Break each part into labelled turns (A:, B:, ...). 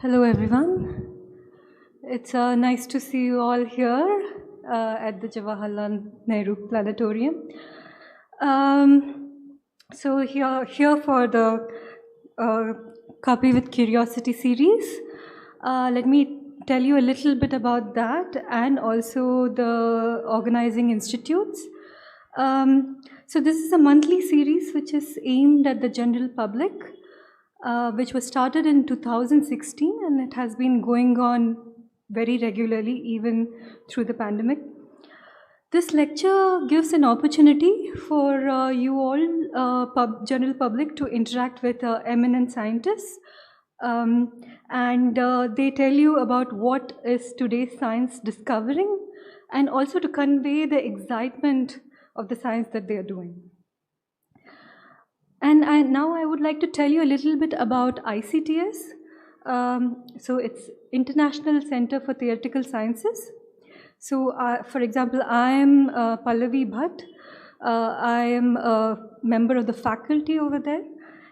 A: Hello everyone. It's nice to see you all here at the Jawaharlal Nehru Planetarium. So here for the Kaapi with Curiosity series. Let me tell you a little bit about that and also the organizing institutes. So this is a monthly series which is aimed at the general public, which was started in 2016 and it has been going on very regularly even through the pandemic. This lecture gives an opportunity for you all, general public, to interact with eminent scientists, and they tell you about what is today's science discovering and also to convey the excitement of the science that they are doing. And now I would like to tell you a little bit about ICTS. So it's International Center for Theoretical Sciences. So for example, I am Pallavi Bhatt. I am a member of the faculty over there.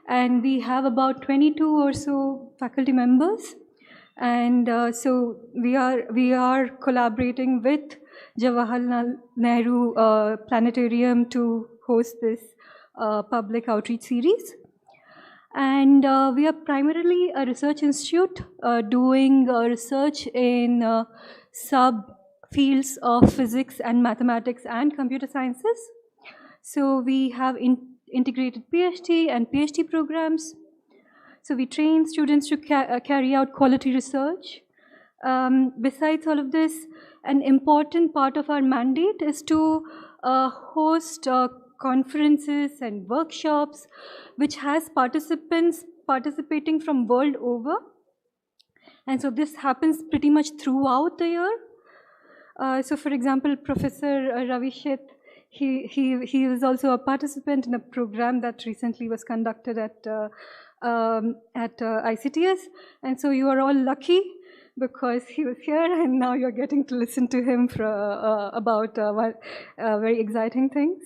A: And we have about 22 or so faculty members. And so we are collaborating with Jawaharlal Nehru Planetarium to host this public outreach series. And we are primarily a research institute doing research in subfields of physics and mathematics and computer sciences. So we have integrated PhD and PhD programs. So we train students to carry out quality research. Besides all of this, an important part of our mandate is to host conferences and workshops, which has participants participating from world over. And so this happens pretty much throughout the year. So for example, Professor Ravi K, he is also a participant in a program that recently was conducted at ICTS. And so you are all lucky because he was here and now you're getting to listen to him for, about very exciting things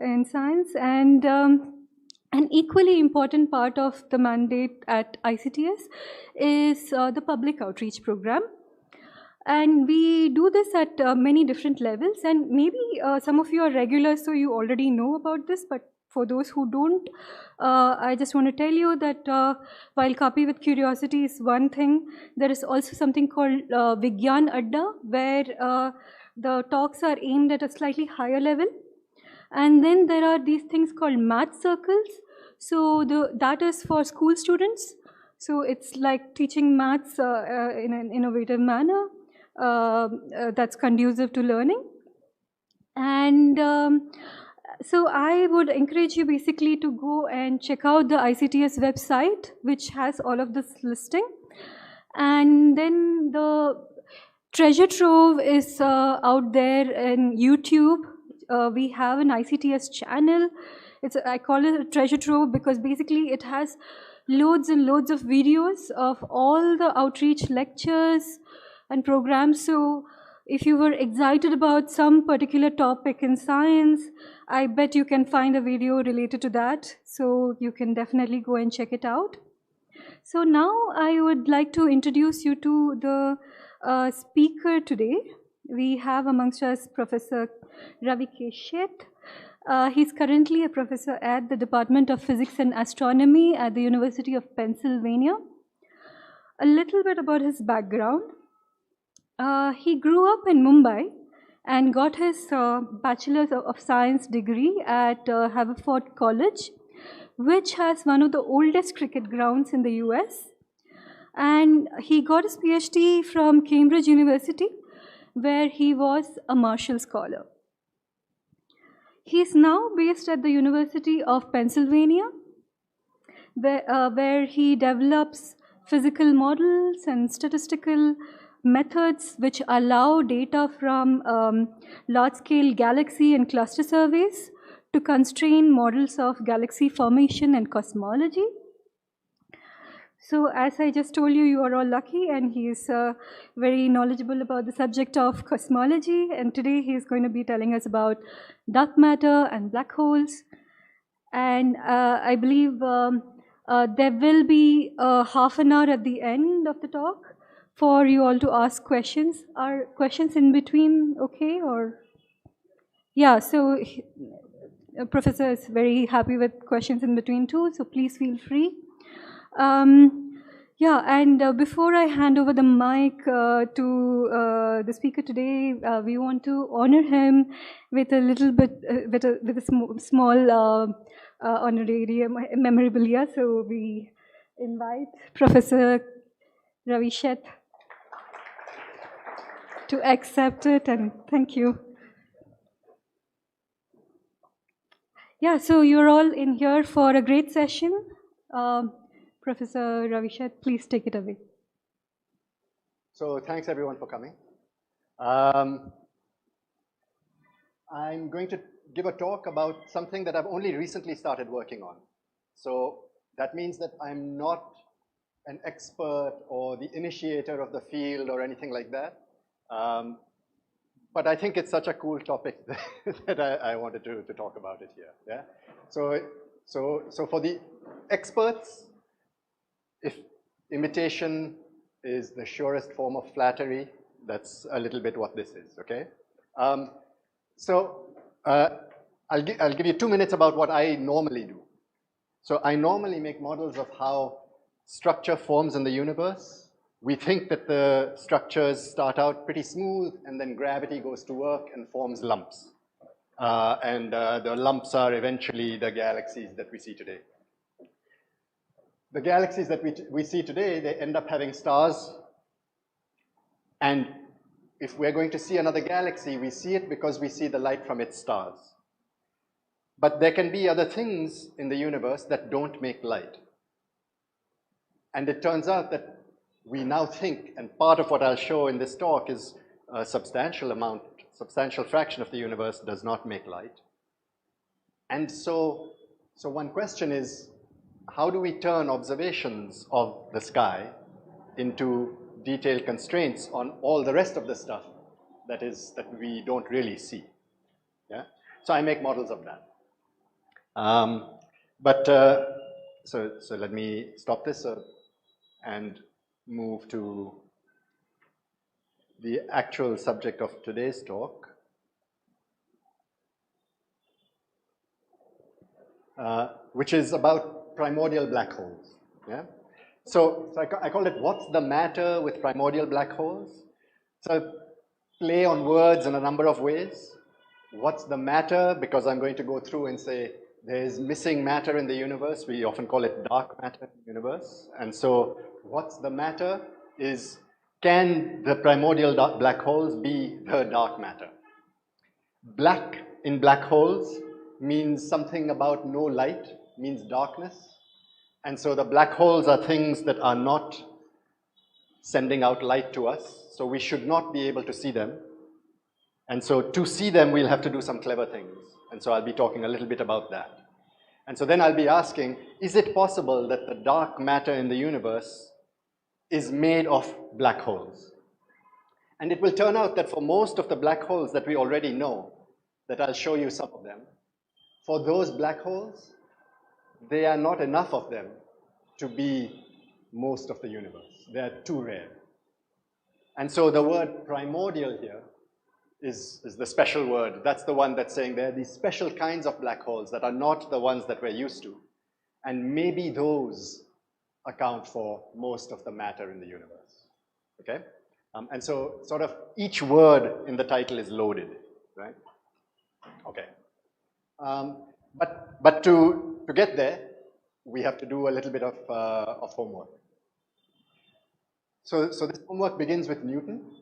A: in science. And an equally important part of the mandate at ICTS is the public outreach program. And we do this at many different levels, and maybe some of you are regulars, so you already know about this, but for those who don't, I just want to tell you that while Kaapi with Curiosity is one thing, there is also something called Vigyan Adda, where the talks are aimed at a slightly higher level. And then there are these things called math circles. So that is for school students. So it's like teaching maths in an innovative manner that's conducive to learning. And so I would encourage you basically to go and check out the ICTS website, which has all of this listing. And then the treasure trove is out there in YouTube. We have an ICTS channel. I call it a treasure trove because basically it has loads and loads of videos of all the outreach lectures and programs. So if you were excited about some particular topic in science, I bet you can find a video related to that. So you can definitely go and check it out. So now I would like to introduce you to the speaker today. We have amongst us Professor Ravi K. Sheth. He's currently a professor at the Department of Physics and Astronomy at the University of Pennsylvania. A little bit about his background. He grew up in Mumbai and got his Bachelor of Science degree at Haverford College, which has one of the oldest cricket grounds in the US. And he got his PhD from Cambridge University, where he was a Marshall Scholar. He is now based at the University of Pennsylvania, where he develops physical models and statistical methods which allow data from large-scale galaxy and cluster surveys to constrain models of galaxy formation and cosmology. So as I just told you, you are all lucky, and he is very knowledgeable about the subject of cosmology, and today he is going to be telling us about dark matter and black holes. And I believe There will be half an hour at the end of the talk for you all to ask questions. Are questions in between okay, or? Yeah, so Professor is very happy with questions in between too, so please feel free. Yeah, and before I hand over the mic to the speaker today, we want to honor him with a little bit, with a small honorarium memorabilia. So we invite Professor Ravi Sheth to accept it, and thank you. Yeah, so you're all in here for a great session. Professor Ravi Sheth, please take it away.
B: So thanks everyone for coming. I'm going to give a talk about something that I've only recently started working on. So that means that I'm not an expert or the initiator of the field or anything like that. But I think it's such a cool topic that I wanted to talk about it here. Yeah. So for the experts, if imitation is the surest form of flattery, that's a little bit what this is. Okay. I'll give you 2 minutes about what I normally do. So I normally make models of how structure forms in the universe. We think that the structures start out pretty smooth, and then gravity goes to work and forms lumps. The lumps are eventually the galaxies that we see today. The galaxies that we see today, they end up having stars. And if we're going to see another galaxy, we see it because we see the light from its stars. But there can be other things in the universe that don't make light. And it turns out that we now think, and part of what I'll show in this talk is a substantial fraction of the universe does not make light. And so one question is, how do we turn observations of the sky into detailed constraints on all the rest of the stuff that we don't really see? Yeah. So I make models of that. So let me stop this and move to the actual subject of today's talk, which is about primordial black holes. Yeah? So I call it "What's the matter with primordial black holes?" So play on words in a number of ways. What's the matter? Because I'm going to go through and say there's missing matter in the universe. We often call it dark matter in the universe. And so what's the matter is, can the primordial black holes be the dark matter? Black in black holes means something about no light, means darkness. And so the black holes are things that are not sending out light to us, so we should not be able to see them. And so to see them, we'll have to do some clever things. And so I'll be talking a little bit about that. And so then I'll be asking, is it possible that the dark matter in the universe is made of black holes? And it will turn out that for most of the black holes that we already know, that I'll show you some of them, for those black holes, there are not enough of them to be most of the universe. They are too rare. And so the word primordial here is the special word. That's the one that's saying there are these special kinds of black holes that are not the ones that we're used to. And maybe those account for most of the matter in the universe. Okay? And so sort of each word in the title is loaded, right? Okay. But to get there, we have to do a little bit of homework. So this homework begins with Newton.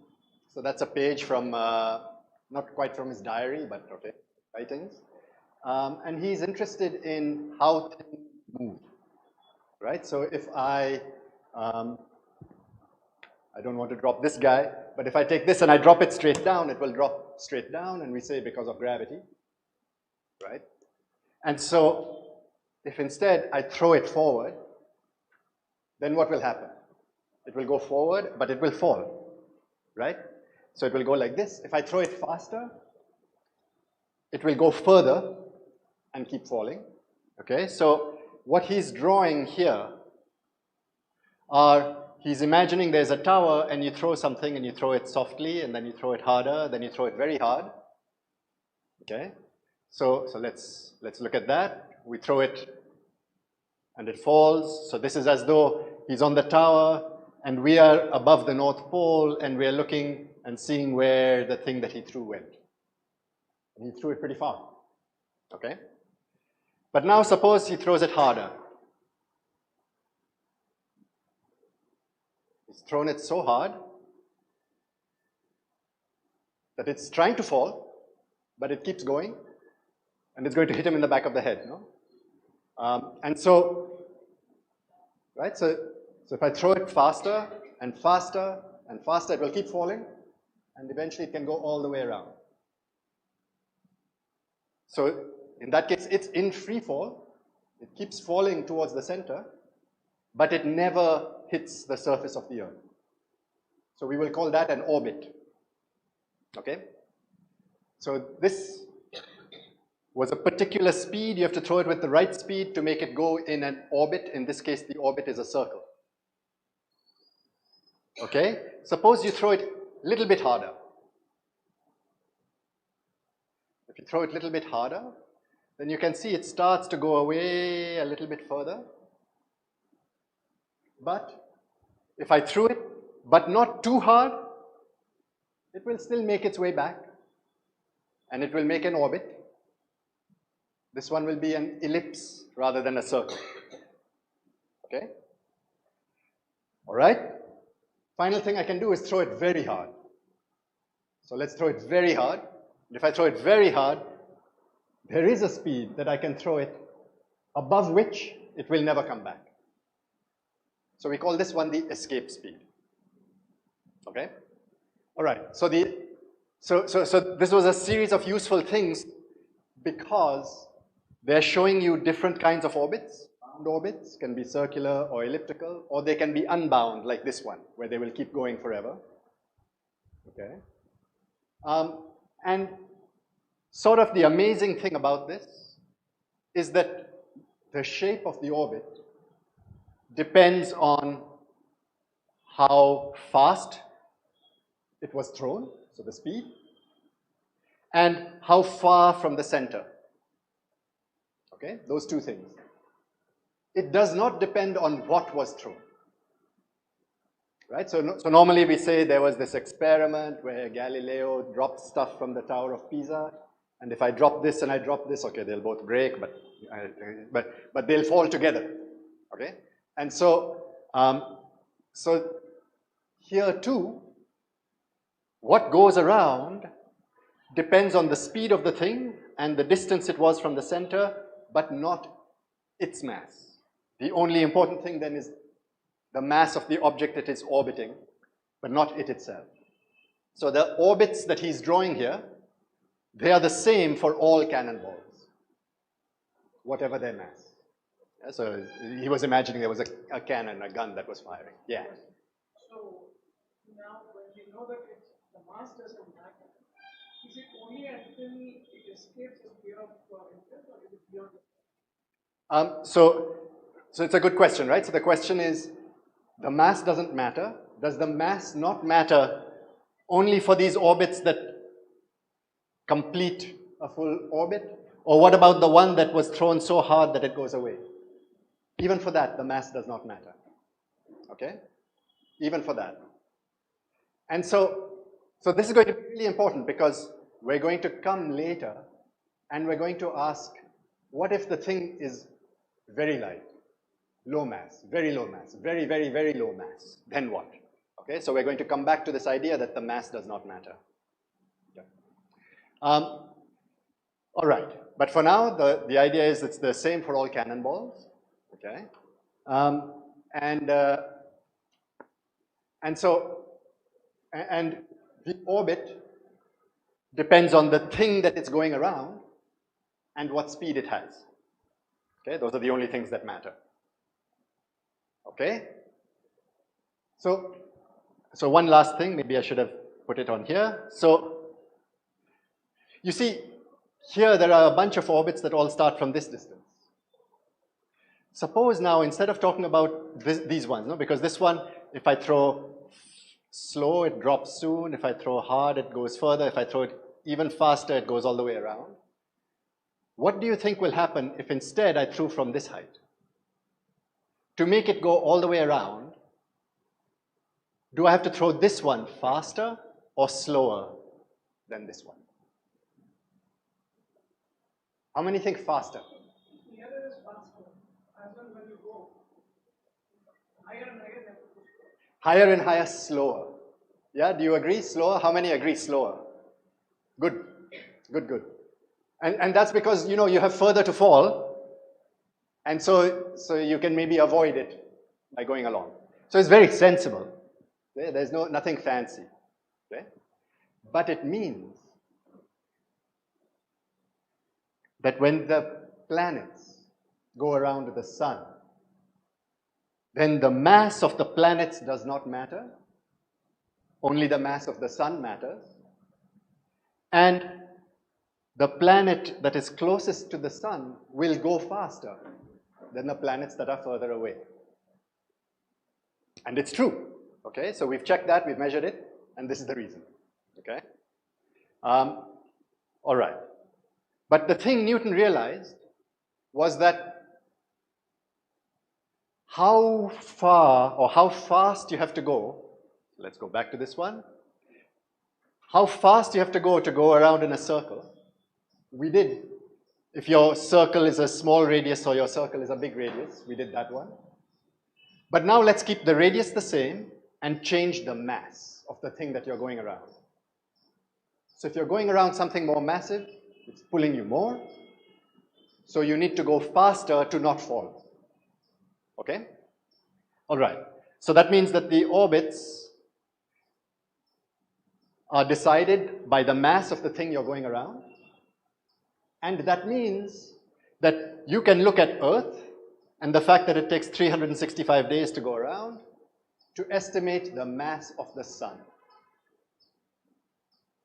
B: So that's a page from, not quite from his diary, but okay, writings. And he's interested in how things move, right? So if I don't want to drop this guy, but if I take this and I drop it straight down, it will drop straight down, and we say because of gravity, right? And so if instead I throw it forward, then what will happen? It will go forward, but it will fall, right? So it will go like this. If I throw it faster, it will go further and keep falling, okay? So what he's drawing here are, he's imagining there's a tower and you throw something and you throw it softly and then you throw it harder, then you throw it very hard. Okay, so let's look at that. We throw it and it falls. So this is as though he's on the tower and we are above the North Pole and we are looking and seeing where the thing that he threw went. And he threw it pretty far. Okay? But now suppose he throws it harder. He's thrown it so hard that it's trying to fall, but it keeps going, and it's going to hit him in the back of the head, no? And so, right, so if I throw it faster and faster and faster, it will keep falling, and eventually it can go all the way around. So in that case, it's in free fall. It keeps falling towards the center, but it never hits the surface of the Earth. So we will call that an orbit. Okay? So this was a particular speed. You have to throw it with the right speed to make it go in an orbit. In this case, the orbit is a circle. Okay? Suppose you throw it a little bit harder. If you throw it a little bit harder, then you can see it starts to go away a little bit further. But if I threw it, but not too hard, it will still make its way back, and it will make an orbit. This one will be an ellipse rather than a circle. Okay? All right? Final thing I can do is throw it very hard. So let's throw it very hard. If I throw it very hard, there is a speed that I can throw it above which it will never come back. So we call this one the escape speed. Okay? All right. So this was a series of useful things because they're showing you different kinds of orbits. Bound orbits can be circular or elliptical, or they can be unbound, like this one, where they will keep going forever. Okay? And sort of the amazing thing about this is that the shape of the orbit depends on how fast it was thrown, so the speed, and how far from the center. Okay, those two things. It does not depend on what was thrown. Right, so normally we say there was this experiment where Galileo dropped stuff from the Tower of Pisa, and if I drop this and I drop this, okay, they'll both break, but they'll fall together. Okay, and so here too, what goes around depends on the speed of the thing and the distance it was from the center, but not its mass. The only important thing then is the mass of the object that is orbiting, but not it itself. So the orbits that he's drawing here, they are the same for all cannonballs, whatever their mass. Yeah, so he was imagining there was a cannon, a gun that was firing. Yeah.
C: So now when we know that the mass doesn't matter, is it only until it escapes the sphere of interest, or is it beyond the
B: So it's a good question, right? So the question is, the mass doesn't matter. Does the mass not matter only for these orbits that complete a full orbit? Or what about the one that was thrown so hard that it goes away? Even for that, the mass does not matter. Okay? Even for that. And so this is going to be really important because we're going to come later and we're going to ask, what if the thing is very light? Low mass, very low mass, very, very, very low mass. Then what? Okay, so we're going to come back to this idea that the mass does not matter. Okay. All right, but for now, the idea is it's the same for all cannonballs. Okay, and the orbit depends on the thing that it's going around and what speed it has. Okay, those are the only things that matter. Okay, so one last thing, maybe I should have put it on here. So you see, here there are a bunch of orbits that all start from this distance. suppose now, instead of talking about these ones, no, because this one, if I throw slow, it drops soon. If I throw hard, it goes further. If I throw it even faster, it goes all the way around. What do you think will happen if instead I threw from this height? To make it go all the way around, do I have to throw this one faster or slower than this one? How many think faster?
C: The other is faster. As well, when you go higher and higher, then
B: Higher and higher, slower. Yeah, do you agree? Slower? How many agree slower? Good, good, good. And that's because, you know, you have further to fall, and so you can maybe avoid it by going along. So it's very sensible. Okay? There's nothing fancy. Okay? But it means that when the planets go around the sun, then the mass of the planets does not matter. Only the mass of the sun matters. And the planet that is closest to the sun will go faster than the planets that are further away. And it's true. Okay, so we've checked that, we've measured it, and this is the reason. Okay? All right. But the thing Newton realized was that how far or how fast you have to go. Let's go back to this one. How fast you have to go around in a circle. We did. If your circle is a small radius or your circle is a big radius, we did that one. But now let's keep the radius the same and change the mass of the thing that you're going around. So if you're going around something more massive, it's pulling you more. So you need to go faster to not fall. Okay? All right. So that means that the orbits are decided by the mass of the thing you're going around. And that means that you can look at Earth and the fact that it takes 365 days to go around to estimate the mass of the sun.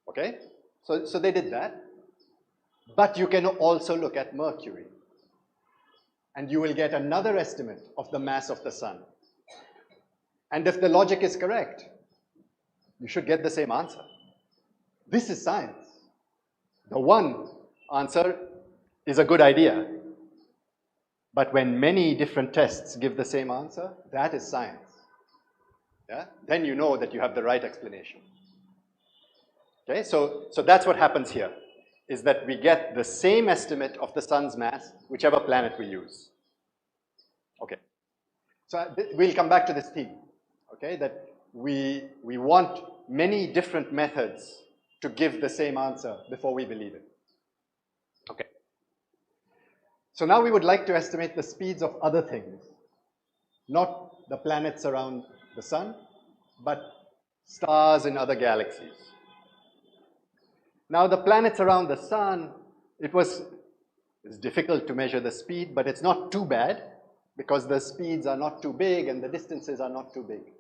B: Okay? So they did that. But you can also look at Mercury. And you will get another estimate of the mass of the sun. And if the logic is correct, you should get the same answer. This is science. The one answer is a good idea. But when many different tests give the same answer, that is science. Yeah? Then you know that you have the right explanation. Okay, so that's what happens here, is that we get the same estimate of the sun's mass, whichever planet we use. Okay, so we'll come back to this theme, okay, that we want many different methods to give the same answer before we believe it. Okay. So now we would like to estimate the speeds of other things, not the planets around the sun, but stars in other galaxies. Now the planets around the sun, it's difficult to measure the speed, but it's not too bad because the speeds are not too big and the distances are not too big.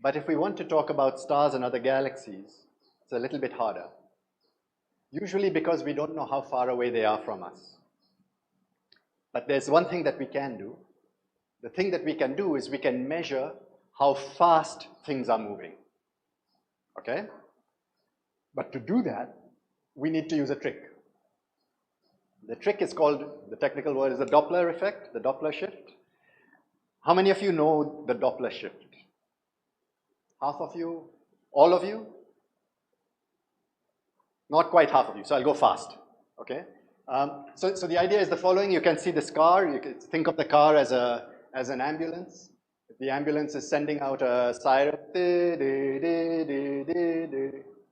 B: But if we want to talk about stars and other galaxies, it's a little bit harder. Usually because we don't know how far away they are from us. But there's one thing that we can do. The thing that we can do is we can measure how fast things are moving. Okay? But to do that, we need to use a trick. The trick is called, the technical word is the Doppler effect, the Doppler shift. How many of you know the Doppler shift? Half of you? All of you? Not quite half of you, so I'll go fast. Okay? So the idea is the following. You can see this car. You can think of the car as an ambulance. The ambulance is sending out a siren.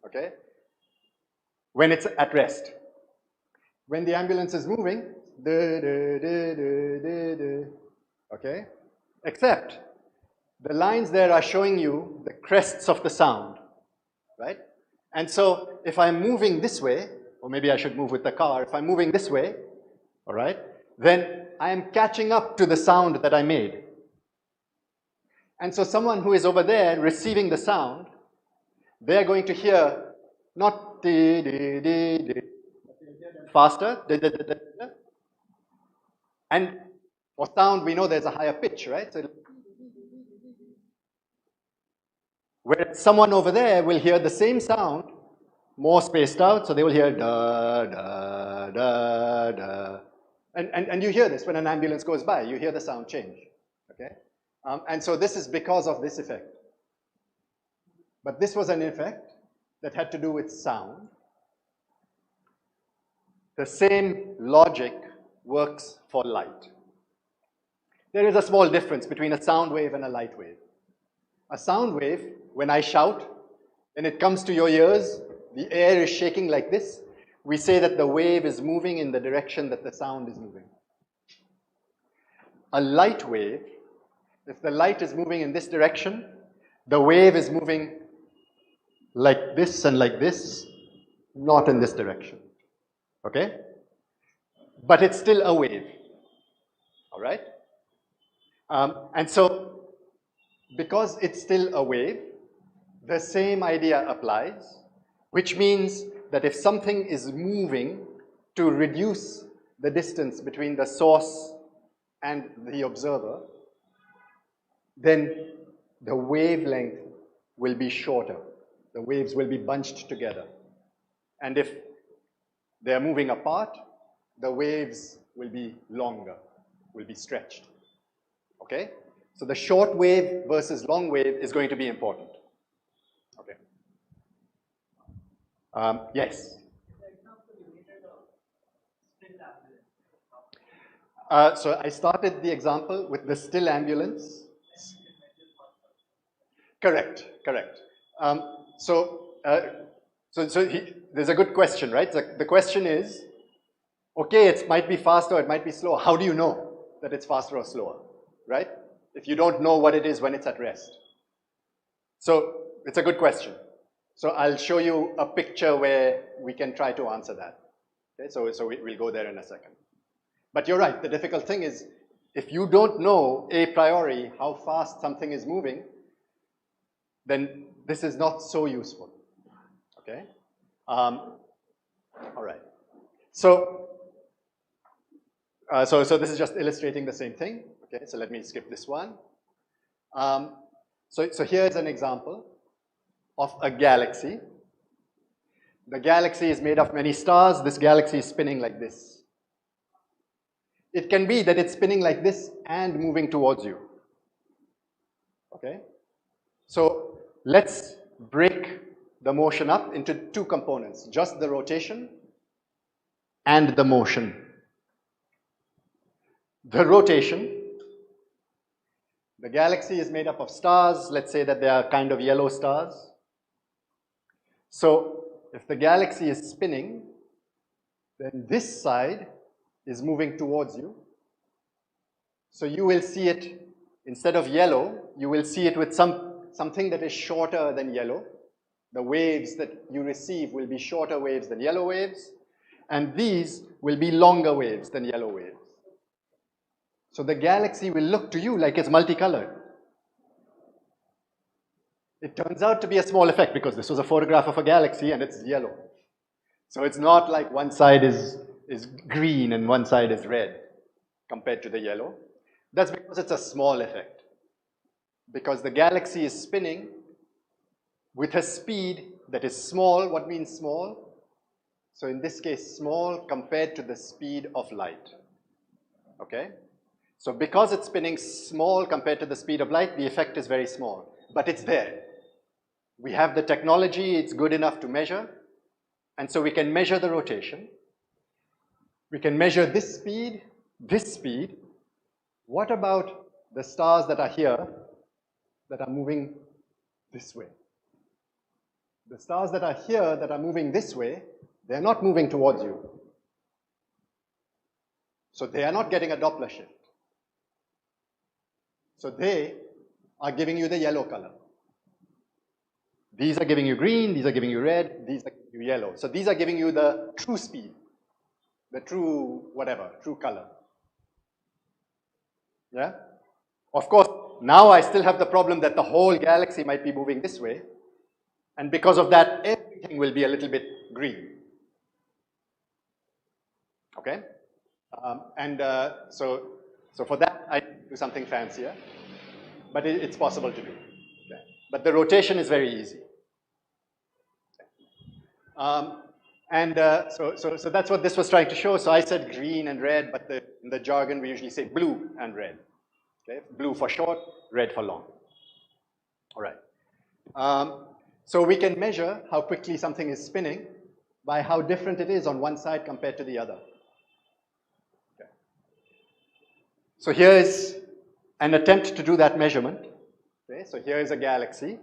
B: Okay? When it's at rest. When the ambulance is moving, okay? Except the lines there are showing you the crests of the sound, right? And so if I'm moving this way, or maybe I should move with the car, if I'm moving this way, all right, then I am catching up to the sound that I made. And so someone who is over there receiving the sound, they're going to hear not faster, and For sound, we know there's a higher pitch, right? So where someone over there will hear the same sound, more spaced out, so they will hear da, da, da, da. And you hear this when an ambulance goes by, you hear the sound change, okay? And so this is because of this effect. But this was an effect that had to do with sound. The same logic works for light. There is a small difference between a sound wave and a light wave. A sound wave, when I shout, when it comes to your ears, the air is shaking like this. We say that the wave is moving in the direction that the sound is moving. A light wave, if the light is moving in this direction, the wave is moving like this and like this, not in this direction. Okay? But it's still a wave. All right? And so, because it's still a wave, the same idea applies, which means that if something is moving to reduce the distance between the source and the observer, then the wavelength will be shorter. The waves will be bunched together. And if they're moving apart, the waves will be longer, will be stretched. Okay? So the short wave versus long wave is going to be important. Okay. Yes? So I started the example with the still ambulance. Correct, correct. There's a good question, right? The question is, okay, it might be faster, it might be slower. How do you know that it's faster or slower, right? If you don't know what it is when it's at rest. So it's a good question. So I'll show you a picture where we can try to answer that. Okay, so we'll go there in a second. But you're right, the difficult thing is, if you don't know a priori how fast something is moving, then this is not so useful. Okay? All right. So this is just illustrating the same thing. Okay, so let me skip this one. So here's an example of a galaxy. The galaxy is made of many stars. This galaxy is spinning like this. It can be that it's spinning like this and moving towards you. Okay? So let's break the motion up into two components, just the rotation and the motion. The rotation, the galaxy is made up of stars. Let's say that they are kind of yellow stars. So if the galaxy is spinning, then this side is moving towards you. So you will see it, instead of yellow, you will see it with something that is shorter than yellow. The waves that you receive will be shorter waves than yellow waves, and these will be longer waves than yellow waves. So the galaxy will look to you like it's multicolored. It turns out to be a small effect because this was a photograph of a galaxy and it's yellow. So it's not like one side is green and one side is red compared to the yellow. That's because it's a small effect. Because the galaxy is spinning with a speed that is small. What means small? So in this case, small compared to the speed of light. Okay? So because it's spinning small compared to the speed of light, the effect is very small. But it's there. We have the technology, it's good enough to measure. And so we can measure the rotation. We can measure this speed, this speed. What about the stars that are here that are moving this way? The stars that are here that are moving this way, they're not moving towards you. So they are not getting a Doppler shift. So they are giving you the yellow color. These are giving you green, these are giving you red, these are giving you yellow. So these are giving you the true speed, the true whatever, true color. Yeah? Of course, now I still have the problem that the whole galaxy might be moving this way, and because of that, everything will be a little bit green. Okay? So So for that, I do something fancier, but it's possible to do. Okay. But the rotation is very easy. So that's what this was trying to show. So I said green and red, but in the jargon we usually say blue and red. Okay? Blue for short, red for long. All right. So we can measure how quickly something is spinning by how different it is on one side compared to the other. Okay. So here is an attempt to do that measurement. Okay? So here is a galaxy.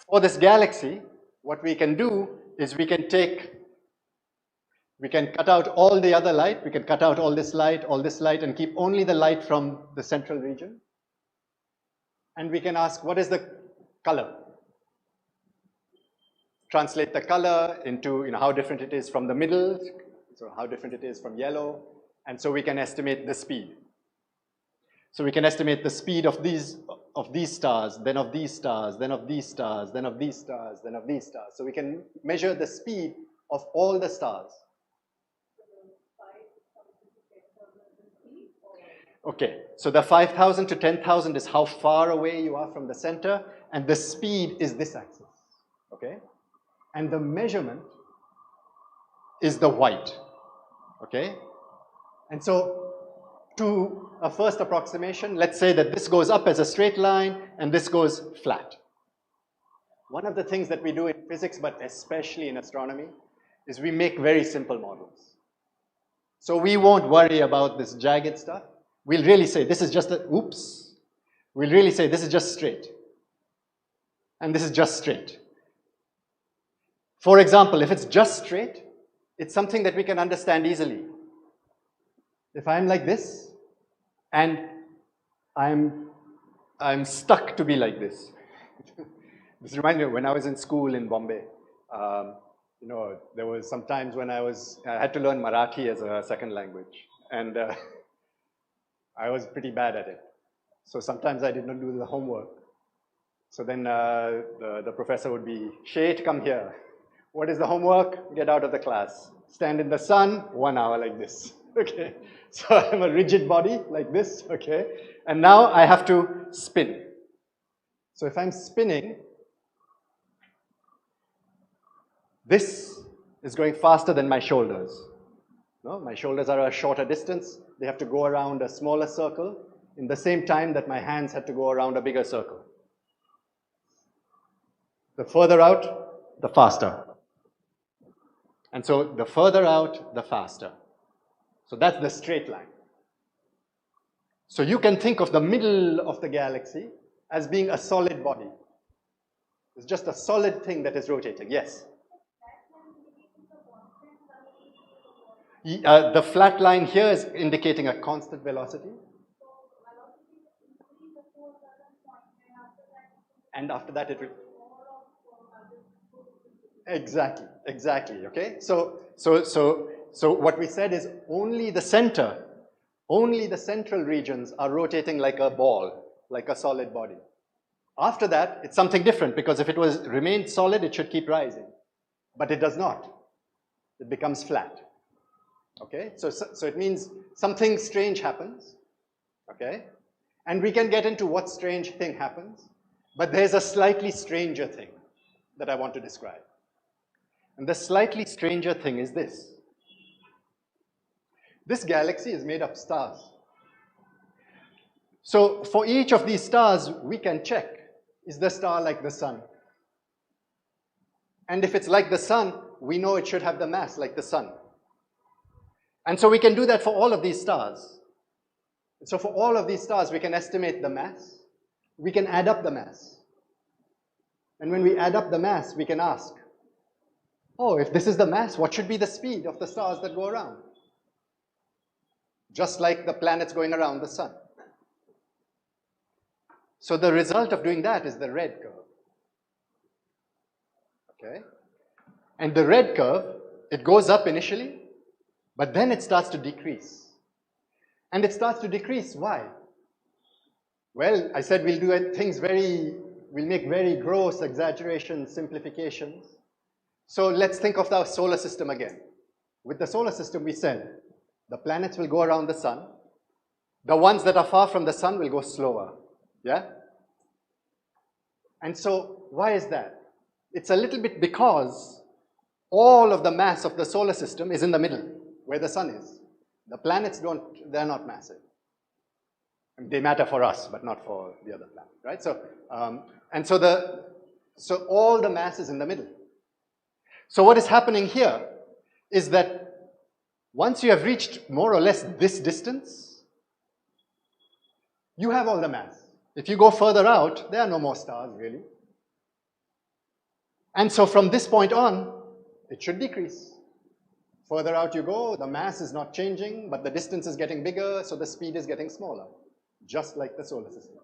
B: For this galaxy, what we can do is we can cut out all the other light, we can cut out all this light, and keep only the light from the central region. And we can ask, what is the color? Translate the color into how different it is from the middle, so how different it is from yellow, and so we can estimate the speed. So we can estimate the speed of these stars, then of these stars, then of these stars, then of these stars, then of these stars. So we can measure the speed of all the stars. Okay, so the 5,000 to 10,000 is how far away you are from the center, and the speed is this axis, okay? And the measurement is the white, okay? And so to a first approximation, let's say that this goes up as a straight line and this goes flat. One of the things that we do in physics, but especially in astronomy, is we make very simple models. So we won't worry about this jagged stuff. We'll really say this is just we'll really say this is just straight. And this is just straight. For example, if it's just straight, it's something that we can understand easily. If I'm like this, and I'm stuck to be like this. This reminds me of when I was in school in Bombay. There was some times when I had to learn Marathi as a second language, and I was pretty bad at it. So sometimes I did not do the homework. So then the professor would be, Sheth, come here. What is the homework? Get out of the class. Stand in the sun, 1 hour like this. Okay. So I'm a rigid body like this, okay? And now I have to spin. So if I'm spinning, this is going faster than my shoulders. No, my shoulders are a shorter distance. They have to go around a smaller circle in the same time that my hands had to go around a bigger circle. The further out, the faster. And so the further out, the faster. So that's the straight line. So you can think of the middle of the galaxy as being a solid body. It's just a solid thing that is rotating. Yes? The flat line here is indicating a constant velocity. And after that it will... Exactly, okay? So what we said is only the central regions are rotating like a ball, like a solid body. After that, it's something different, because if it remained solid, it should keep rising. But it does not. It becomes flat. Okay? So it means something strange happens. Okay? And we can get into what strange thing happens, but there's a slightly stranger thing that I want to describe. And the slightly stranger thing is this. This galaxy is made of stars. So for each of these stars, we can check, is the star like the sun? And if it's like the sun, we know it should have the mass like the sun. And so we can do that for all of these stars. So for all of these stars, we can estimate the mass. We can add up the mass. And when we add up the mass, we can ask, oh, if this is the mass, what should be the speed of the stars that go around? Just like the planets going around the sun. So the result of doing that is the red curve. Okay? And the red curve, it goes up initially, but then it starts to decrease. And it starts to decrease, why? Well, I said we'll do things we'll make very gross exaggerations, simplifications. So let's think of the solar system again. With the solar system, we said the planets will go around the sun. The ones that are far from the sun will go slower. Yeah? And so, why is that? It's a little bit because all of the mass of the solar system is in the middle, where the sun is. The planets they're not massive. I mean, they matter for us, but not for the other planet, right? So, so all the mass is in the middle. So what is happening here is that once you have reached more or less this distance, you have all the mass. If you go further out, there are no more stars, really. And so from this point on, it should decrease. Further out you go, the mass is not changing, but the distance is getting bigger, so the speed is getting smaller, just like the solar system.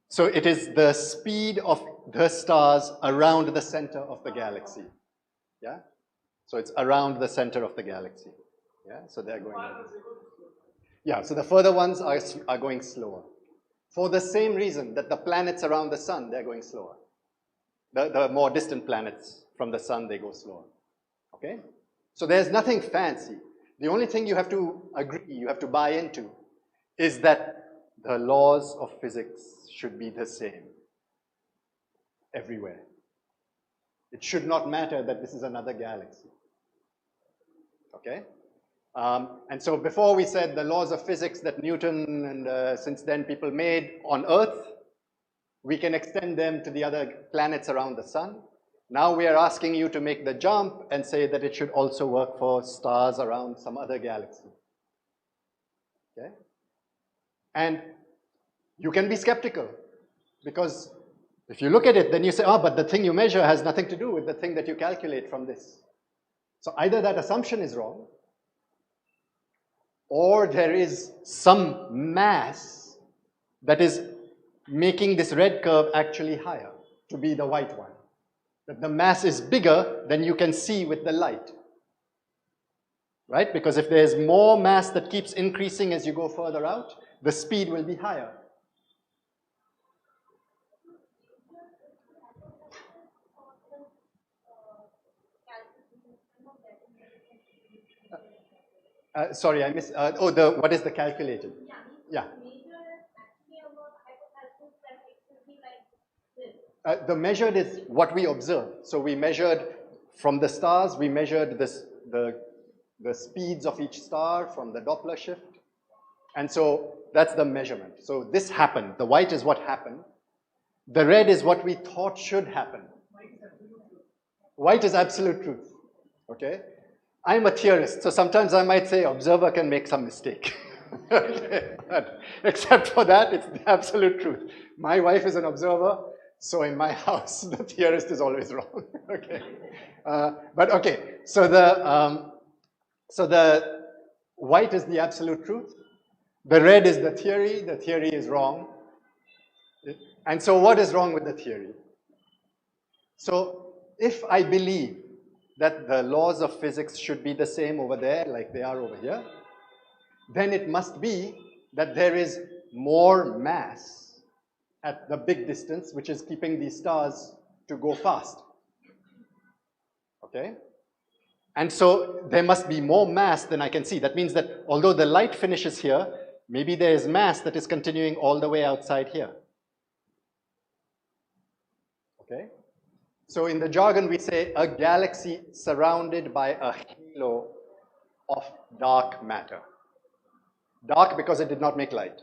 B: So it is the speed of the stars around the center of the galaxy. Yeah? So it's around the center of the galaxy. Yeah? So they're going like this. Yeah, so the further ones are going slower. For the same reason that the planets around the sun, they're going slower. The more distant planets from the sun, they go slower. Okay? So there's nothing fancy. The only thing you have to agree, you have to buy into, is that the laws of physics should be the same everywhere. It should not matter that this is another galaxy. Okay? And so before we said the laws of physics that Newton and since then people made on Earth, we can extend them to the other planets around the sun. Now we are asking you to make the jump and say that it should also work for stars around some other galaxy. Okay? And you can be skeptical, because if you look at it, then you say, oh, but the thing you measure has nothing to do with the thing that you calculate from this. So either that assumption is wrong, or there is some mass that is making this red curve actually higher to be the white one. That the mass is bigger than you can see with the light. Right? Because if there's more mass that keeps increasing as you go further out, the speed will be higher. Sorry, I missed. What is the calculated? Yeah. The measured is what we observe. So we measured from the stars, we measured the speeds of each star from the Doppler shift. And so that's the measurement. So this happened. The white is what happened. The red is what we thought should happen. White is absolute truth. Okay? I'm a theorist, so sometimes I might say observer can make some mistake. Okay? Except for that, it's the absolute truth. My wife is an observer, so in my house, the theorist is always wrong. Okay? But okay, so the white is the absolute truth. The red is the theory is wrong. And so what is wrong with the theory? So if I believe that the laws of physics should be the same over there like they are over here, then it must be that there is more mass at the big distance, which is keeping these stars to go fast. Okay? And so there must be more mass than I can see. That means that although the light finishes here, maybe there is mass that is continuing all the way outside here. Okay? So in the jargon, we say a galaxy surrounded by a halo of dark matter. Dark because it did not make light.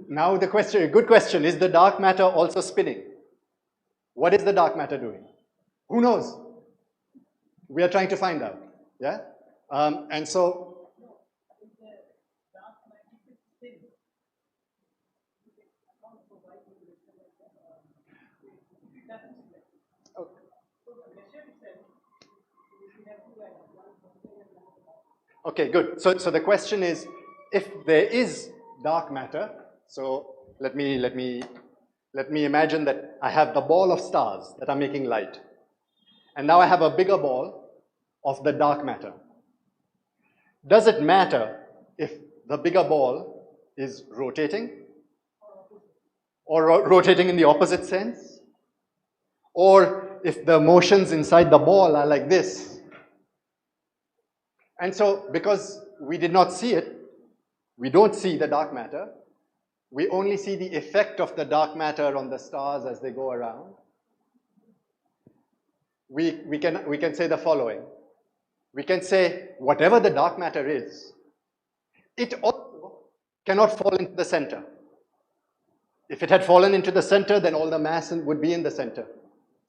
B: Now the question, a good question, is the dark matter also spinning? What is the dark matter doing? Who knows? We are trying to find out. Yeah? And so okay, good. So the question is, if there is dark matter, so let me imagine that I have the ball of stars that are making light. And now I have a bigger ball of the dark matter. Does it matter if the bigger ball is rotating? Or rotating in the opposite sense? Or if the motions inside the ball are like this. And so, because we did not see it, we don't see the dark matter. We only see the effect of the dark matter on the stars as they go around. We can say the following. We can say, whatever the dark matter is, it also cannot fall into the center. If it had fallen into the center, then all the mass would be in the center,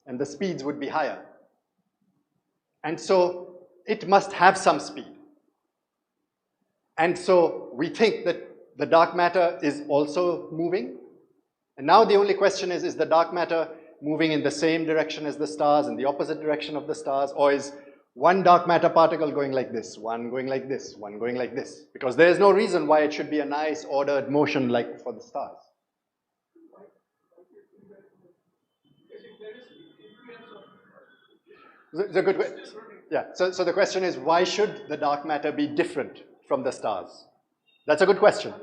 B: and the speeds would be higher. And so it must have some speed. And so we think that the dark matter is also moving. And now the only question is the dark matter moving in the same direction as the stars, in the opposite direction of the stars, or is one dark matter particle going like this, one going like this, one going like this? Because there is no reason why it should be a nice ordered motion like for the stars. It's a good question. Yeah, so the question is, why should the dark matter be different from the stars? That's a good question.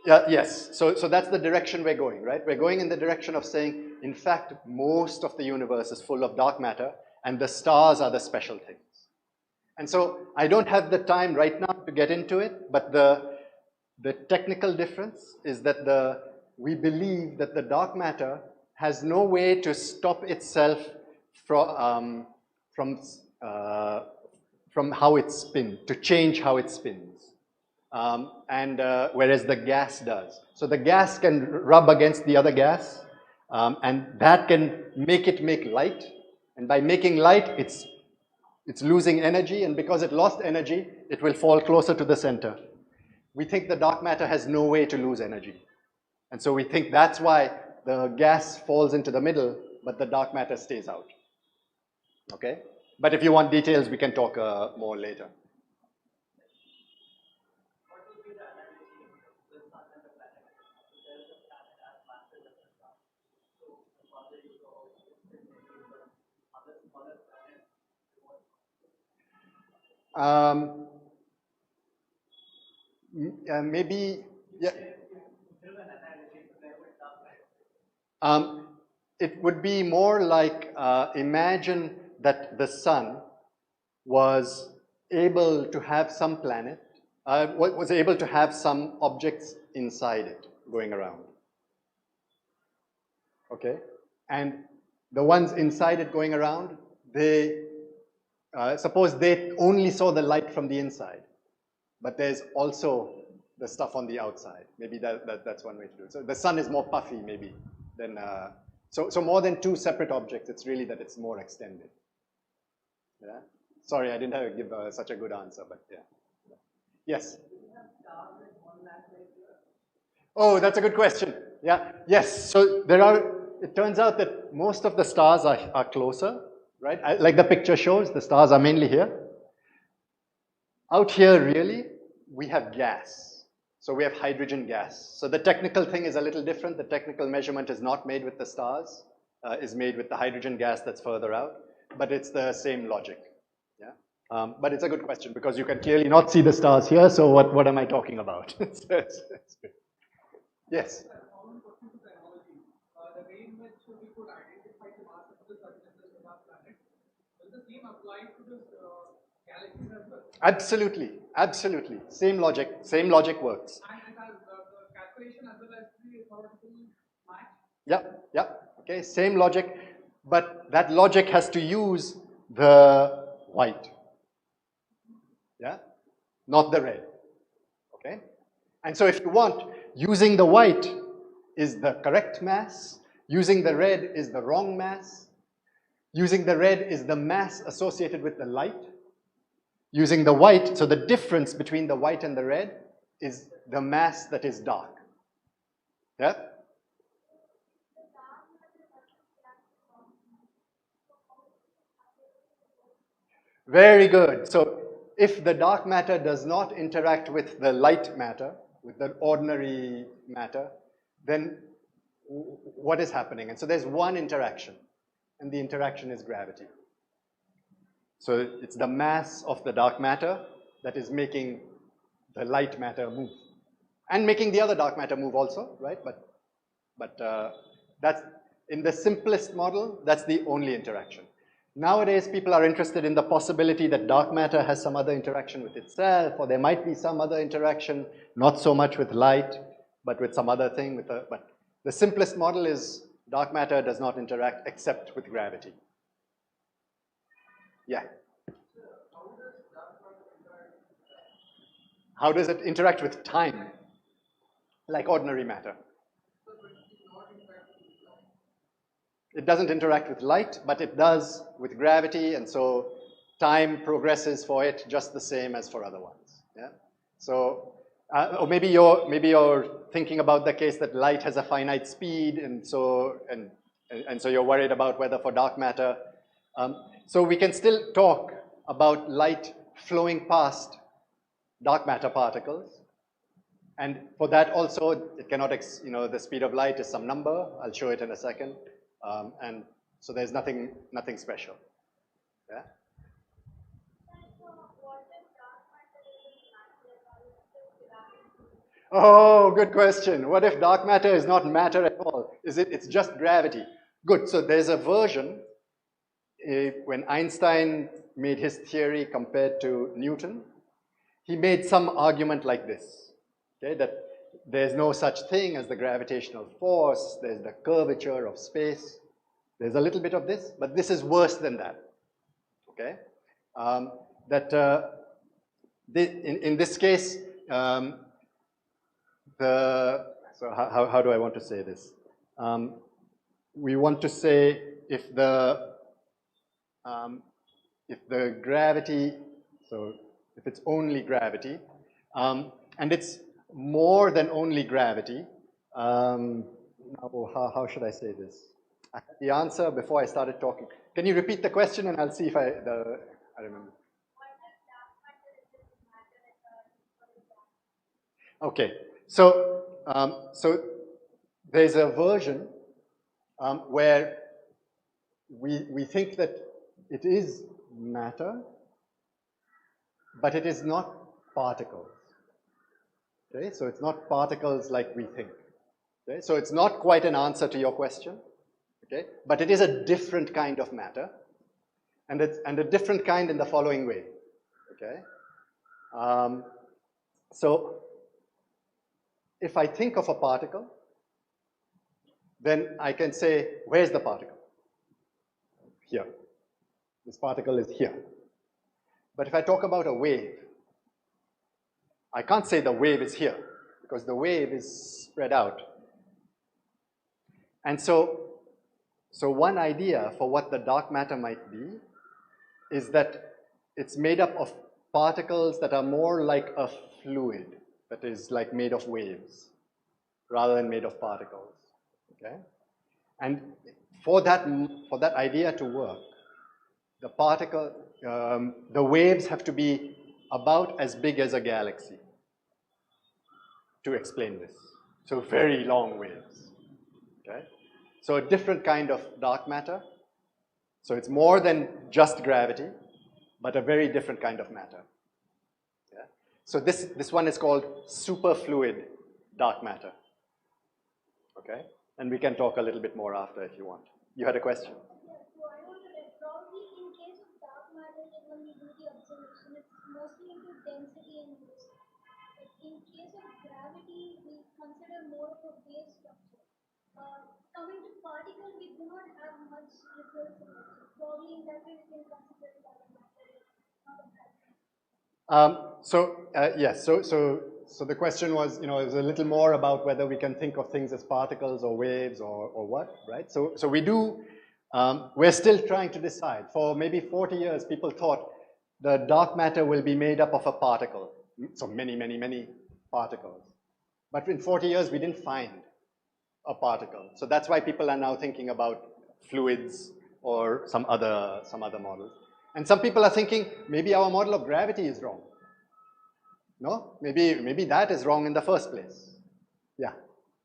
B: Yeah, yes, so that's the direction we're going, right? We're going in the direction of saying, in fact, most of the universe is full of dark matter, and the stars are the special things. And so I don't have the time right now to get into it, but the technical difference is that we believe that the dark matter has no way to stop itself from how it spins, to change how it spins. Whereas the gas does. So the gas can rub against the other gas, and that can make it make light. And by making light, it's losing energy, and because it lost energy, it will fall closer to the center. We think the dark matter has no way to lose energy. And so we think that's why the gas falls into the middle, but the dark matter stays out. Okay? But if you want details, we can talk more later. Maybe, yeah. It would be more like, imagine that the sun was able to have some planet, was able to have some objects inside it going around. Okay? And the ones inside it going around, they, suppose they only saw the light from the inside, but there's also the stuff on the outside. Maybe that's one way to do it. So the sun is more puffy, maybe, than, so more than two separate objects, it's really that it's more extended. Yeah? Sorry, I didn't have to give such a good answer, but yeah. Yes? Oh, that's a good question. Yeah, yes, so it turns out that most of the stars are closer, right? Like the picture shows, the stars are mainly here. Out here, really, we have gas. So we have hydrogen gas. So the technical thing is a little different. The technical measurement is not made with the stars, is made with the hydrogen gas that's further out, but it's the same logic. Yeah? But it's a good question because you can clearly not see the stars here, so what am I talking about? Yes? Absolutely, absolutely. Same logic works.
C: And the calculation as well as the theoretical match?
B: Yep, yep. Okay, same logic, but that logic has to use the white. Yeah? Not the red. Okay? And so if you want, using the white is the correct mass, using the red is the wrong mass, using the red is the mass associated with the light, using the white, so the difference between the white and the red is the mass that is dark. Yeah? Very good. So if the dark matter does not interact with the light matter, with the ordinary matter, then what is happening? And so there's one interaction, and the interaction is gravity. So it's the mass of the dark matter that is making the light matter move, and making the other dark matter move also, right? But In the simplest model, that's the only interaction. Nowadays, people are interested in the possibility that dark matter has some other interaction with itself, or there might be some other interaction, not so much with light, but with some other thing. But the simplest model is dark matter does not interact except with gravity. Yeah. How does it interact with time? Like ordinary matter. It doesn't interact with light, but it does with gravity, and so time progresses for it just the same as for other ones. Yeah. So, or maybe you're thinking about the case that light has a finite speed, and so you're worried about whether for dark matter. So we can still talk about light flowing past dark matter particles, and for that also it cannot, the speed of light is some number. I'll show it in a second. And so there's nothing special. Yeah. Oh, good question. What if dark matter is not matter at all? It's just gravity? Good. So there's a version when Einstein made his theory compared to Newton. He made some argument like this, okay, that there's no such thing as the gravitational force, there's the curvature of space. There's a little bit of this, but this is worse than that, okay? In this case, so how do I want to say this? We want to say if the gravity, so if it's only gravity, and it's more than only gravity, how should I say this? I had the answer before I started talking. Can you repeat the question and I'll see if I remember. Okay, so there's a version where we think that it is matter, but it is not particles. Okay, so it's not particles like we think. Okay, so it's not quite an answer to your question. Okay, but it is a different kind of matter, and a different kind in the following way. Okay, so if I think of a particle, then I can say, where's the particle? Here. This particle is here. But if I talk about a wave, I can't say the wave is here, because the wave is spread out. And so one idea for what the dark matter might be is that it's made up of particles that are more like a fluid, that is like made of waves, rather than made of particles. Okay? And for that idea to work, the waves have to be about as big as a galaxy to explain this. So very long waves. Okay? So a different kind of dark matter. So it's more than just gravity, but a very different kind of matter. Yeah? So this one is called superfluid dark matter. Okay? And we can talk a little bit more after if you want. You had a question?
D: Yeah, so I want to probably in case of dark matter, when we do the observation, it's mostly into density and mass. But in case of gravity, we consider more of a wave structure. Coming to particles, we do not have much results in it. Probably in that way, we can consider dark matter not a bad thing.
B: Yes, so the question was, is a little more about whether we can think of things as particles or waves or what, right? So we do, we're still trying to decide. For maybe 40 years, people thought the dark matter will be made up of a particle. So many, many, many particles. But in 40 years, we didn't find a particle. So that's why people are now thinking about fluids or some other models. And some people are thinking, maybe our model of gravity is wrong. No? Maybe that is wrong in the first place. Yeah.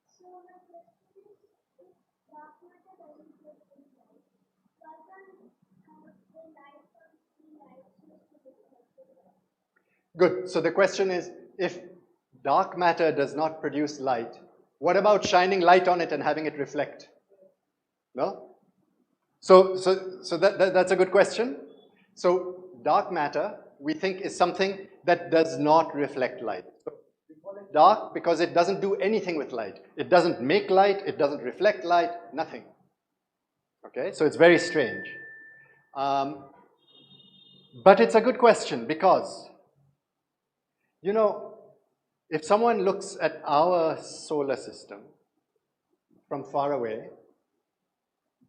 D: So my question is, if dark matter doesn't get inside, why can't the light from the light source to be reflected?
B: Good. So the question is, if dark matter does not produce light, what about shining light on it and having it reflect? No? So that's a good question. So dark matter, we think, is something that does not reflect light. So we call it dark because it doesn't do anything with light. It doesn't make light, it doesn't reflect light, nothing. Okay, so it's very strange. But it's a good question because, you know, if someone looks at our solar system from far away,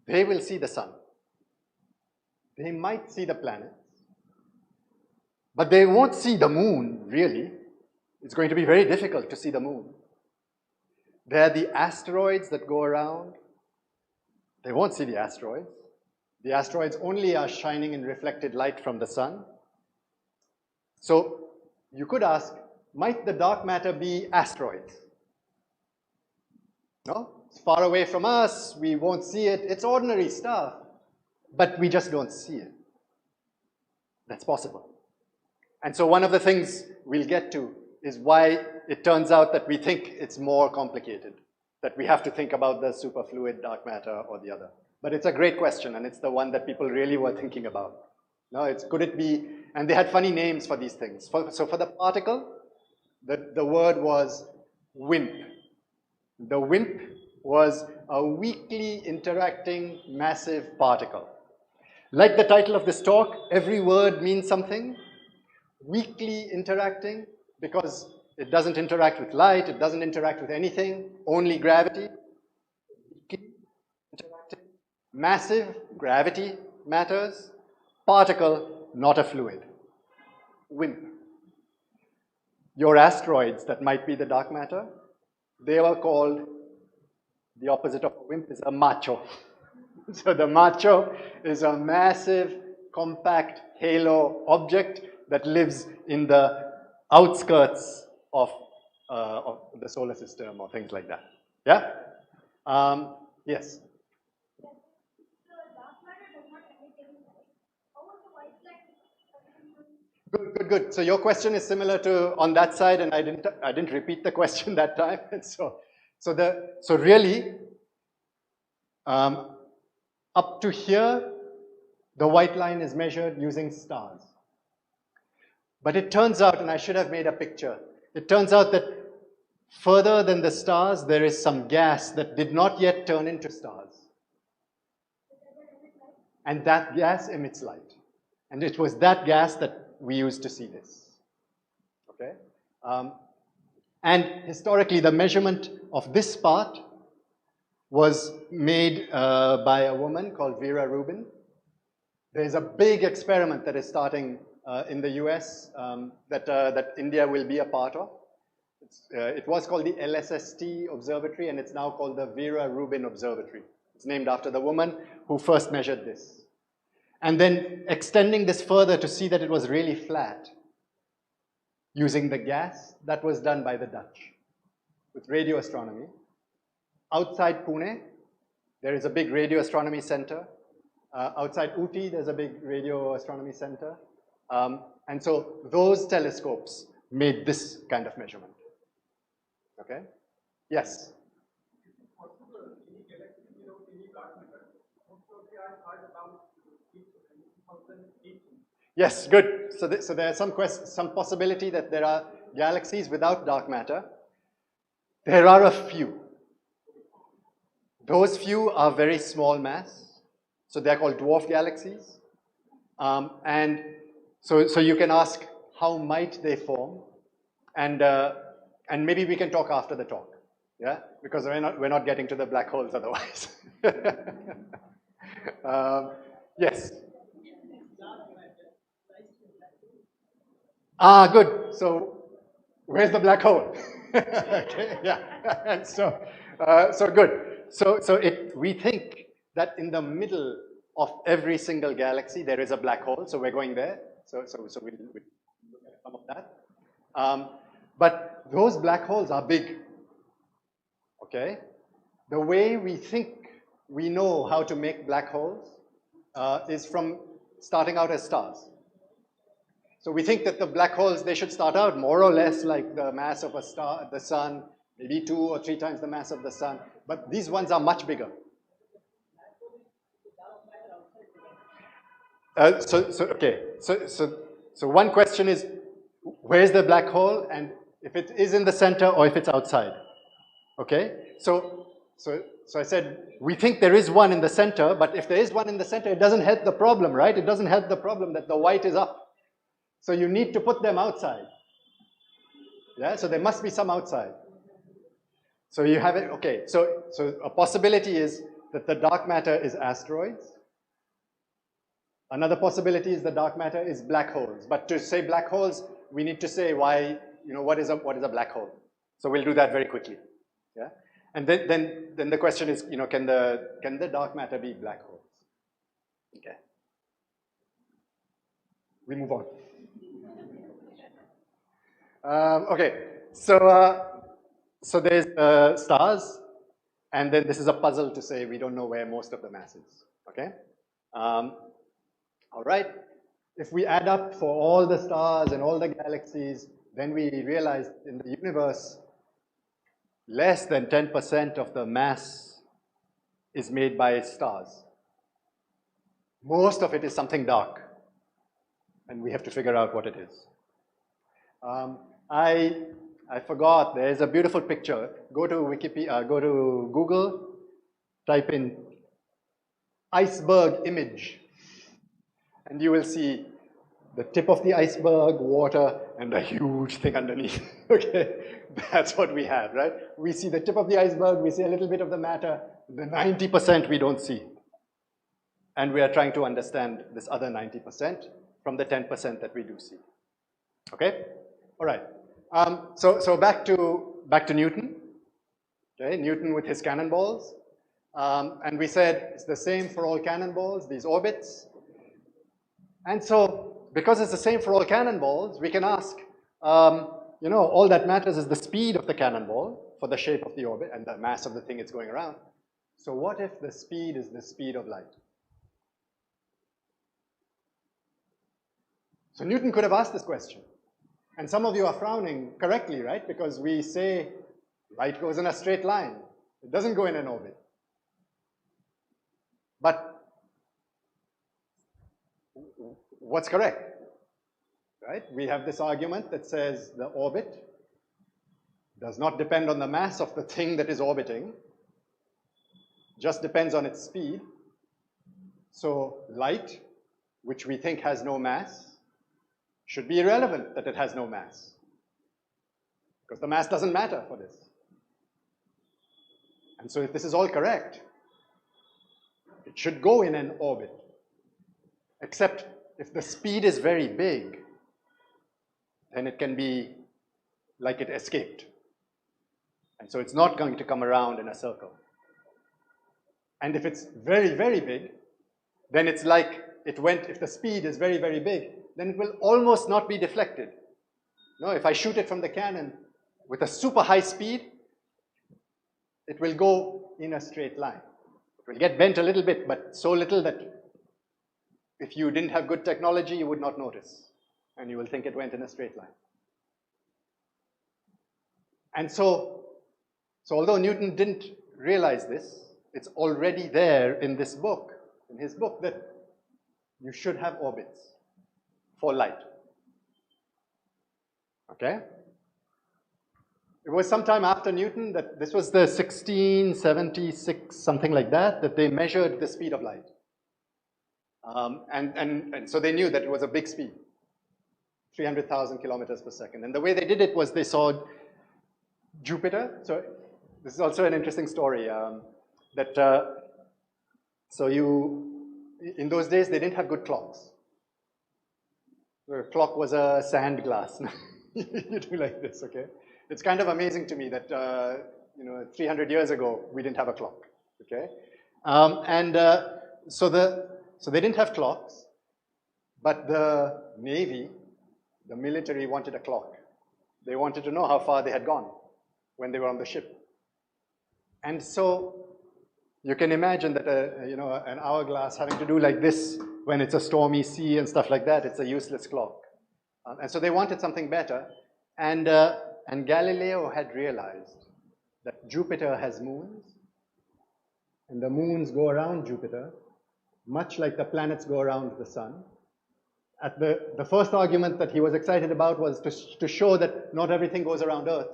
B: they will see the sun. They might see the planets, but they won't see the moon, really. It's going to be very difficult to see the moon. There are the asteroids that go around. They won't see the asteroids. The asteroids only are shining in reflected light from the sun. So you could ask, might the dark matter be asteroids? No? It's far away from us, we won't see it. It's ordinary stuff, but we just don't see it. That's possible. And so one of the things we'll get to is why it turns out that we think it's more complicated, that we have to think about the superfluid dark matter or the other. But it's a great question, and it's the one that people really were thinking about. No, could it be, and they had funny names for these things. So for the particle, the word was WIMP. The WIMP was a weakly interacting massive particle. Like the title of this talk, every word means something. Weakly interacting, because it doesn't interact with light, it doesn't interact with anything, only gravity. Weakly interacting. Massive, gravity matters. Particle, not a fluid. WIMP. Your asteroids that might be the dark matter, they were called, the opposite of a WIMP is a macho. So the macho is a massive, compact halo object that lives in the outskirts of the solar system or things like that. Yeah? Yes? Good. So your question is similar to on that side, and I didn't repeat the question that time. So really, up to here, the white line is measured using stars. But it turns out, and I should have made a picture, it turns out that further than the stars, there is some gas that did not yet turn into stars. And that gas emits light. And it was that gas that we used to see this. Okay? And historically, the measurement of this part was made by a woman called Vera Rubin. There's a big experiment that is starting in the US that India will be a part of. It was called the LSST Observatory, and it's now called the Vera Rubin Observatory. It's named after the woman who first measured this. And then extending this further to see that it was really flat using the gas, that was done by the Dutch with radio astronomy. Outside Pune, there is a big radio astronomy center. Outside Ooty, there's a big radio astronomy center. And so those telescopes made this kind of measurement. Okay? Yes? Yes, good. So there's some possibility that there are galaxies without dark matter. There are a few. Those few are very small mass, so they're called dwarf galaxies. And so you can ask, how might they form? And maybe we can talk after the talk, yeah? Because we're not getting to the black holes otherwise. Yes. Good. So where's the black hole? Okay, yeah. And so good. So we think that in the middle of every single galaxy there is a black hole. So we're going there. So we'll look at some of that. But those black holes are big. Okay. The way we think we know how to make black holes is from starting out as stars. So we think that the black holes, they should start out more or less like the mass of a star, the sun, maybe 2 or 3 times the mass of the sun. But these ones are much bigger. So one question is, where's the black hole, and if it is in the center or if it's outside. Okay, so I said we think there is one in the center, but if there is one in the center, it doesn't help the problem, right? It doesn't help the problem that the white is up. So you need to put them outside. Yeah, so there must be some outside. So you have it. Okay, so a possibility is that the dark matter is asteroids. Another possibility is the dark matter is black holes. But to say black holes, we need to say why, what is a black hole. So we'll do that very quickly. Yeah, and then the question is, can the dark matter be black holes? Okay, we move on. Okay, so there's stars, and then this is a puzzle to say we don't know where most of the mass is. Okay. All right, if we add up for all the stars and all the galaxies, then we realize in the universe, less than 10% of the mass is made by stars. Most of it is something dark, and we have to figure out what it is. I forgot, there's a beautiful picture. Go to Wikipedia, go to Google, type in iceberg image. And you will see the tip of the iceberg, water, and a huge thing underneath. Okay, that's what we have, right? We see the tip of the iceberg, we see a little bit of the matter, the 90% we don't see. And we are trying to understand this other 90% from the 10% that we do see. Okay, all right. So back to Newton. Okay, Newton with his cannonballs. And we said it's the same for all cannonballs, these orbits. And so, because it's the same for all cannonballs, we can ask, all that matters is the speed of the cannonball for the shape of the orbit and the mass of the thing it's going around. So what if the speed is the speed of light? So Newton could have asked this question. And some of you are frowning correctly, right? Because we say light goes in a straight line. It doesn't go in an orbit. But what's correct, right? We have this argument that says the orbit does not depend on the mass of the thing that is orbiting, just depends on its speed. So light, which we think has no mass, should be irrelevant that it has no mass, because the mass doesn't matter for this. And so if this is all correct, it should go in an orbit, except if the speed is very big, then it can be like it escaped. And so it's not going to come around in a circle. And if it's very, very big, then it's like it went, if the speed is very, very big, then it will almost not be deflected. No, if I shoot it from the cannon with a super high speed, it will go in a straight line. It will get bent a little bit, but so little that if you didn't have good technology, you would not notice, and you will think it went in a straight line. And so although Newton didn't realize this, it's already there in this book, in his book, that you should have orbits for light. Okay? It was sometime after Newton, that this was the 1676, something like that, that they measured the speed of light. And so they knew that it was a big speed, 300,000 kilometers per second. And the way they did it was they saw Jupiter. So this is also an interesting story. In those days, they didn't have good clocks. The clock was a sand glass. You do like this, okay? It's kind of amazing to me that 300 years ago we didn't have a clock, okay? So they didn't have clocks, but the Navy, the military wanted a clock. They wanted to know how far they had gone when they were on the ship. And so you can imagine that an hourglass having to do like this when it's a stormy sea and stuff like that, it's a useless clock. And so they wanted something better. And Galileo had realized that Jupiter has moons, and the moons go around Jupiter much like the planets go around the sun. At the first argument that he was excited about was to show that not everything goes around Earth.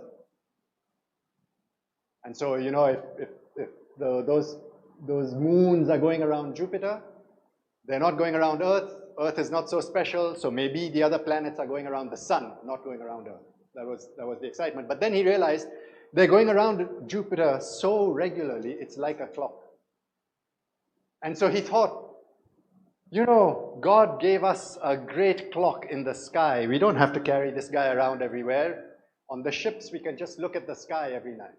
B: And so, you know, if those moons are going around Jupiter, they're not going around Earth. Earth is not so special, so maybe the other planets are going around the sun, not going around Earth. That was the excitement. But then he realized they're going around Jupiter so regularly, it's like a clock. And so he thought, you know, God gave us a great clock in the sky. We don't have to carry this guy around everywhere. On the ships, we can just look at the sky every night.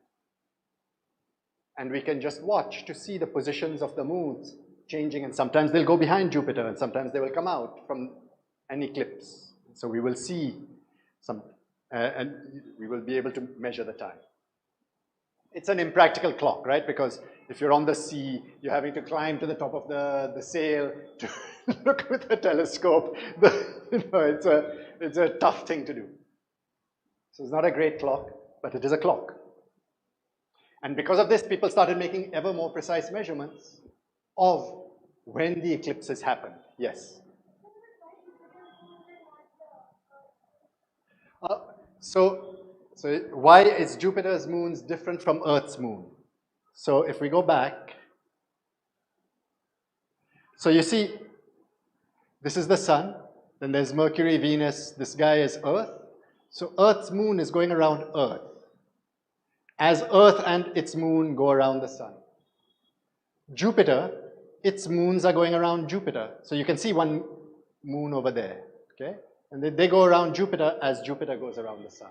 B: And we can just watch to see the positions of the moons changing, and sometimes they'll go behind Jupiter, and sometimes they will come out from an eclipse. So we will see some, and we will be able to measure the time. It's an impractical clock, right? Because if you're on the sea, you're having to climb to the top of the sail to look with a telescope. You know, it's a tough thing to do. So it's not a great clock, but it is a clock. And because of this, people started making ever more precise measurements of when the eclipses happened. Yes? So why is Jupiter's moons different from Earth's moon? So if we go back, so you see, this is the sun, then there's Mercury, Venus, this guy is Earth. So Earth's moon is going around Earth, as Earth and its moon go around the sun. Jupiter, its moons are going around Jupiter. So you can see one moon over there, okay? And they go around Jupiter as Jupiter goes around the sun.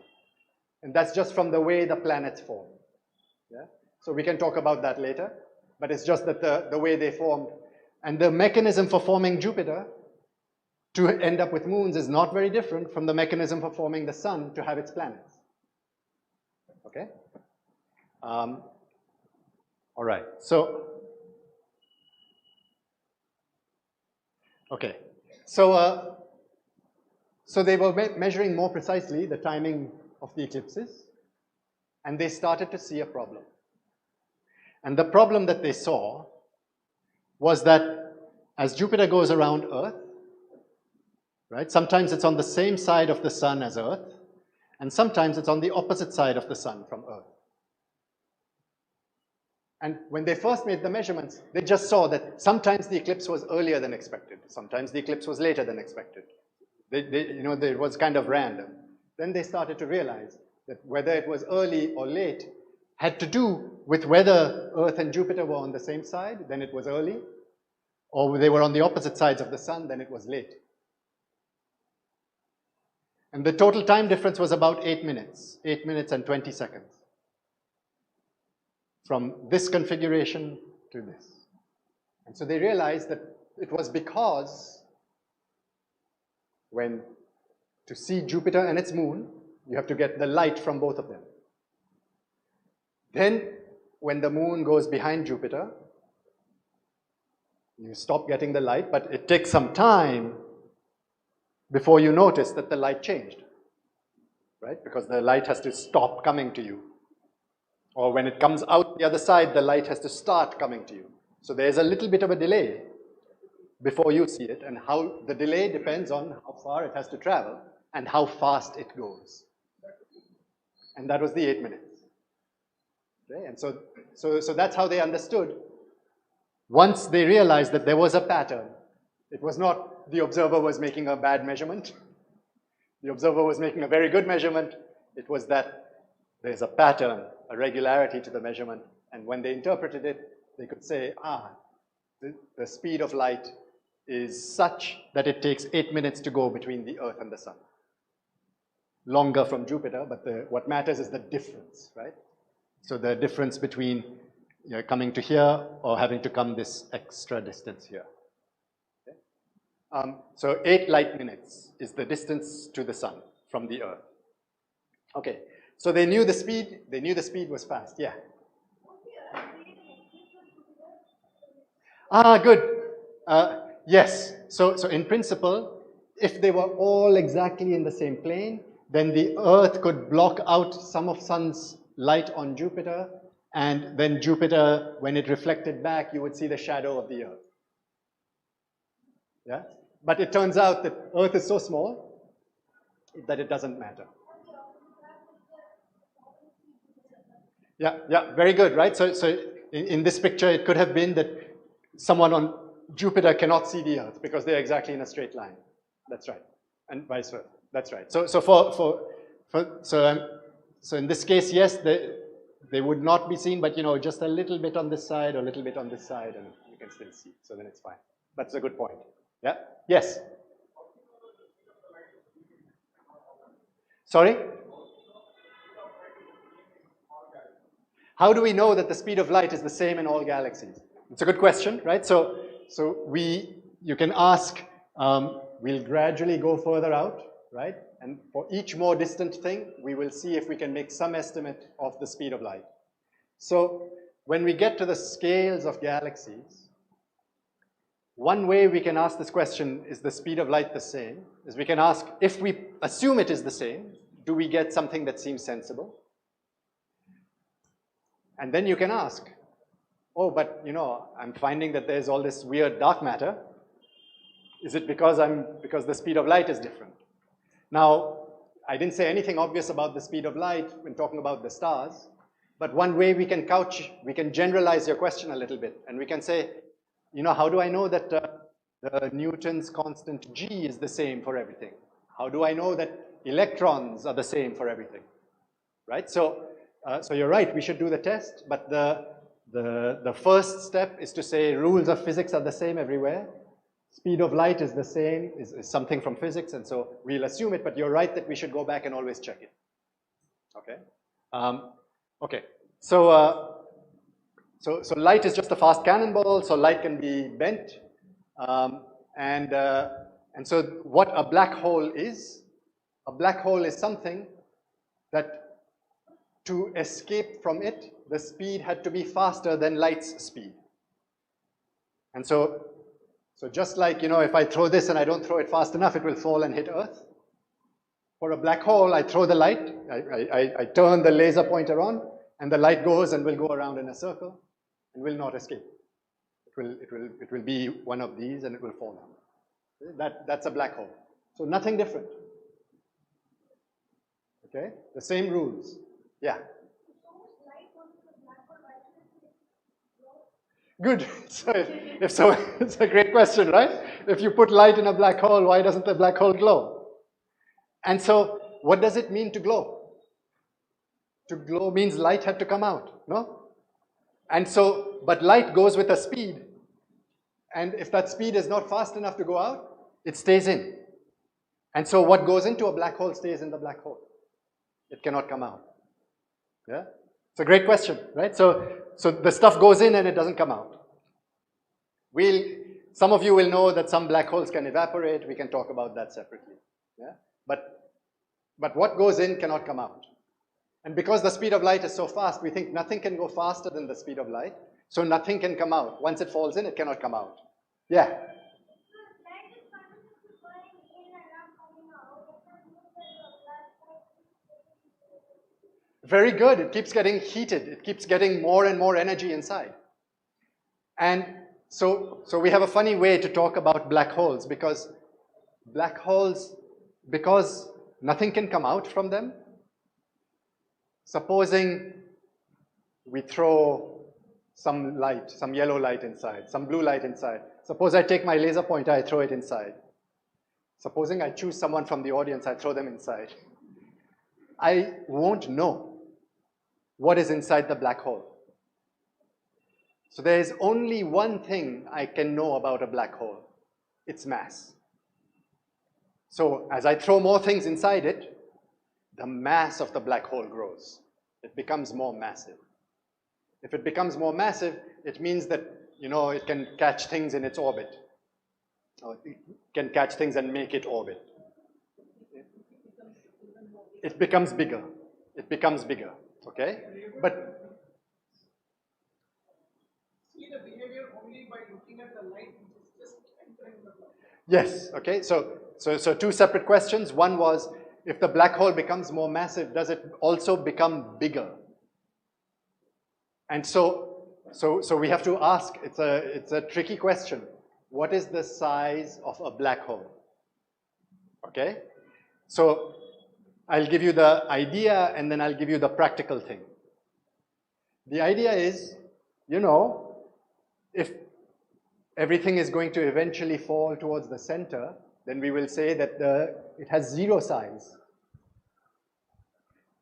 B: And that's just from the way the planets form. Yeah? So we can talk about that later, but it's just that the way they formed. And the mechanism for forming Jupiter to end up with moons is not very different from the mechanism for forming the sun to have its planets. Okay? All right, so, okay. So they were measuring more precisely the timing of the eclipses, and they started to see a problem. And the problem that they saw was that as Jupiter goes around Earth, right, sometimes it's on the same side of the sun as Earth, and sometimes it's on the opposite side of the sun from Earth. And when they first made the measurements, they just saw that sometimes the eclipse was earlier than expected, sometimes the eclipse was later than expected. It was kind of random. Then they started to realize that whether it was early or late had to do with whether Earth and Jupiter were on the same side, then it was early, or they were on the opposite sides of the sun, then it was late. And the total time difference was about 8 minutes, 8 minutes and 20 seconds. From this configuration to this. And so they realized that it was because to see Jupiter and its moon, you have to get the light from both of them. Then, when the moon goes behind Jupiter, you stop getting the light, but it takes some time before you notice that the light changed, right? Because the light has to stop coming to you. Or when it comes out the other side, the light has to start coming to you. So there's a little bit of a delay before you see it, and how the delay depends on how far it has to travel and how fast it goes. And that was the 8 minutes. Okay? And so that's how they understood. Once they realized that there was a pattern, it was not the observer was making a bad measurement. The observer was making a very good measurement. It was that there's a pattern, a regularity to the measurement, and when they interpreted it, they could say, the speed of light is such that it takes 8 minutes to go between the Earth and the sun. Longer from Jupiter, but what matters is the difference, right? So the difference between coming to here or having to come this extra distance here. Okay? So 8 light minutes is the distance to the sun from the Earth. Okay. So they knew the speed was fast, yeah. Good. Yes, so in principle, if they were all exactly in the same plane, then the Earth could block out some of sun's light on Jupiter, and then Jupiter, when it reflected back, you would see the shadow of the Earth. Yeah? But it turns out that Earth is so small that it doesn't matter. Yeah, yeah, very good, right? So in this picture, it could have been that someone on Jupiter cannot see the Earth because they're exactly in a straight line. That's right, and vice versa. That's right. So in this case, yes, they would not be seen, but just a little bit on this side or a little bit on this side, and you can still see. So then it's fine. That's a good point. Yeah. Yes. Sorry. How do we know that the speed of light is the same in all galaxies? It's a good question, right? So you can ask, we'll gradually go further out, right? And for each more distant thing, we will see if we can make some estimate of the speed of light. So when we get to the scales of galaxies, one way we can ask this question, is the speed of light the same? Is we can ask, if we assume it is the same, do we get something that seems sensible? And then you can ask, oh, but I'm finding that there's all this weird dark matter. Is it because the speed of light is different? Now, I didn't say anything obvious about the speed of light when talking about the stars, but one way we can generalize your question a little bit, and we can say, how do I know that the Newton's constant G is the same for everything? How do I know that electrons are the same for everything? Right? So you're right, we should do the test, but the first step is to say rules of physics are the same everywhere. Speed of light is the same, is something from physics, and so we'll assume it, but you're right that we should go back and always check it. Okay? Okay, so light is just a fast cannonball, so light can be bent. And so what a black hole is something that to escape from it, the speed had to be faster than light's speed. And so just like, if I throw this and I don't throw it fast enough, it will fall and hit Earth. For a black hole, I throw the light, I turn the laser pointer on, and the light goes and will go around in a circle and will not escape. It will be one of these and it will fall down. That's a black hole. So nothing different. Okay? The same rules. Yeah. Good. So it's a great question, right? If you put light in a black hole, why doesn't the black hole glow? And so what does it mean to glow? To glow means light had to come out, no? And so, but light goes with a speed. And if that speed is not fast enough to go out, it stays in. And so what goes into a black hole stays in the black hole. It cannot come out. Yeah? It's a great question, right? So the stuff goes in and it doesn't come out. Some of you will know that some black holes can evaporate. We can talk about that separately. Yeah? But what goes in cannot come out. And because the speed of light is so fast, we think nothing can go faster than the speed of light. So nothing can come out. Once it falls in, it cannot come out. Yeah? Very good. It keeps getting heated. It keeps getting more and more energy inside. And so we have a funny way to talk about black holes, because nothing can come out from them. Supposing we throw some light, some yellow light inside, some blue light inside. Suppose I take my laser pointer, I throw it inside. Supposing I choose someone from the audience, I throw them inside. I won't know what is inside the black hole. So there is only one thing I can know about a black hole. Its mass. So as I throw more things inside it, the mass of the black hole grows. It becomes more massive. If it becomes more massive, it means that, it can catch things in its orbit. Or it can catch things and make it orbit. It becomes bigger. It becomes bigger. Okay? But
C: see the behavior only by looking at the light which is just entering the black hole.
B: yes, okay. So two separate questions. One was, if the black hole becomes more massive, does it also become bigger? And so we have to ask, it's a tricky question. what is the size of a black hole? Okay? So I'll give you the idea and then I'll give you the practical thing. The idea is, you know, if everything is going to eventually fall towards the center, then we will say that it has zero size.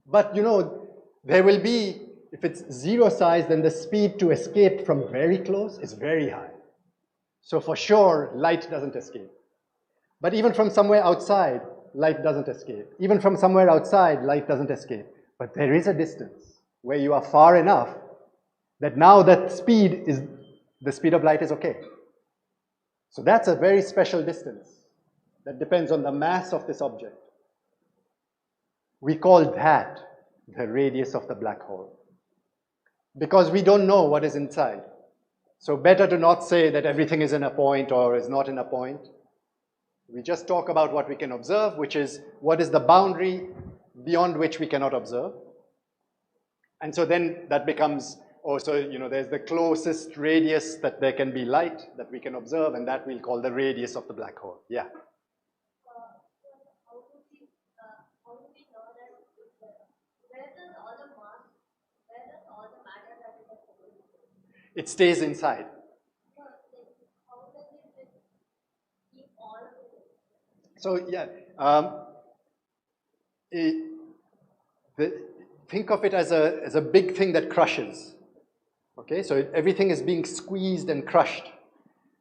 B: But, you know, there will be, if it's zero size, then the speed to escape from very close is very high. So for sure, light doesn't escape. But even from somewhere outside, light doesn't escape. Even from somewhere outside, light doesn't escape. But there is a distance where you are far enough that now that speed is, the speed of light is okay. So that's a very special distance that depends on the mass of this object. We call that the radius of the black hole, because we don't know what is inside. So better to not say that everything is in a point or is not in a point. We just talk about what we can observe, which is what is the boundary beyond which we cannot observe. And so then that becomes also, you know, there's the closest radius that there can be light that we can observe, and that we'll call the radius of the black hole. Yeah.
D: How do we know that where does all the mass, where does all the matter that is the
B: It stays inside.
D: how does it keep all of it?
B: So yeah, think of it as a big thing that crushes. Okay, so everything is being squeezed and crushed.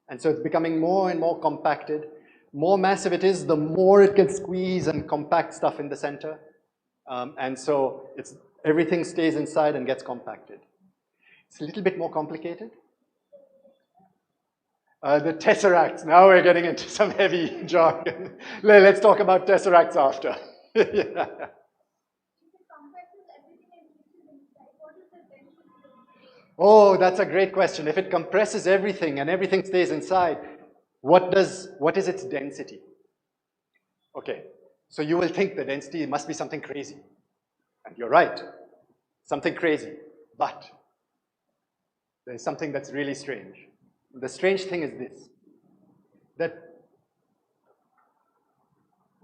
B: And so it's becoming more and more compacted. More massive it is, the more it can squeeze and compact stuff in the center. And so everything stays inside and gets compacted. It's a little bit more complicated. The tesseracts, now we're getting into some heavy jargon. Let's talk about tesseracts after. Yeah.
D: If it compresses everything and keeps it inside, what is the density?
B: Oh, that's a great question. If it compresses everything and everything stays inside, what is its density? Okay, so you will think the density must be something crazy. And you're right, something crazy. But there's something that's really strange. The strange thing is this, that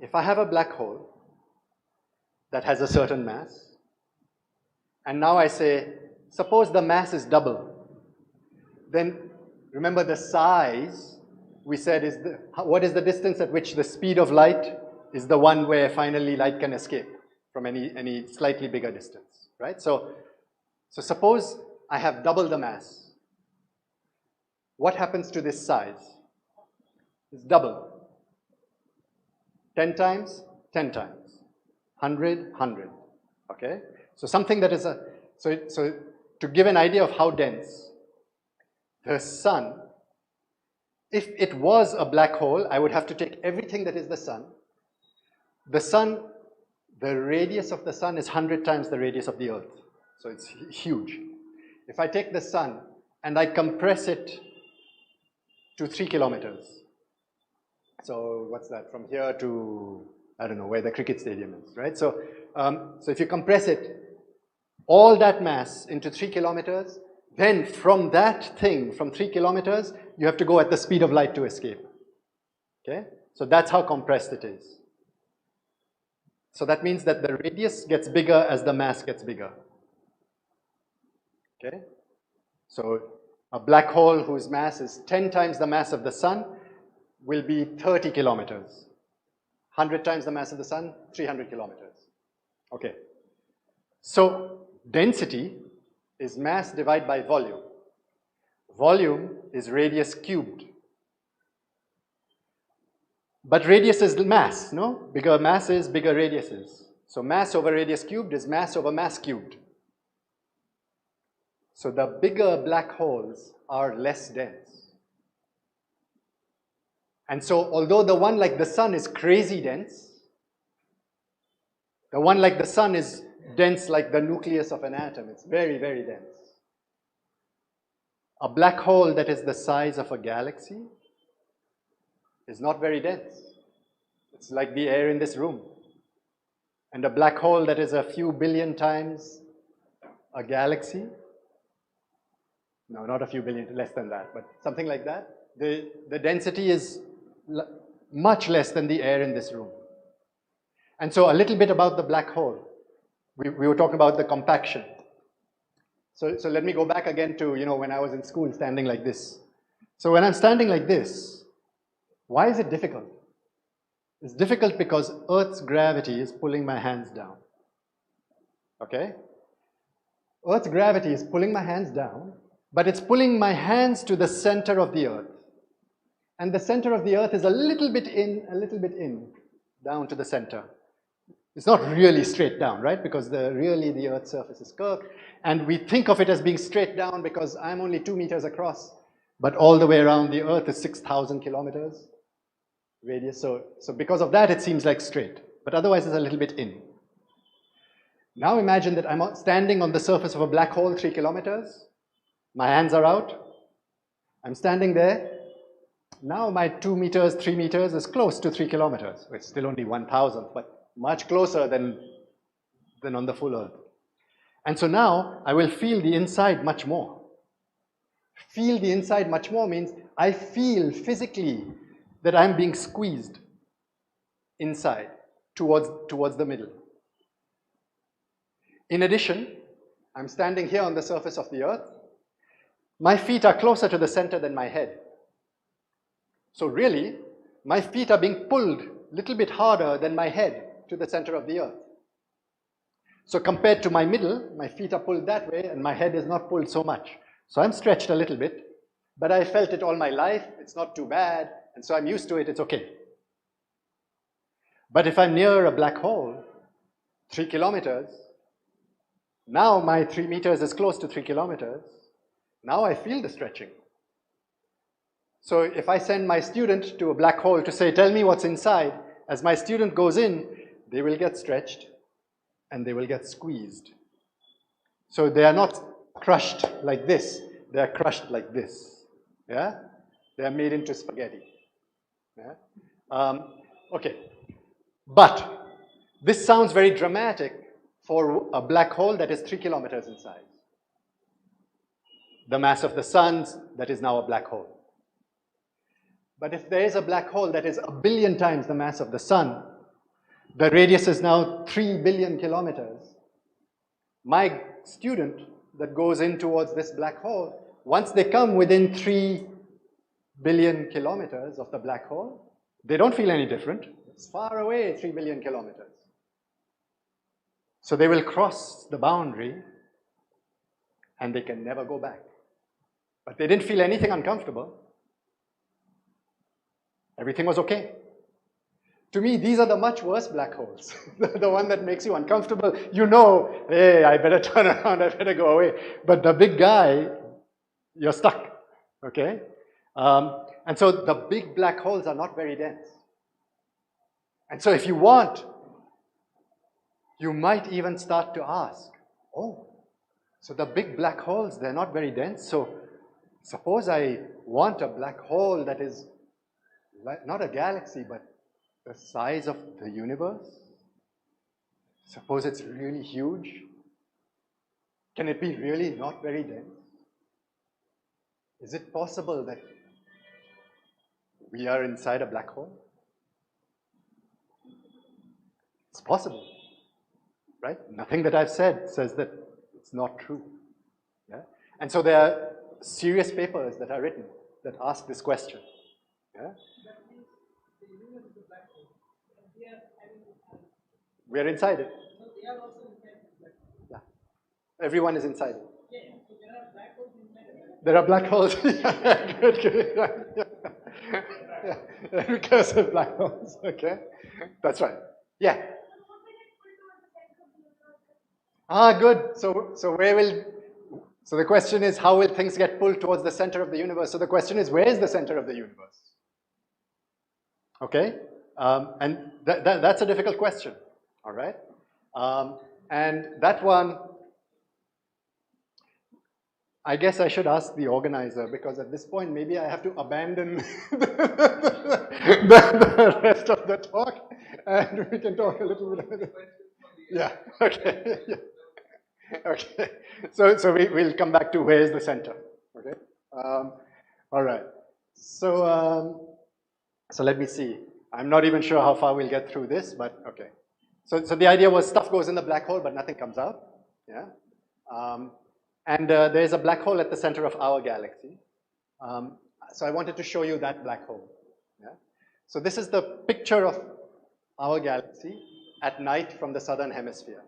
B: if I have a black hole that has a certain mass, and now I say, suppose the mass is double, then remember the size we said is what is the distance at which the speed of light is the one where finally light can escape from any slightly bigger distance, right? So suppose I have double the mass. What happens to this size? It's double. 10 times, 10 times. 100, 100. Okay? So something that is so to give an idea of how dense, the sun, if it was a black hole, I would have to take everything that is the sun. The sun, the radius of the sun is 100 times the radius of the earth. So it's huge. If I take the sun and I compress it to 3 kilometers. So what's that? From here to, I don't know, where the cricket stadium is, right? So if you compress it, all that mass into 3 kilometers, then from that thing, from 3 kilometers, you have to go at the speed of light to escape. Okay? So that's how compressed it is. So that means that the radius gets bigger as the mass gets bigger. Okay? So a black hole whose mass is 10 times the mass of the sun will be 30 kilometers. 100 times the mass of the sun, 300 kilometers. Okay. So density is mass divided by volume. Volume is radius cubed. But radius is mass, no? Bigger mass is bigger radius is. So mass over radius cubed is mass over mass cubed. So the bigger black holes are less dense. And so although the one like the sun is crazy dense, the one like the sun is dense like the nucleus of an atom. It's very, very dense. A black hole that is the size of a galaxy is not very dense. It's like the air in this room. And a black hole that is a few billion times a galaxy, no, not a few billion, less than that, but something like that, the density is much less than the air in this room. And so a little bit about the black hole. We were talking about the compaction. So let me go back again to, when I was in school standing like this. So when I'm standing like this, why is it difficult? It's difficult because Earth's gravity is pulling my hands down. Okay? Earth's gravity is pulling my hands down, but it's pulling my hands to the center of the Earth. And the center of the Earth is a little bit in, down to the center. It's not really straight down, right? Because really the Earth's surface is curved. And we think of it as being straight down because I'm only 2 meters across, but all the way around the Earth is 6,000 kilometers radius. So because of that, it seems like straight, but otherwise it's a little bit in. Now imagine that I'm standing on the surface of a black hole 3 kilometers. My hands are out. I'm standing there. Now my 2 meters, 3 meters is close to 3 kilometers. It's still only 1,000th, but much closer than on the full Earth. And so now I will feel the inside much more. Feel the inside much more means I feel physically that I'm being squeezed inside towards the middle. In addition, I'm standing here on the surface of the Earth. My feet are closer to the center than my head. So really, my feet are being pulled a little bit harder than my head to the center of the Earth. So compared to my middle, my feet are pulled that way and my head is not pulled so much. So I'm stretched a little bit, but I felt it all my life. It's not too bad, and so I'm used to it. It's okay. But if I'm near a black hole, 3 kilometers, now my 3 meters is close to 3 kilometers. Now I feel the stretching. So if I send my student to a black hole to say, tell me what's inside, as my student goes in, they will get stretched and they will get squeezed. So they are not crushed like this, they are crushed like this. Yeah? They are made into spaghetti. Yeah? Okay. But this sounds very dramatic for a black hole that is 3 kilometers in size. The mass of the sun, that is now a black hole. But if there is a black hole that is 1 billion times the mass of the sun, the radius is now 3 billion kilometers. My student that goes in towards this black hole, once they come within 3 billion kilometers of the black hole, they don't feel any different. It's far away, 3 billion kilometers. So they will cross the boundary and they can never go back. But they didn't feel anything uncomfortable. Everything was okay. To me, these are the much worse black holes. The one that makes you uncomfortable. You know, hey, I better turn around, I better go away. But the big guy, you're stuck, okay? And so the big black holes are not very dense. And so if you want, you might even start to ask, oh, so the big black holes, they're not very dense. So suppose I want a black hole that is not a galaxy, but the size of the universe. Suppose it's really huge. Can it be really not very dense? Is it possible that we are inside a black hole? It's possible, right? Nothing that I've said says that it's not true. Yeah? And so there are serious papers that are written that ask this question. Yeah? We are inside it. Yeah. Everyone is inside it. There are black holes. Good. Yeah. Recursive black holes. Okay. That's right. Yeah. Good. So the question is, how will things get pulled towards the center of the universe? So the question is, where is the center of the universe? Okay. And that's a difficult question. All right. And that one, I guess I should ask the organizer, because at this point maybe I have to abandon the rest of the talk, and we can talk a little bit. Yeah. Okay. Yeah. Okay. So we'll come back to where is the center. Okay. All right. So, so let me see. I'm not even sure how far we'll get through this, but okay. So the idea was stuff goes in the black hole, but nothing comes out. Yeah. There's a black hole at the center of our galaxy. So I wanted to show you that black hole. Yeah. So this is the picture of our galaxy at night from the southern hemisphere.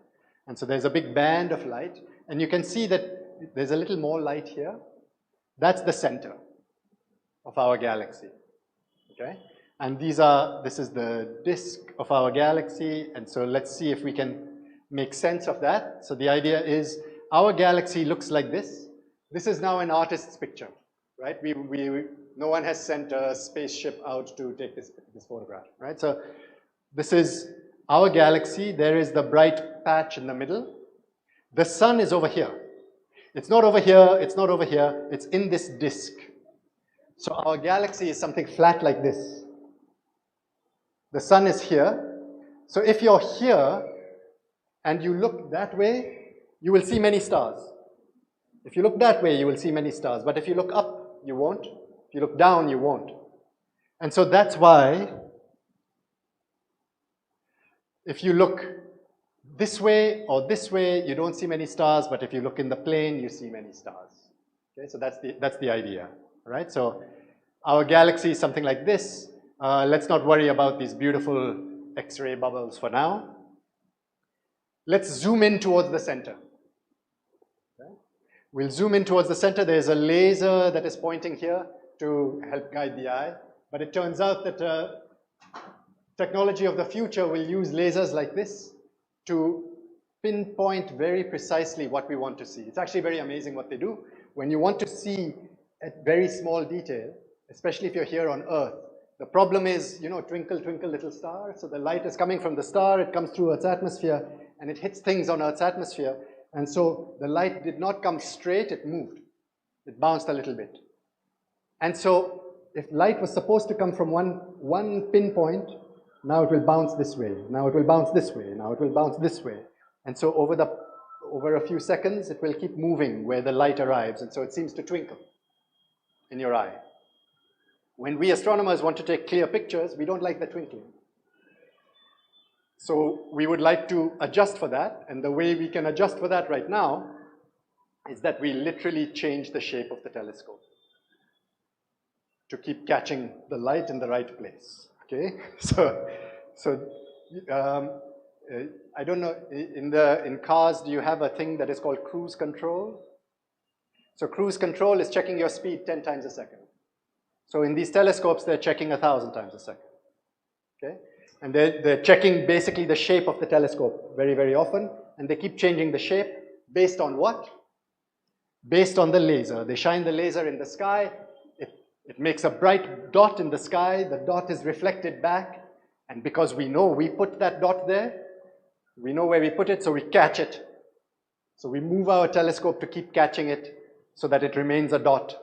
B: And so there's a big band of light, and you can see that there's a little more light here. That's the center of our galaxy. Okay. And this is the disk of our galaxy, and so let's see if we can make sense of that. So the idea is our galaxy looks like this. This is now an artist's picture, right? No one has sent a spaceship out to take this photograph, right? So this is our galaxy. There is the bright patch in the middle. The sun is over here. It's not over here, it's not over here, it's in this disk. So our galaxy is something flat like this. The sun is here. So if you're here and you look that way, you will see many stars. If you look that way, you will see many stars. But if you look up, you won't. If you look down, you won't. And so that's why if you look this way or this way, you don't see many stars. But if you look in the plane, you see many stars. Okay, so that's the idea, right? So our galaxy is something like this. Let's not worry about these beautiful X-ray bubbles for now. Let's zoom in towards the center. Okay. We'll zoom in towards the center. There's a laser that is pointing here to help guide the eye. But it turns out that technology of the future will use lasers like this to pinpoint very precisely what we want to see. It's actually very amazing what they do. When you want to see at very small detail, especially if you're here on Earth, the problem is, you know, twinkle, twinkle, little star. So the light is coming from the star, it comes through Earth's atmosphere, and it hits things on Earth's atmosphere. And so the light did not come straight, it moved. It bounced a little bit. And so if light was supposed to come from one pinpoint, now it will bounce this way, now it will bounce this way, now it will bounce this way. And so over a few seconds, it will keep moving where the light arrives, and so it seems to twinkle in your eye. When we astronomers want to take clear pictures, we don't like the twinkling. So we would like to adjust for that, and the way we can adjust for that right now is that we literally change the shape of the telescope to keep catching the light in the right place. Okay, so I don't know, in cars, do you have a thing that is called cruise control? So cruise control is checking your speed 10 times a second. So in these telescopes, they're checking 1,000 times a second. Okay, and they're checking basically the shape of the telescope very, very often, and they keep changing the shape based on what? Based on the laser. They shine the laser in the sky. It makes a bright dot in the sky. The dot is reflected back. And because we know we put that dot there, we know where we put it, so we catch it. So we move our telescope to keep catching it so that it remains a dot.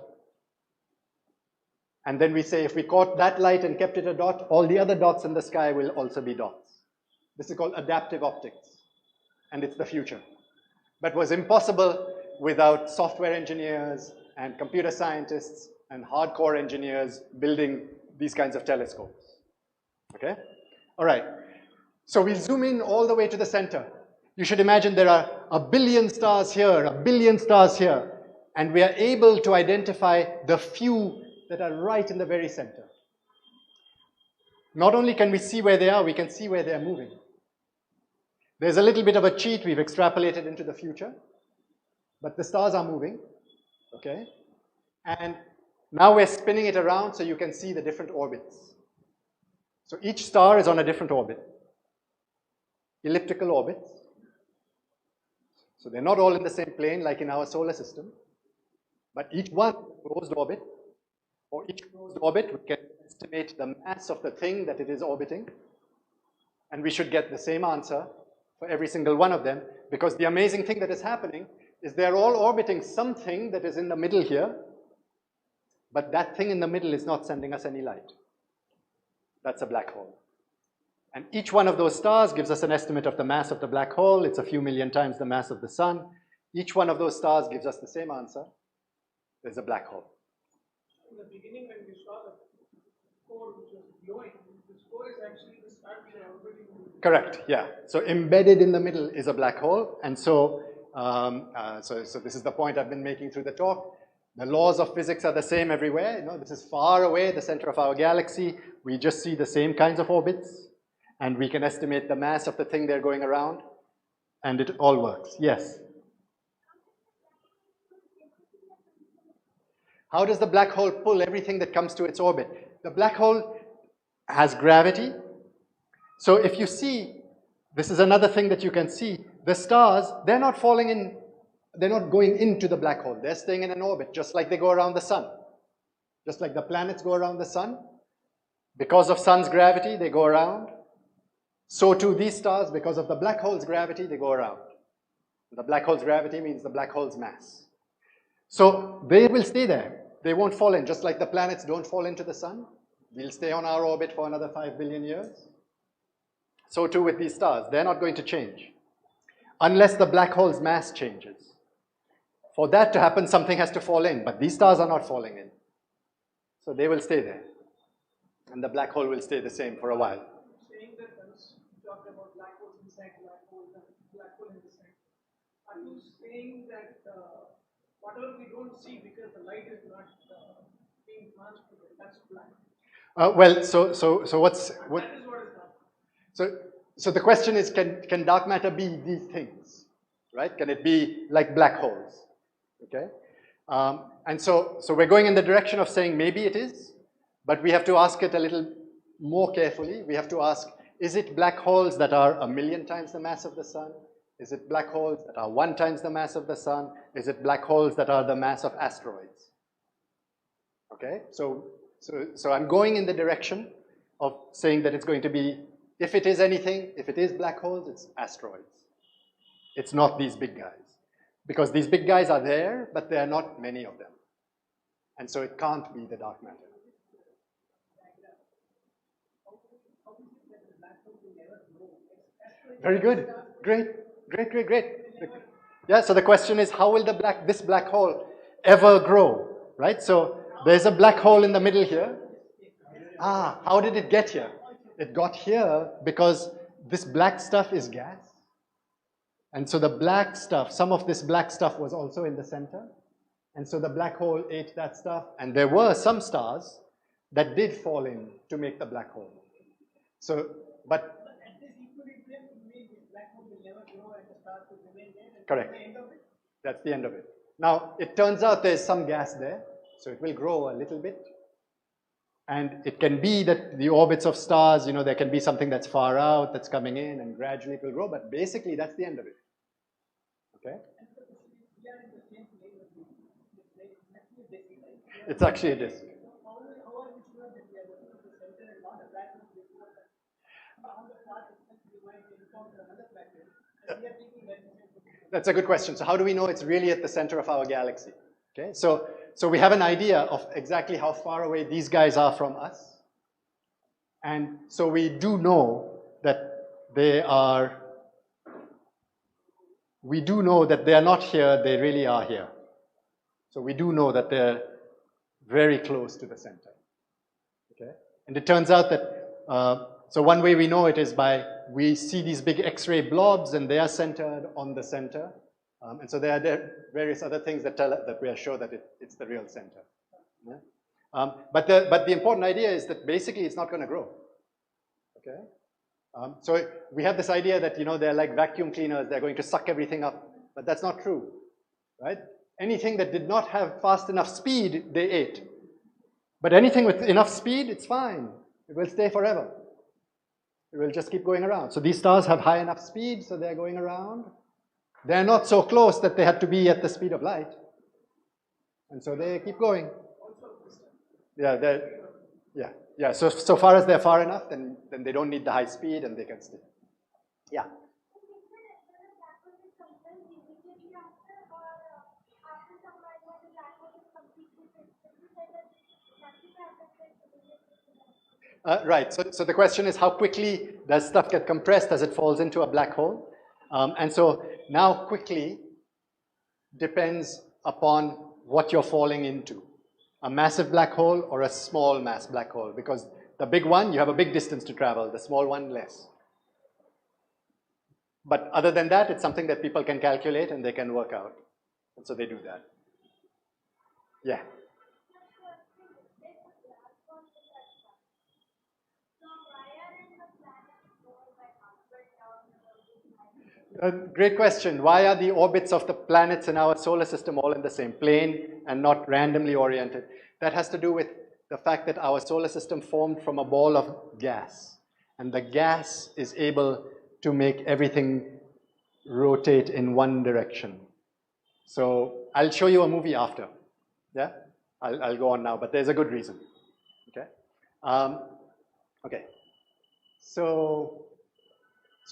B: And then we say if we caught that light and kept it a dot, all the other dots in the sky will also be dots. This is called adaptive optics. And it's the future. But was impossible without software engineers and computer scientists and hardcore engineers building these kinds of telescopes. Okay? All right. So we zoom in all the way to the center. You should imagine there are 1 billion stars here, 1 billion stars here, and we are able to identify the few that are right in the very center. Not only can we see where they are, we can see where they are moving. There's a little bit of a cheat we've extrapolated into the future, but the stars are moving, okay? And now we're spinning it around so you can see the different orbits. So each star is on a different orbit. Elliptical orbits. So they're not all in the same plane like in our solar system, but each one is a closed orbit. For each closed orbit, we can estimate the mass of the thing that it is orbiting, and we should get the same answer for every single one of them, because the amazing thing that is happening is they're all orbiting something that is in the middle here, but that thing in the middle is not sending us any light. That's a black hole. And each one of those stars gives us an estimate of the mass of the black hole. It's a few million times the mass of the sun. Each one of those stars gives us the same answer. There's a black hole.
C: in the beginning when we saw the core which was glowing, this core is actually the star we are orbiting.
B: Correct, yeah. So embedded in the middle is a black hole, and so, so this is the point I've been making through the talk. The laws of physics are the same everywhere. You know, this is far away, the center of our galaxy. We just see the same kinds of orbits, and we can estimate the mass of the thing they're going around, and it all works. Yes? How does the black hole pull everything that comes to its orbit? The black hole has gravity. So if you see, this is another thing that you can see, the stars, they're not falling in, they're not going into the black hole. They're staying in an orbit, just like they go around the sun. Just like the planets go around the sun. Because of sun's gravity, they go around. So too these stars, because of the black hole's gravity, they go around. The black hole's gravity means the black hole's mass. So they will stay there. They won't fall in, just like the planets don't fall into the sun. We'll stay on our orbit for another 5 billion years. So too with these stars. They're not going to change unless the black hole's mass changes. For that to happen, something has to fall in, but these stars are not falling in. So they will stay there. And the black hole will stay the same for a while.
C: Saying that once you talked about black holes inside black holes and black hole in the center, are you saying that whatever we don't see because the light is not being transmitted, that's black?
B: Well, so what's what?
C: That is what is dark.
B: So the question is, can dark matter be these things, right? Can it be like black holes? Okay, and so we're going in the direction of saying maybe it is, but we have to ask it a little more carefully. We have to ask, is it black holes that are 1,000,000 times the mass of the sun? Is it black holes that are 1 times the mass of the sun? Is it black holes that are the mass of asteroids? Okay, so I'm going in the direction of saying that it's going to be, if it is anything, if it is black holes, it's asteroids. It's not these big guys. Because these big guys are there, but there are not many of them. And so it can't be the dark matter. Very good. Great. Yeah, so the question is, how will this black hole ever grow, right? So there's a black hole in the middle here. How did it get here? It got here because this black stuff is gas. And so the black stuff, some of this black stuff was also in the center. And so the black hole ate that stuff. And there were some stars that did fall in to make the black hole. So, but
C: at this equilibrium, you mean this black hole will never grow and the stars will remain there?
B: Correct.
C: That's the end of it?
B: That's the end of it. Now, it turns out there's some gas there, so it will grow a little bit. And it can be that the orbits of stars, you know, there can be something that's far out, that's coming in, and gradually it will grow, but basically that's the end of it. Okay? It's actually a disk. That's a good question. So how do we know it's really at the center of our galaxy? Okay, so we have an idea of exactly how far away these guys are from us. And so we do know that they are not here, they really are here. So we do know that they're very close to the center. Okay? And it turns out that, so one way we know it is we see these big X-ray blobs and they are centered on the center. And so there are various other things that tell us that we are sure that it's the real center. Yeah? But the important idea is that basically it's not going to grow. Okay? So we have this idea that, you know, they're like vacuum cleaners, they're going to suck everything up. But that's not true, right? Anything that did not have fast enough speed, they ate. But anything with enough speed, it's fine. It will stay forever. It will just keep going around. So these stars have high enough speed, so they're going around. They're not so close that they have to be at the speed of light. And so they keep going. Yeah. So far as they're far enough, then they don't need the high speed and they can stay. Yeah. Right, so the question is, how quickly does stuff get compressed as it falls into a black hole? And so now quickly depends upon what you're falling into. A massive black hole or a small mass black hole? Because the big one, you have a big distance to travel. The small one, less. But other than that, it's something that people can calculate and they can work out. And so they do that. Yeah. Great question. Why are the orbits of the planets in our solar system all in the same plane and not randomly oriented? That has to do with the fact that our solar system formed from a ball of gas. And the gas is able to make everything rotate in one direction. So I'll show you a movie after. Yeah? I'll go on now, but there's a good reason. Okay? Okay. So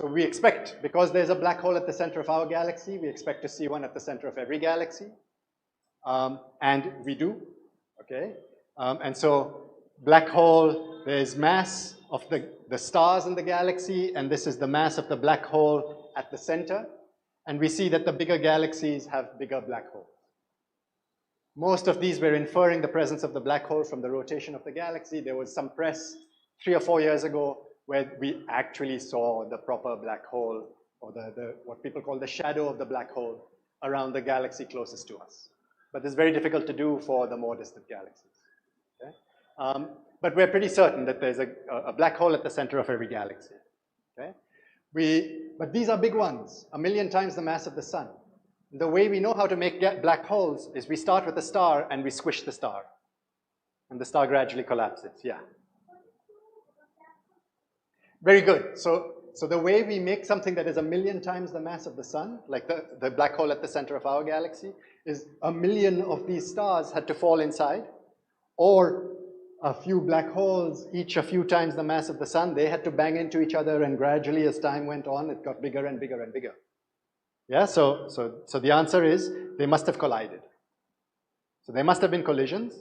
B: we expect, because there's a black hole at the center of our galaxy, we expect to see one at the center of every galaxy. And we do, okay? And so black hole, there's mass of the stars in the galaxy, and this is the mass of the black hole at the center. And we see that the bigger galaxies have bigger black holes. Most of these were inferring the presence of the black hole from the rotation of the galaxy. There was some press 3 or 4 years ago where we actually saw the proper black hole, or what people call the shadow of the black hole around the galaxy closest to us. But it's very difficult to do for the more distant galaxies. Okay? But we're pretty certain that there's a black hole at the center of every galaxy. Okay? But these are big ones, 1 million times the mass of the sun. The way we know how to make black holes is we start with a star and we squish the star. And the star gradually collapses. Yeah. Very good. So the way we make something that is 1 million times the mass of the sun, like the black hole at the center of our galaxy, is 1 million of these stars had to fall inside, or a few black holes, each a few times the mass of the sun, they had to bang into each other, and gradually as time went on, it got bigger and bigger and bigger. Yeah, so the answer is they must have collided. So there must have been collisions.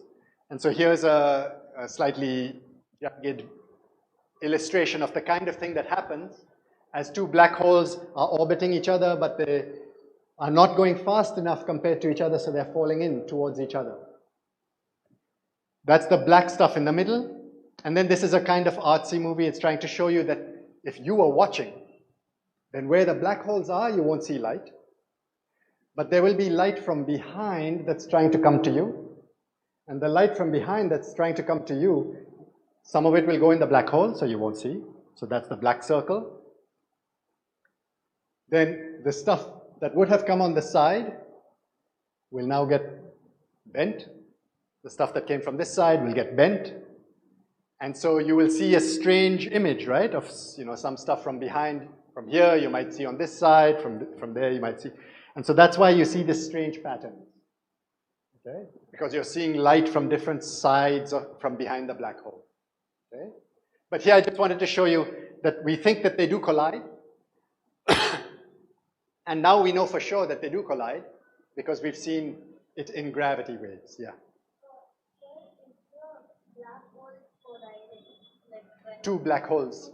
B: And so here's a slightly jagged illustration of the kind of thing that happens as two black holes are orbiting each other, but they are not going fast enough compared to each other, so they're falling in towards each other. That's the black stuff in the middle. And then this is a kind of artsy movie. It's trying to show you that if you are watching, then where the black holes are, you won't see light. But there will be light from behind that's trying to come to you. And the light from behind that's trying to come to you, some of it will go in the black hole, so you won't see. So that's the black circle. Then the stuff that would have come on the side will now get bent. The stuff that came from this side will get bent. And so you will see a strange image, right, of some stuff from behind. From here, you might see on this side. From there, you might see. And so that's why you see this strange pattern. Okay? Because you're seeing light from different sides from behind the black hole. Okay? But here I just wanted to show you that we think that they do collide. And now we know for sure that they do collide because we've seen it in gravity waves. Yeah. Two black holes.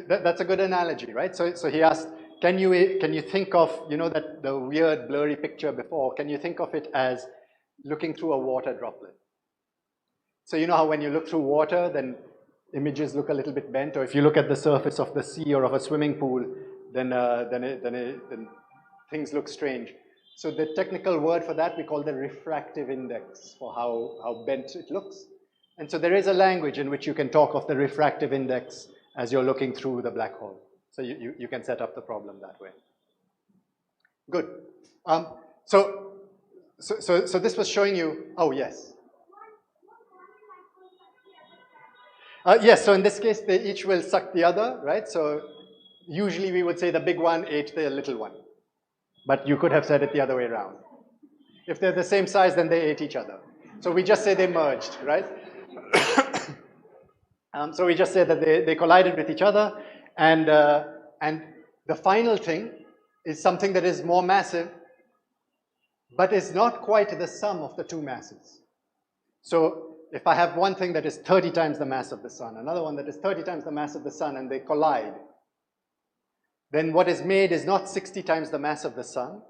B: That's a good analogy, right? So he asked, can you think of, that the weird blurry picture before, can you think of it as looking through a water droplet? So you know how when you look through water, then images look a little bit bent, or if you look at the surface of the sea or of a swimming pool, then things look strange. So the technical word for that we call the refractive index for how bent it looks. And so there is a language in which you can talk of the refractive index as you're looking through the black hole. So you can set up the problem that way. Good. So this was showing you, oh yes. Yes, so in this case, they each will suck the other, right? So usually we would say the big one ate the little one. But you could have said it the other way around. If they're the same size, then they ate each other. So we just say they merged, right? So we just say that they collided with each other. And the final thing is something that is more massive, but is not quite the sum of the two masses. So if I have one thing that is 30 times the mass of the sun, another one that is 30 times the mass of the sun, and they collide, then what is made is not 60 times the mass of the sun,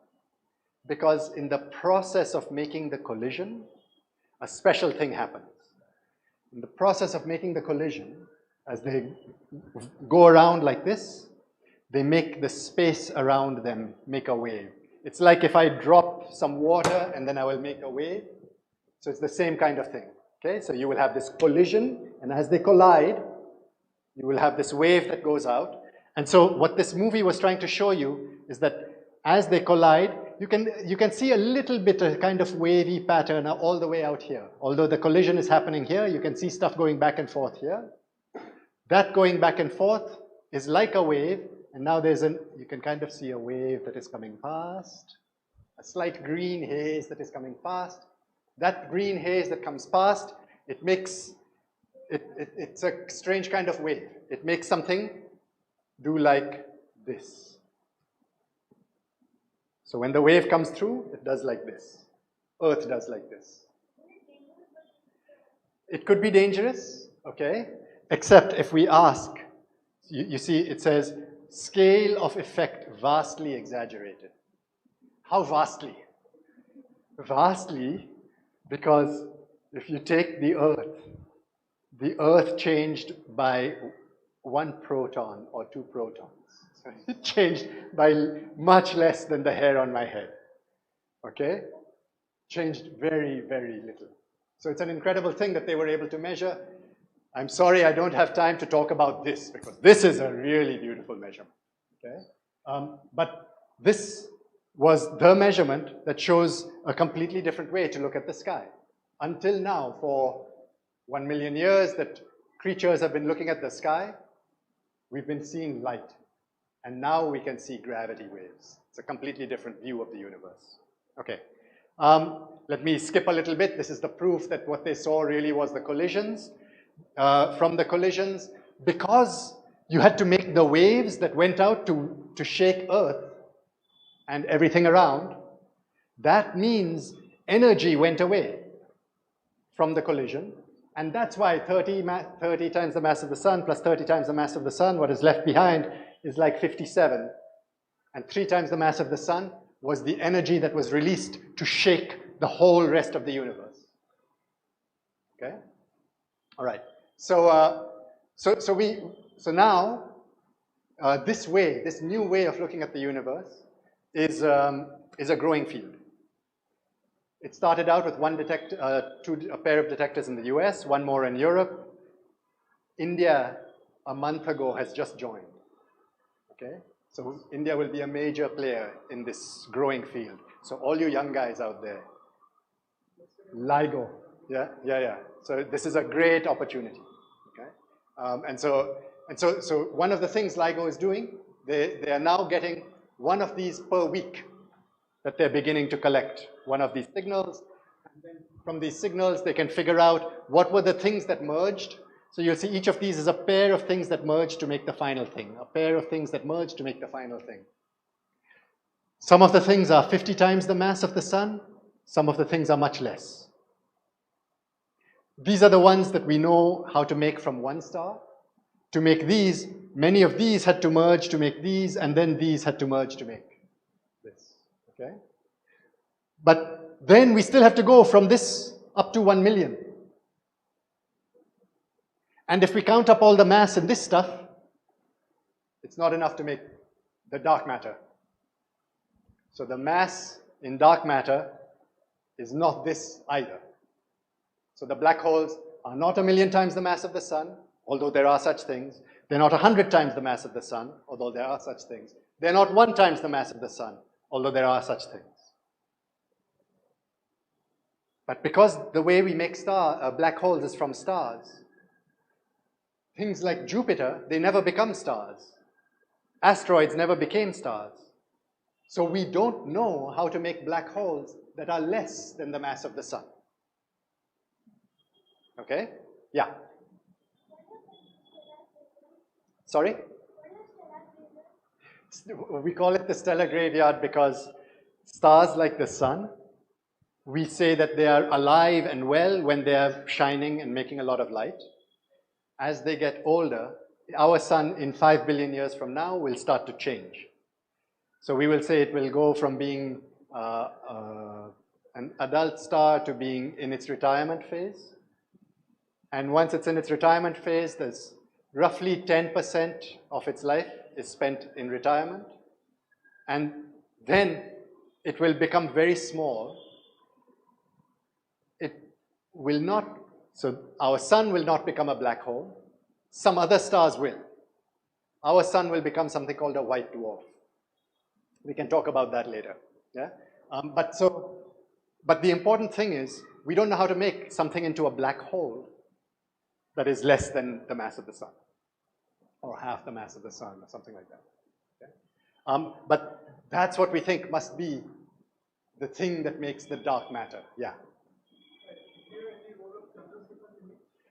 B: because in the process of making the collision, a special thing happens. In the process of making the collision, as they go around like this, they make the space around them make a wave. It's like if I drop some water and then I will make a wave. So it's the same kind of thing. Okay, so you will have this collision, and as they collide, you will have this wave that goes out. And so what this movie was trying to show you is that as they collide, you can see a little bit of kind of wavy pattern all the way out here. Although the collision is happening here, you can see stuff going back and forth here. That going back and forth is like a wave, and now you can kind of see a wave that is coming past, a slight green haze that is coming past. That green haze that comes past, it's a strange kind of wave. It makes something do like this. So when the wave comes through, it does like this. Earth does like this. It could be dangerous, okay? Except if we ask, you see it says, scale of effect vastly exaggerated. How vastly? Vastly, because if you take the Earth changed by 1 proton or 2 protons. So it changed by much less than the hair on my head. Okay? Changed very, very little. So it's an incredible thing that they were able to measure. I'm sorry I don't have time to talk about this, because this is a really beautiful measurement. Okay? But this was the measurement that shows a completely different way to look at the sky. Until now, for 1 million years that creatures have been looking at the sky, we've been seeing light. And now we can see gravity waves. It's a completely different view of the universe. Okay. Let me skip a little bit. This is the proof that what they saw really was the collisions. From the collisions, because you had to make the waves that went out to shake Earth and everything around, that means energy went away from the collision. And that's why 30 times the mass of the sun plus 30 times the mass of the sun, what is left behind is like 57. And 3 times the mass of the sun was the energy that was released to shake the whole rest of the universe. Okay? All right. So now this new way of looking at the universe is a growing field. It started out with a pair of detectors in the US, one more in Europe. India, a month ago, has just joined. Okay? So India will be a major player in this growing field. So all you young guys out there, LIGO. Yeah. So this is a great opportunity. Okay? And so one of the things LIGO is doing, they are now getting one of these per week that they're beginning to collect, one of these signals. And then from these signals, they can figure out what were the things that merged. So you'll see each of these is a pair of things that merge to make the final thing, a pair of things that merge to make the final thing. Some of the things are 50 times the mass of the sun. Some of the things are much less. These are the ones that we know how to make from one star. To make these, many of these had to merge to make these, and then these had to merge to make this. Okay? But then we still have to go from this up to 1 million. And if we count up all the mass in this stuff, it's not enough to make the dark matter. So the mass in dark matter is not this either. So the black holes are not 1 million times the mass of the sun, although there are such things. They're not 100 times the mass of the sun, although there are such things. They're not 1 times the mass of the sun, although there are such things. But because the way we make black holes is from stars, things like Jupiter, they never become stars. Asteroids never became stars. So we don't know how to make black holes that are less than the mass of the sun. Okay? Yeah. Sorry? We call it the stellar graveyard because stars like the sun, we say that they are alive and well when they are shining and making a lot of light. As they get older, our sun in 5 billion years from now will start to change. So we will say it will go from being an adult star to being in its retirement phase. And once it's in its retirement phase, there's roughly 10% of its life is spent in retirement. And then it will become very small. It will not, so our sun will not become a black hole. Some other stars will. Our sun will become something called a white dwarf. We can talk about that later. Yeah? But the important thing is, we don't know how to make something into a black hole that is less than the mass of the sun, or half the mass of the sun, or something like that. Okay? But that's what we think must be the thing that makes the dark matter. Yeah.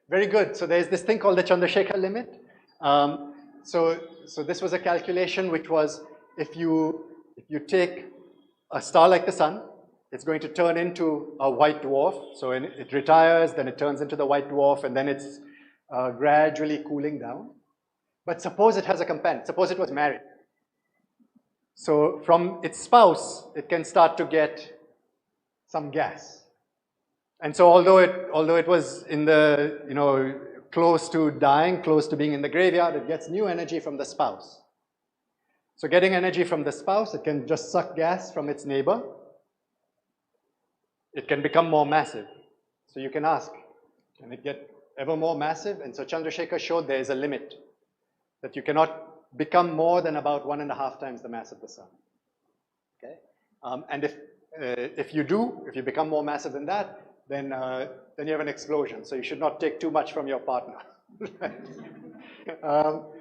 B: Very good. So there's this thing called the Chandrasekhar limit. So this was a calculation which was, if you take a star like the sun, it's going to turn into a white dwarf. So it retires, then it turns into the white dwarf, and then it's gradually cooling down. But suppose it has a companion. Suppose it was married. So from its spouse, it can start to get some gas. And so although it was in the, close to dying, close to being in the graveyard, it gets new energy from the spouse. So getting energy from the spouse, it can just suck gas from its neighbor. It can become more massive. So you can ask, can it get ever more massive? And so Chandrasekhar showed there is a limit, that you cannot become more than about 1.5 times the mass of the sun. Okay? And if you become more massive than that, then you have an explosion. So you should not take too much from your partner. So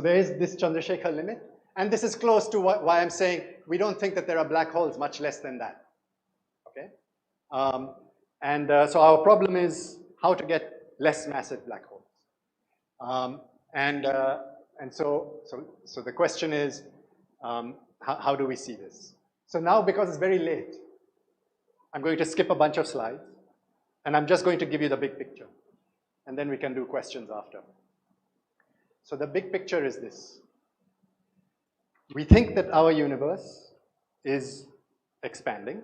B: there is this Chandrasekhar limit. And this is close to why I'm saying we don't think that there are black holes much less than that. Okay? So our problem is how to get less massive black holes. So the question is, how do we see this? So now, because it's very late, I'm going to skip a bunch of slides, and I'm just going to give you the big picture. And then we can do questions after. So the big picture is this. We think that our universe is expanding.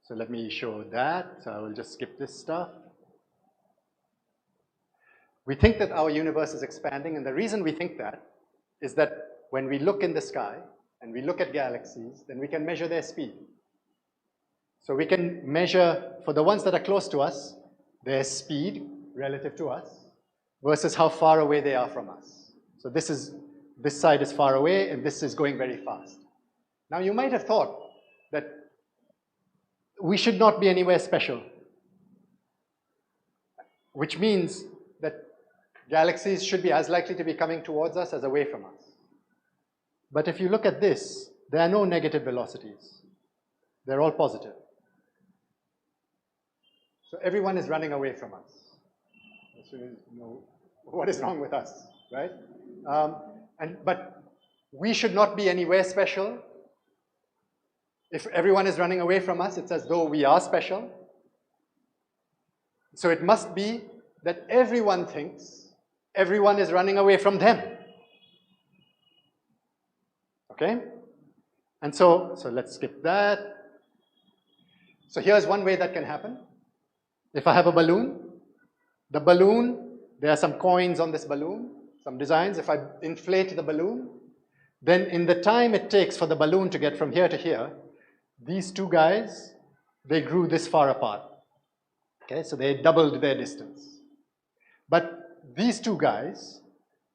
B: So let me show that. So I will just skip this stuff. We think that our universe is expanding, and the reason we think that is that when we look in the sky and we look at galaxies, then we can measure their speed. So we can measure, for the ones that are close to us, their speed relative to us versus how far away they are from us. So this side is far away, and this is going very fast. Now you might have thought that we should not be anywhere special, which means that galaxies should be as likely to be coming towards us as away from us. But if you look at this, there are no negative velocities. They're all positive. So everyone is running away from us. So, what is wrong with us, right? But we should not be anywhere special. If everyone is running away from us, it's as though we are special. So it must be that everyone thinks everyone is running away from them. Okay? And so let's skip that. So here's one way that can happen. If I have a balloon, there are some coins on this balloon, some designs. If I inflate the balloon, then in the time it takes for the balloon to get from here to here, these two guys, they grew this far apart. Okay, so they doubled their distance. But these two guys,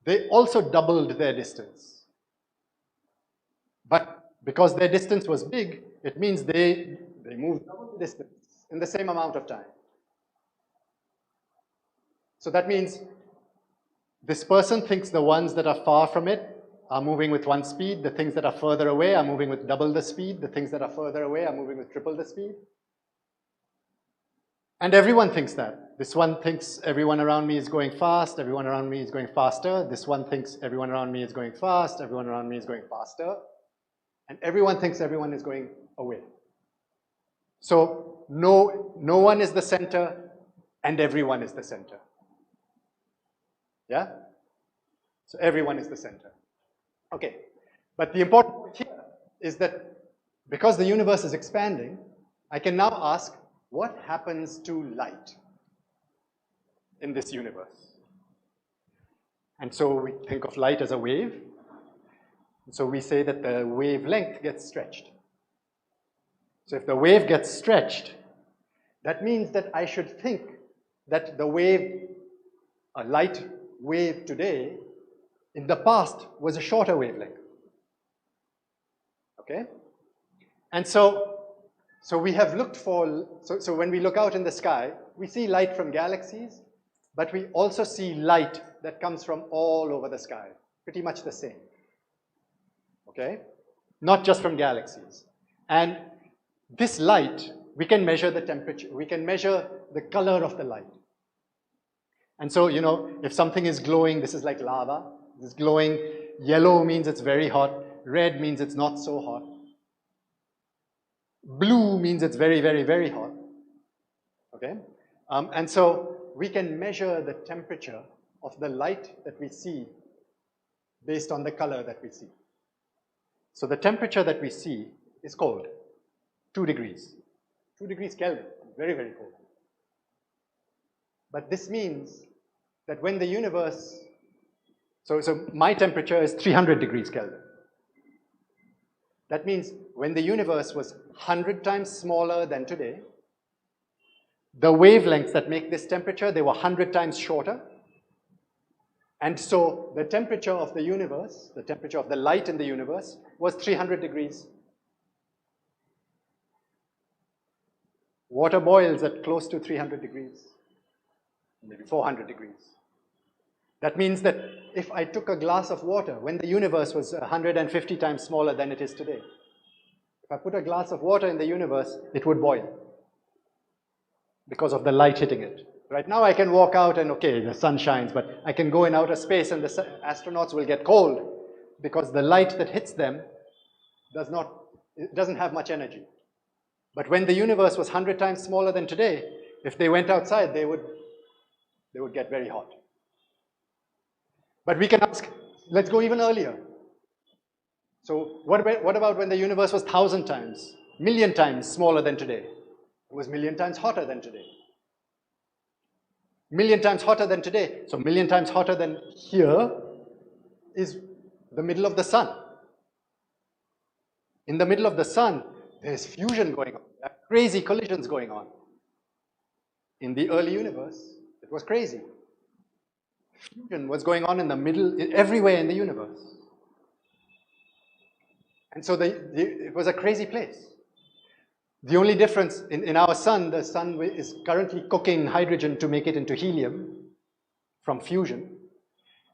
B: they also doubled their distance. But because their distance was big, it means they moved double the distance in the same amount of time. So that means this person thinks the ones that are far from it are moving with one speed. The things that are further away are moving with double the speed. The things that are further away are moving with triple the speed. And everyone thinks that. This one thinks everyone around me is going fast. Everyone around me is going faster. This one thinks everyone around me is going fast. Everyone around me is going faster. And everyone thinks everyone is going away. So no one is the center, and everyone is the center. Yeah? So everyone is the center. Okay, but the important point here is that because the universe is expanding, I can now ask, what happens to light in this universe? And so we think of light as a wave. So we say that the wavelength gets stretched. So if the wave gets stretched, that means that I should think that the wave, a light wave today, in the past was a shorter wavelength. Okay? And so we have looked for, so when we look out in the sky, we see light from galaxies, but we also see light that comes from all over the sky, pretty much the same. Okay? Not just from galaxies. And this light, we can measure the temperature, we can measure the color of the light. And so, you know, if something is glowing, this is like lava, this is glowing, yellow means it's very hot, red means it's not so hot, blue means it's very, very, very hot. Okay? And so we can measure the temperature of the light that we see based on the color that we see. So the temperature that we see is cold, 2 degrees. 2 degrees Kelvin, very, very cold. But this means that when the universe, so my temperature is 300 degrees Kelvin. That means when the universe was 100 times smaller than today, the wavelengths that make this temperature, they were 100 times shorter. And so the temperature of the universe, the temperature of the light in the universe, was 300 degrees. Water boils at close to 300 degrees, maybe 400 degrees. That means that if I took a glass of water, when the universe was 150 times smaller than it is today, if I put a glass of water in the universe, it would boil because of the light hitting it. Right now I can walk out and, okay, the sun shines, but I can go in outer space and the astronauts will get cold because the light that hits them doesn't have much energy. But when the universe was 100 times smaller than today, if they went outside, they would get very hot. But we can ask, let's go even earlier. So what about when the universe was 1,000 times, million times smaller than today? It was million times hotter than today. Million times hotter than today. So million times hotter than here is the middle of the sun. In the middle of the sun, there's fusion going on. There are crazy collisions going on. In the early universe, it was crazy. Fusion was going on in the middle, everywhere in the universe. And so it was a crazy place. The only difference in our sun, the sun is currently cooking hydrogen to make it into helium from fusion.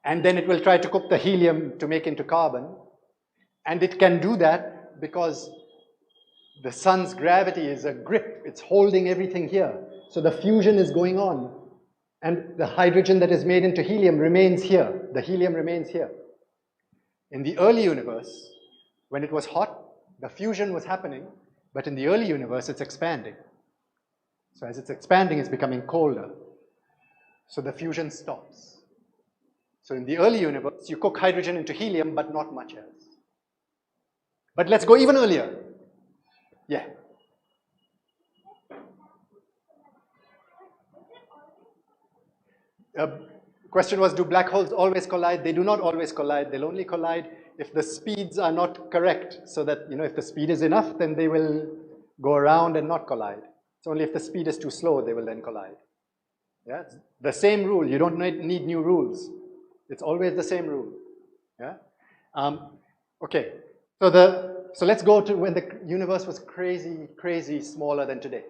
B: And then it will try to cook the helium to make into carbon. And it can do that because the sun's gravity is a grip. It's holding everything here. So the fusion is going on. And the hydrogen that is made into helium remains here. The helium remains here. In the early universe, when it was hot, the fusion was happening. But in the early universe, it's expanding. So as it's expanding, it's becoming colder. So the fusion stops. So in the early universe, you cook hydrogen into helium, but not much else. But let's go even earlier. Yeah. Question was, do black holes always collide? They do not always collide. They'll only collide if the speeds are not correct, so that, you know, if the speed is enough, then they will go around and not collide. It's only if the speed is too slow, they will then collide. Yeah, it's the same rule. You don't need new rules. It's always the same rule. Yeah. Okay. So let's go to when the universe was crazy, crazy smaller than today.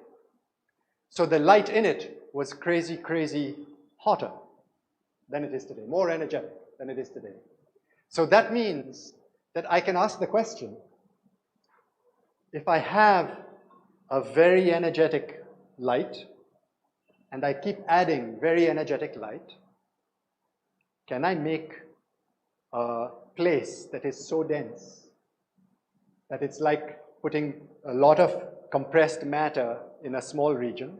B: So the light in it was crazy, crazy hotter than it is today, more energetic than it is today. So that means that I can ask the question, if I have a very energetic light and I keep adding very energetic light, can I make a place that is so dense that it's like putting a lot of compressed matter in a small region?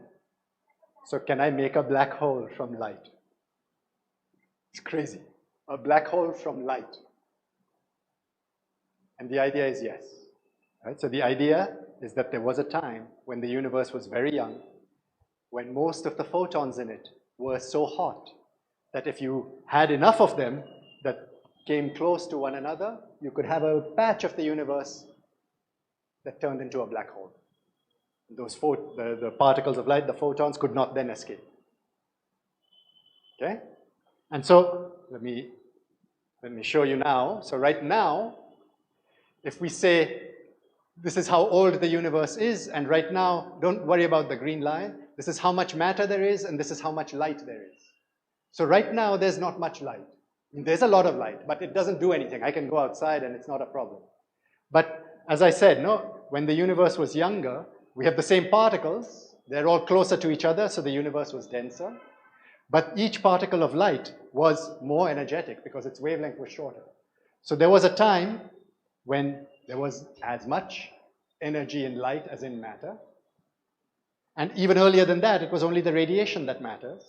B: So can I make a black hole from light? It's crazy. A black hole from light. And the idea is yes. Right? So the idea is that there was a time when the universe was very young, when most of the photons in it were so hot that if you had enough of them that came close to one another, you could have a patch of the universe that turned into a black hole. Those the particles of light, the photons, could not then escape. Okay? And so let me show you now. So right now, if we say this is how old the universe is, and right now, don't worry about the green line. This is how much matter there is, and this is how much light there is. So right now, there's not much light. There's a lot of light, but it doesn't do anything. I can go outside and it's not a problem. But as I said, when the universe was younger, we have the same particles. They're all closer to each other, so the universe was denser. But each particle of light was more energetic because its wavelength was shorter. So there was a time when there was as much energy in light as in matter. And even earlier than that, it was only the radiation that matters.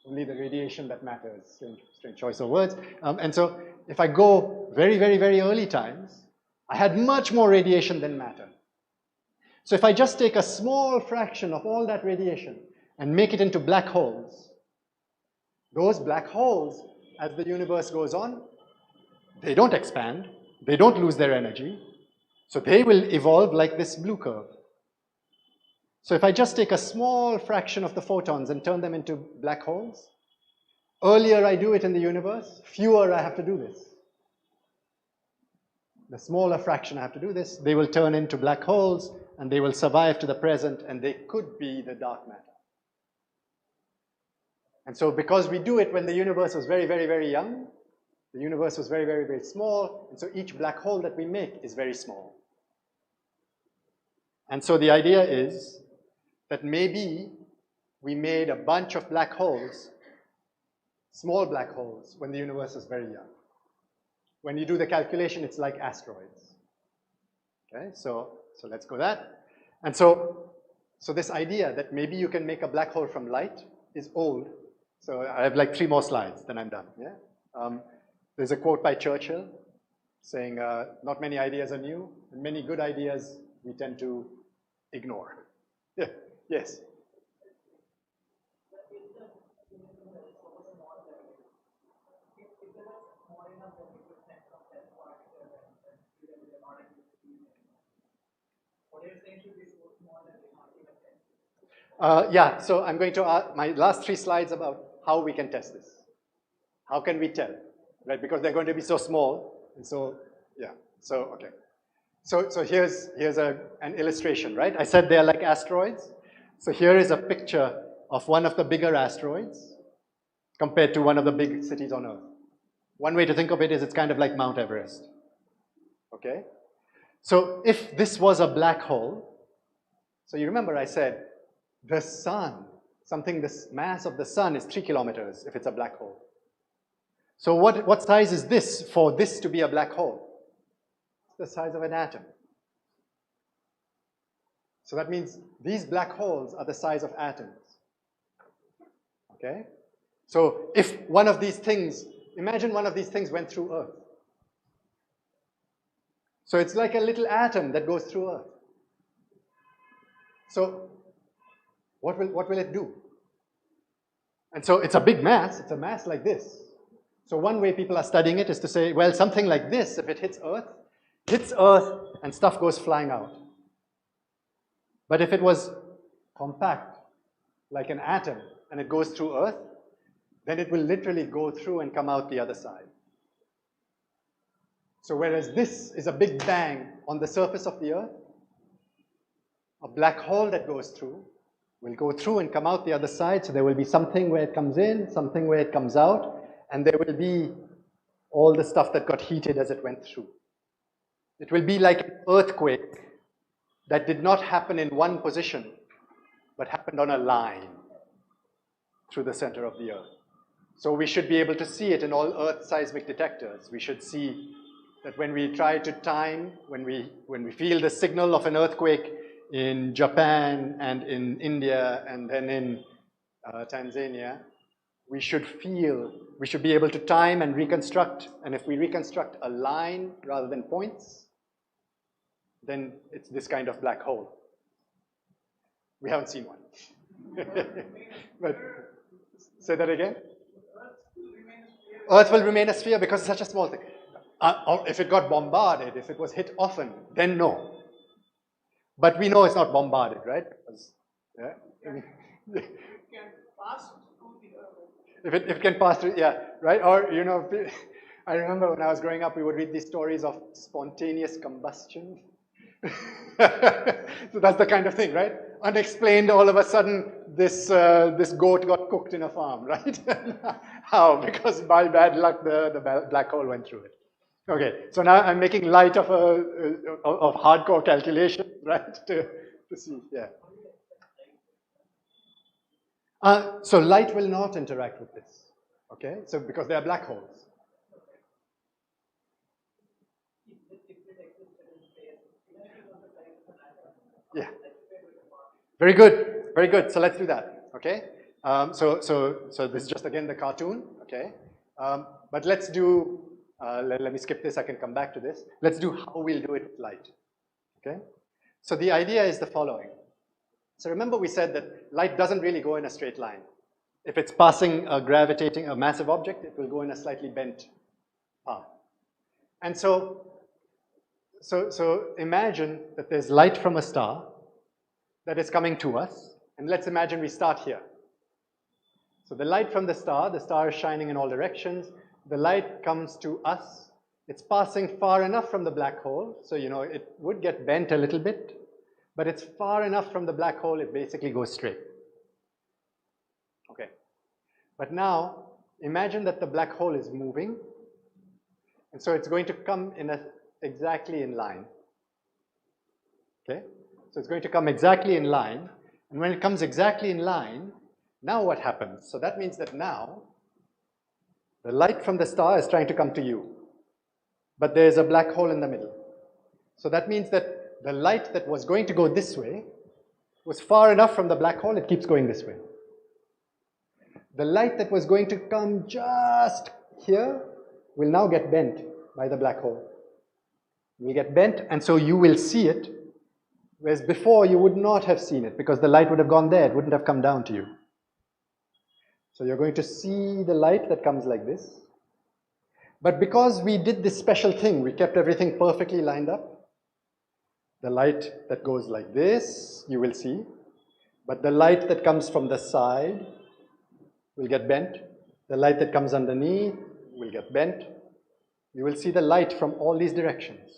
B: Only the radiation that matters. Strange choice of words. And so if I go very, very, very early times, I had much more radiation than matter. So if I just take a small fraction of all that radiation and make it into black holes, those black holes, as the universe goes on, they don't expand, they don't lose their energy, so they will evolve like this blue curve. So if I just take a small fraction of the photons and turn them into black holes, earlier I do it in the universe, fewer I have to do this. The smaller fraction I have to do this, they will turn into black holes and they will survive to the present, and they could be the dark matter. And so because we do it when the universe was very, very, very young, the universe was very, very, very small, and so each black hole that we make is very small. And so the idea is that maybe we made a bunch of black holes, small black holes, when the universe was very young. When you do the calculation, it's like asteroids. Okay, so let's go that. And so this idea that maybe you can make a black hole from light is old. So I have like 3 more slides, then I'm done. Yeah? There's a quote by Churchill saying, not many ideas are new, and many good ideas we tend to ignore. Yeah. Yes? Yeah, so I'm going to my last 3 slides about how we can test this. How can we tell, right? Because they're going to be so small, and so, yeah, so, okay. So here's an illustration, right? I said they're like asteroids. So here is a picture of one of the bigger asteroids compared to one of the big cities on Earth. One way to think of it is it's kind of like Mount Everest, okay? So if this was a black hole, so you remember I said the sun, this mass of the sun is 3 kilometers if it's a black hole. So what size is this for this to be a black hole? It's the size of an atom. So that means these black holes are the size of atoms. Okay? So if one of these things, imagine one of these things went through Earth. So it's like a little atom that goes through Earth. So what will it do? And so it's a big mass, it's a mass like this. So one way people are studying it is to say, well, something like this, if it hits Earth and stuff goes flying out. But if it was compact, like an atom, and it goes through Earth, then it will literally go through and come out the other side. So whereas this is a big bang on the surface of the Earth, a black hole that goes through will go through and come out the other side. So there will be something where it comes in, something where it comes out, and there will be all the stuff that got heated as it went through. It will be like an earthquake that did not happen in one position, but happened on a line through the center of the Earth. So we should be able to see it in all Earth seismic detectors. We should see that when we try to time, when we feel the signal of an earthquake in Japan and in India and then in Tanzania, we should be able to time and reconstruct, and if we reconstruct a line rather than points, then it's this kind of black hole. We haven't seen one. But say that again? Earth will remain a sphere because it's such a small thing. Or if it got bombarded, if it was hit often, then no. But we know it's not bombarded, right? Yeah.
C: It can pass through the Earth.
B: If it can pass through, yeah, right? Or, you know, I remember when I was growing up, we would read these stories of spontaneous combustion. So that's the kind of thing, right? Unexplained, all of a sudden, this goat got cooked in a farm, right? How? Because by bad luck, the black hole went through it. Okay, so now I'm making light of hardcore calculation, right? To see, yeah. So light will not interact with this, okay? So because they are black holes. Yeah. Very good, very good. So let's do that, okay? So this is just again the cartoon, okay? But let's do, let me skip this, I can come back to this. Let's do how we'll do it with light, okay? So the idea is the following. So remember we said that light doesn't really go in a straight line. If it's passing a massive object, it will go in a slightly bent path. And so imagine that there's light from a star that is coming to us, and let's imagine we start here. So the light from the star is shining in all directions, the light comes to us, it's passing far enough from the black hole, so you know, it would get bent a little bit, but it's far enough from the black hole, it basically goes straight. Okay. But now, imagine that the black hole is moving, and so it's going to come exactly in line. Okay? So it's going to come exactly in line, and when it comes exactly in line, now what happens? So that means that now, the light from the star is trying to come to you, but there's a black hole in the middle. So that means that the light that was going to go this way was far enough from the black hole, it keeps going this way. The light that was going to come just here will now get bent by the black hole. It will get bent, and so you will see it, whereas before you would not have seen it because the light would have gone there, it wouldn't have come down to you. So you're going to see the light that comes like this. But because we did this special thing, we kept everything perfectly lined up, the light that goes like this, you will see. But the light that comes from the side will get bent. The light that comes underneath will get bent. You will see the light from all these directions.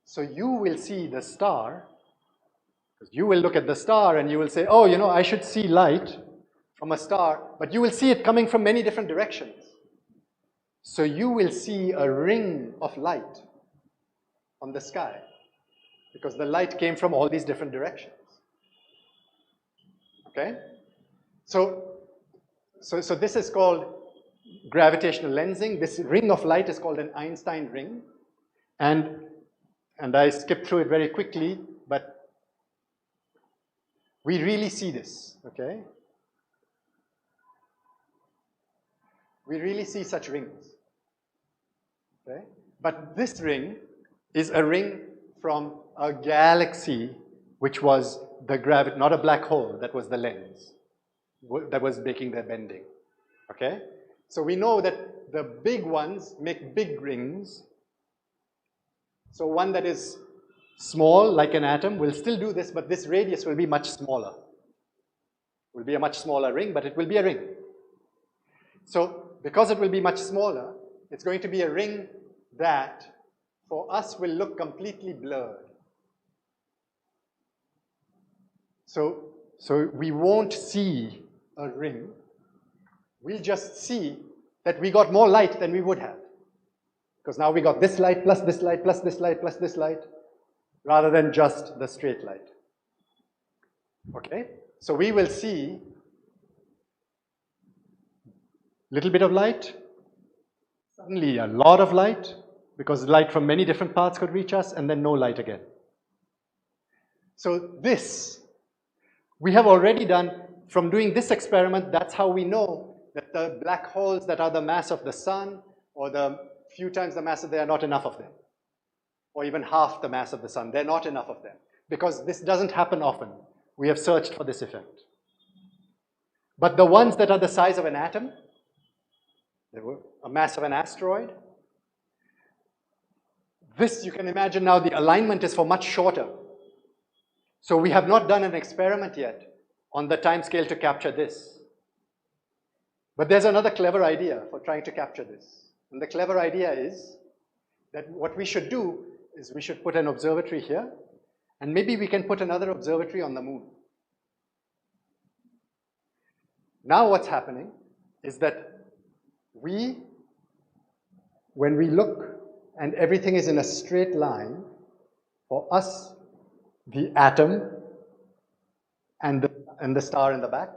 B: So you will see the star, because you will look at the star and you will say, oh, you know, I should see light from a star, but you will see it coming from many different directions. So you will see a ring of light on the sky, because the light came from all these different directions. Okay? So this is called gravitational lensing. This ring of light is called an Einstein ring. And I skipped through it very quickly, but we really see this, okay? We really see such rings, okay? But this ring is a ring from a galaxy, which was the gravity, not a black hole, that was the lens that was making their bending, okay? So we know that the big ones make big rings. So one that is small, like an atom, will still do this, but this radius will be much smaller. It will be a much smaller ring, but it will be a ring. So because it will be much smaller, it's going to be a ring that, for us, will look completely blurred. So we won't see a ring. We'll just see that we got more light than we would have. Because now we got this light, plus this light, plus this light, plus this light, rather than just the straight light. Okay? So we will see a little bit of light, suddenly a lot of light, because light from many different paths could reach us, and then no light again. So this, we have already done from doing this experiment, that's how we know that the black holes that are the mass of the sun, or the few times the mass, there are not enough of them. Or even half the mass of the sun, there are not enough of them. Because this doesn't happen often. We have searched for this effect. But the ones that are the size of an atom, a mass of an asteroid, this you can imagine now the alignment is for much shorter. So we have not done an experiment yet on the time scale to capture this. But there's another clever idea for trying to capture this. And the clever idea is that what we should do is we should put an observatory here, and maybe we can put another observatory on the moon. Now what's happening is that when we look and everything is in a straight line, for us, the atom and the star in the back,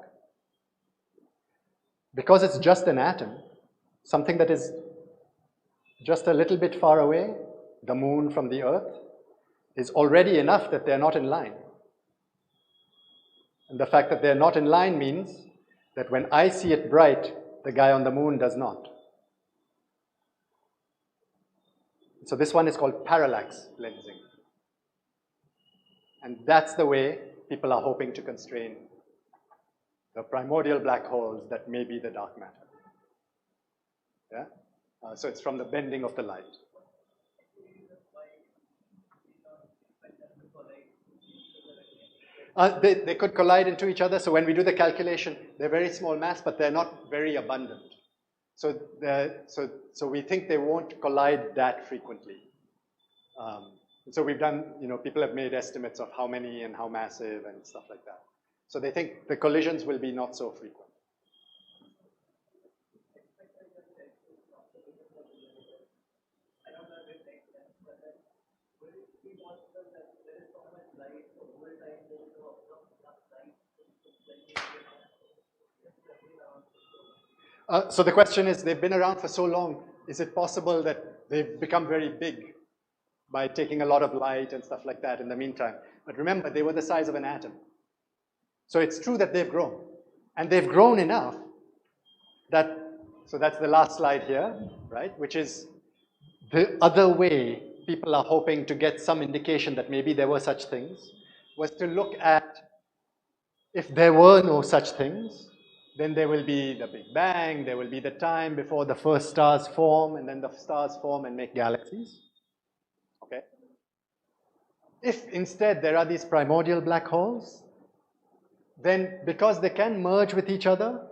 B: because it's just an atom, something that is just a little bit far away, the moon from the earth, is already enough that they're not in line. And the fact that they're not in line means that when I see it bright, the guy on the moon does not. So this one is called parallax lensing. And that's the way people are hoping to constrain the primordial black holes that may be the dark matter. Yeah? So it's from the bending of the light. They could collide into each other. So when we do the calculation, they're very small mass, but they're not very abundant. So we think they won't collide that frequently. So we've done, people have made estimates of how many and how massive and stuff like that. So they think the collisions will be not so frequent. So the question is, they've been around for so long, is it possible that they've become very big by taking a lot of light and stuff like that in the meantime? But remember, they were the size of an atom. So it's true that they've grown. And they've grown enough that, so that's the last slide here, right? Which is the other way people are hoping to get some indication that maybe there were such things, was to look at, if there were no such things, then there will be the Big Bang, there will be the time before the first stars form, and then the stars form and make galaxies. Okay? If instead there are these primordial black holes, then because they can merge with each other,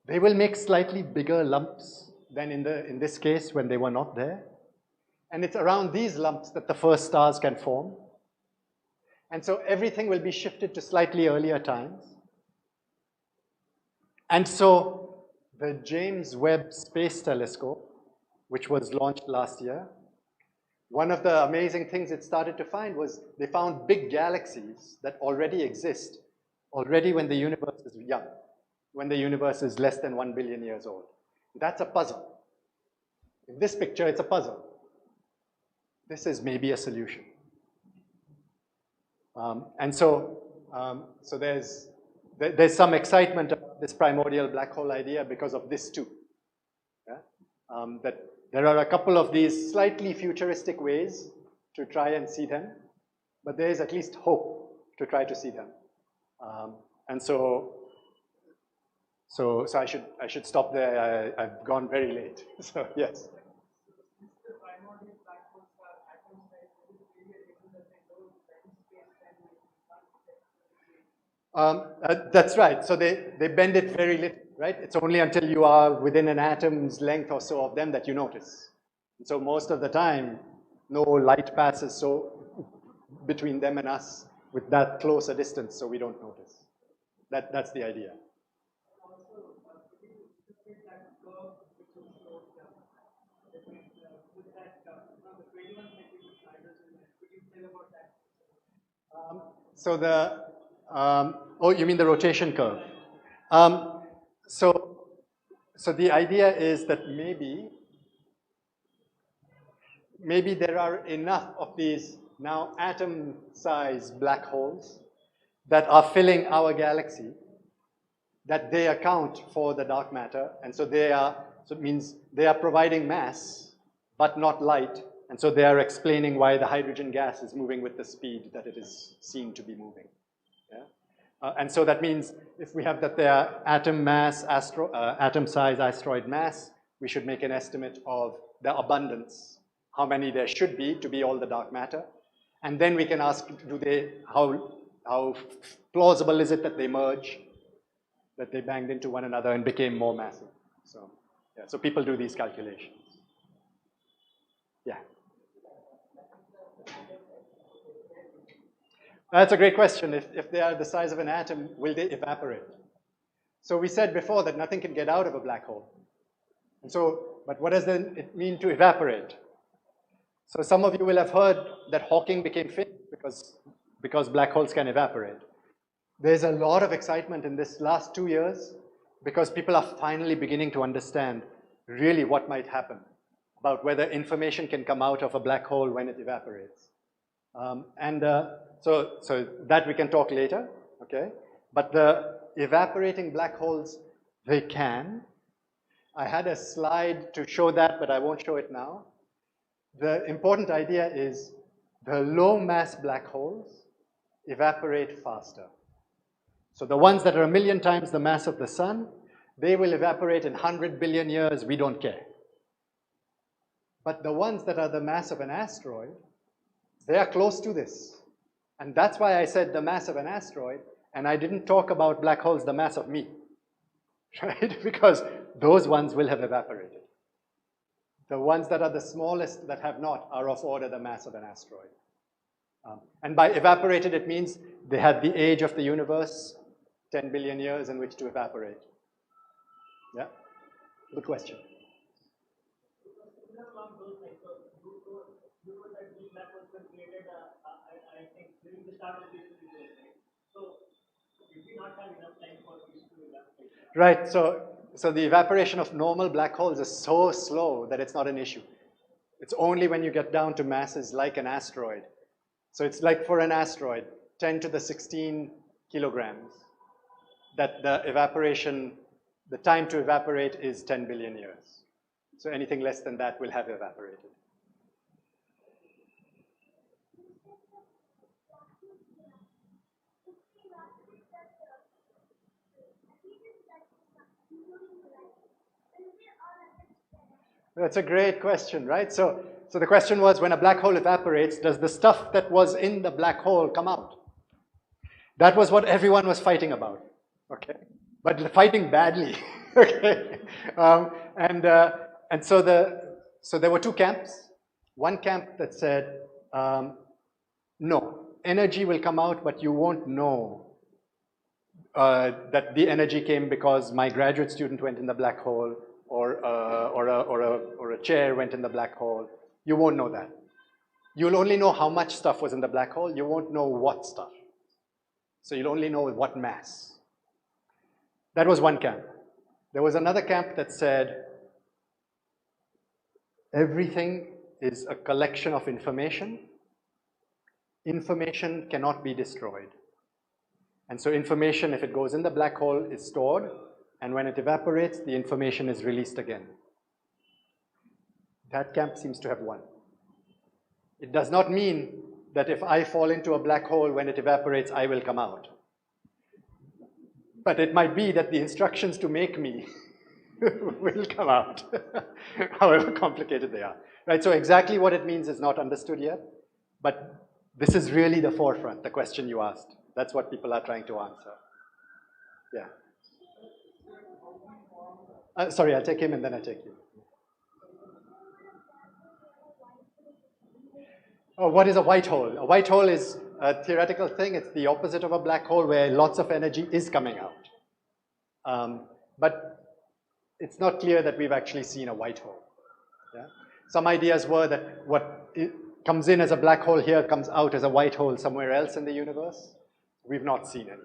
B: they will make slightly bigger lumps than in this case when they were not there. And it's around these lumps that the first stars can form. And so everything will be shifted to slightly earlier times. And so the James Webb Space Telescope, which was launched last year, one of the amazing things it started to find was they found big galaxies that already exist, already when the universe is young, when the universe is less than 1 billion years old. That's a puzzle. In this picture, it's a puzzle. This is maybe a solution. So there's some excitement about this primordial black hole idea because of this too. Yeah? That there are a couple of these slightly futuristic ways to try and see them, but there is at least hope to try to see them. So I should stop there. I've gone very late. So yes. That's right. So they bend it very little, right? It's only until you are within an atom's length or so of them that you notice. And so most of the time, no light passes between them and us with that close a distance, so we don't notice. That's the idea. You mean the rotation curve? So the idea is that maybe there are enough of these now atom-sized black holes that are filling our galaxy, that they account for the dark matter, and so so it means they are providing mass, but not light, and so they are explaining why the hydrogen gas is moving with the speed that it is seen to be moving. Yeah? And so that means if we have that they are atom mass, atom size asteroid mass, we should make an estimate of the abundance, how many there should be to be all the dark matter, and then we can ask, how plausible is it that they merge, that they banged into one another and became more massive. So, yeah, so people do these calculations. Yeah. That's a great question. If they are the size of an atom, will they evaporate? So we said before that nothing can get out of a black hole. And so, but what does then it mean to evaporate? So some of you will have heard that Hawking became famous because black holes can evaporate. There's a lot of excitement in this last 2 years because people are finally beginning to understand really what might happen about whether information can come out of a black hole when it evaporates. So that we can talk later, okay? But the evaporating black holes, they can. I had a slide to show that, but I won't show it now. The important idea is the low mass black holes evaporate faster. So the ones that are 1,000,000 times the mass of the sun, they will evaporate in 100 billion years, we don't care. But the ones that are the mass of an asteroid, they are close to this. And that's why I said the mass of an asteroid, and I didn't talk about black holes the mass of me, right? Because those ones will have evaporated. The ones that are the smallest that have not are of order the mass of an asteroid. And by evaporated, it means they had the age of the universe, 10 billion years in which to evaporate. Yeah? Good question. Right, so the evaporation of normal black holes is so slow that it's not an issue. It's only when you get down to masses like an asteroid. So it's like for an asteroid, 10 to the 16 kilograms, that the evaporation, the time to evaporate is 10 billion years. So anything less than that will have evaporated. That's a great question, right? So the question was, when a black hole evaporates, does the stuff that was in the black hole come out? That was what everyone was fighting about, okay? But fighting badly, okay? So there were two camps. One camp that said, no, energy will come out, but you won't know that the energy came because my graduate student went in the black hole, or a chair went in the black hole. You won't know that. You'll only know how much stuff was in the black hole. You won't know what stuff. So you'll only know what mass. That was one camp. There was another camp that said everything is a collection of information. Information cannot be destroyed. And so information, if it goes in the black hole, is stored, and when it evaporates, the information is released again. That camp seems to have won. It does not mean that if I fall into a black hole, when it evaporates, I will come out. But it might be that the instructions to make me will come out, however complicated they are. Right? So exactly what it means is not understood yet, but this is really the forefront, the question you asked. That's what people are trying to answer. Yeah. Sorry, I'll take him and then I take you. Oh, what is a white hole? A white hole is a theoretical thing. It's the opposite of a black hole where lots of energy is coming out. But it's not clear that we've actually seen a white hole. Yeah? Some ideas were that what comes in as a black hole here comes out as a white hole somewhere else in the universe. We've not seen any.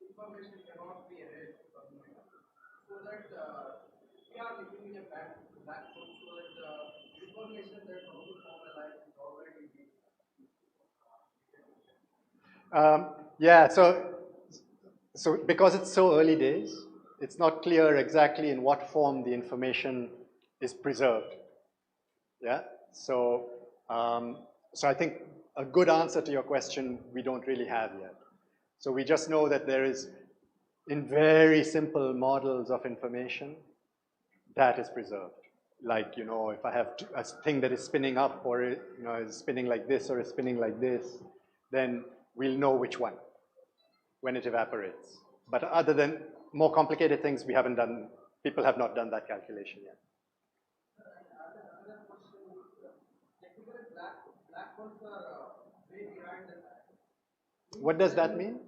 C: Information cannot be erased from the so that we are living in a black hole, so that information that
B: Yeah, so because it's so early days, it's not clear exactly in what form the information is preserved. Yeah, so I think a good answer to your question we don't really have yet. So we just know that there is, in very simple models of information, that is preserved. Like, you know, if I have a thing that is spinning up, or, you know, is spinning like this or is spinning like this, then we'll know which one when it evaporates. But other than more complicated things, we haven't done, people have not done that calculation yet. What does that mean?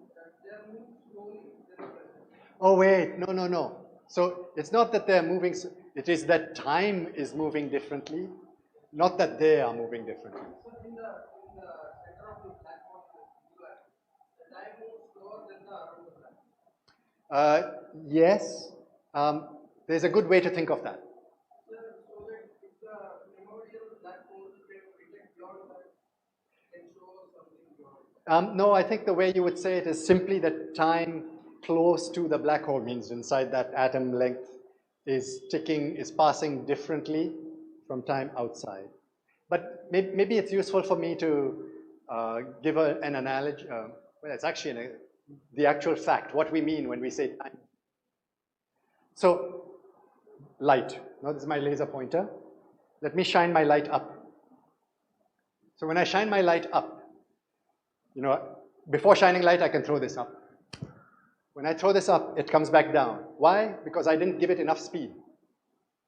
B: Oh wait, no. So it's not that they're moving, it is that time is moving differently, not that they are moving differently.
C: In the center of the black hole, the time moves slower than the around the black hole.
B: Yes, there's a good way to think of that.
C: So that if the primordial black hole can detect beyond that, can show something beyond.
B: No, I think the way you would say it is simply that time close to the black hole, means inside that atom length, is ticking, is passing differently from time outside. But maybe it's useful for me to give an analogy. Well, it's actually the actual fact, what we mean when we say time. So, light. Now this is my laser pointer. Let me shine my light up. So when I shine my light up, you know, before shining light, I can throw this up. When I throw this up, it comes back down. Why? Because I didn't give it enough speed.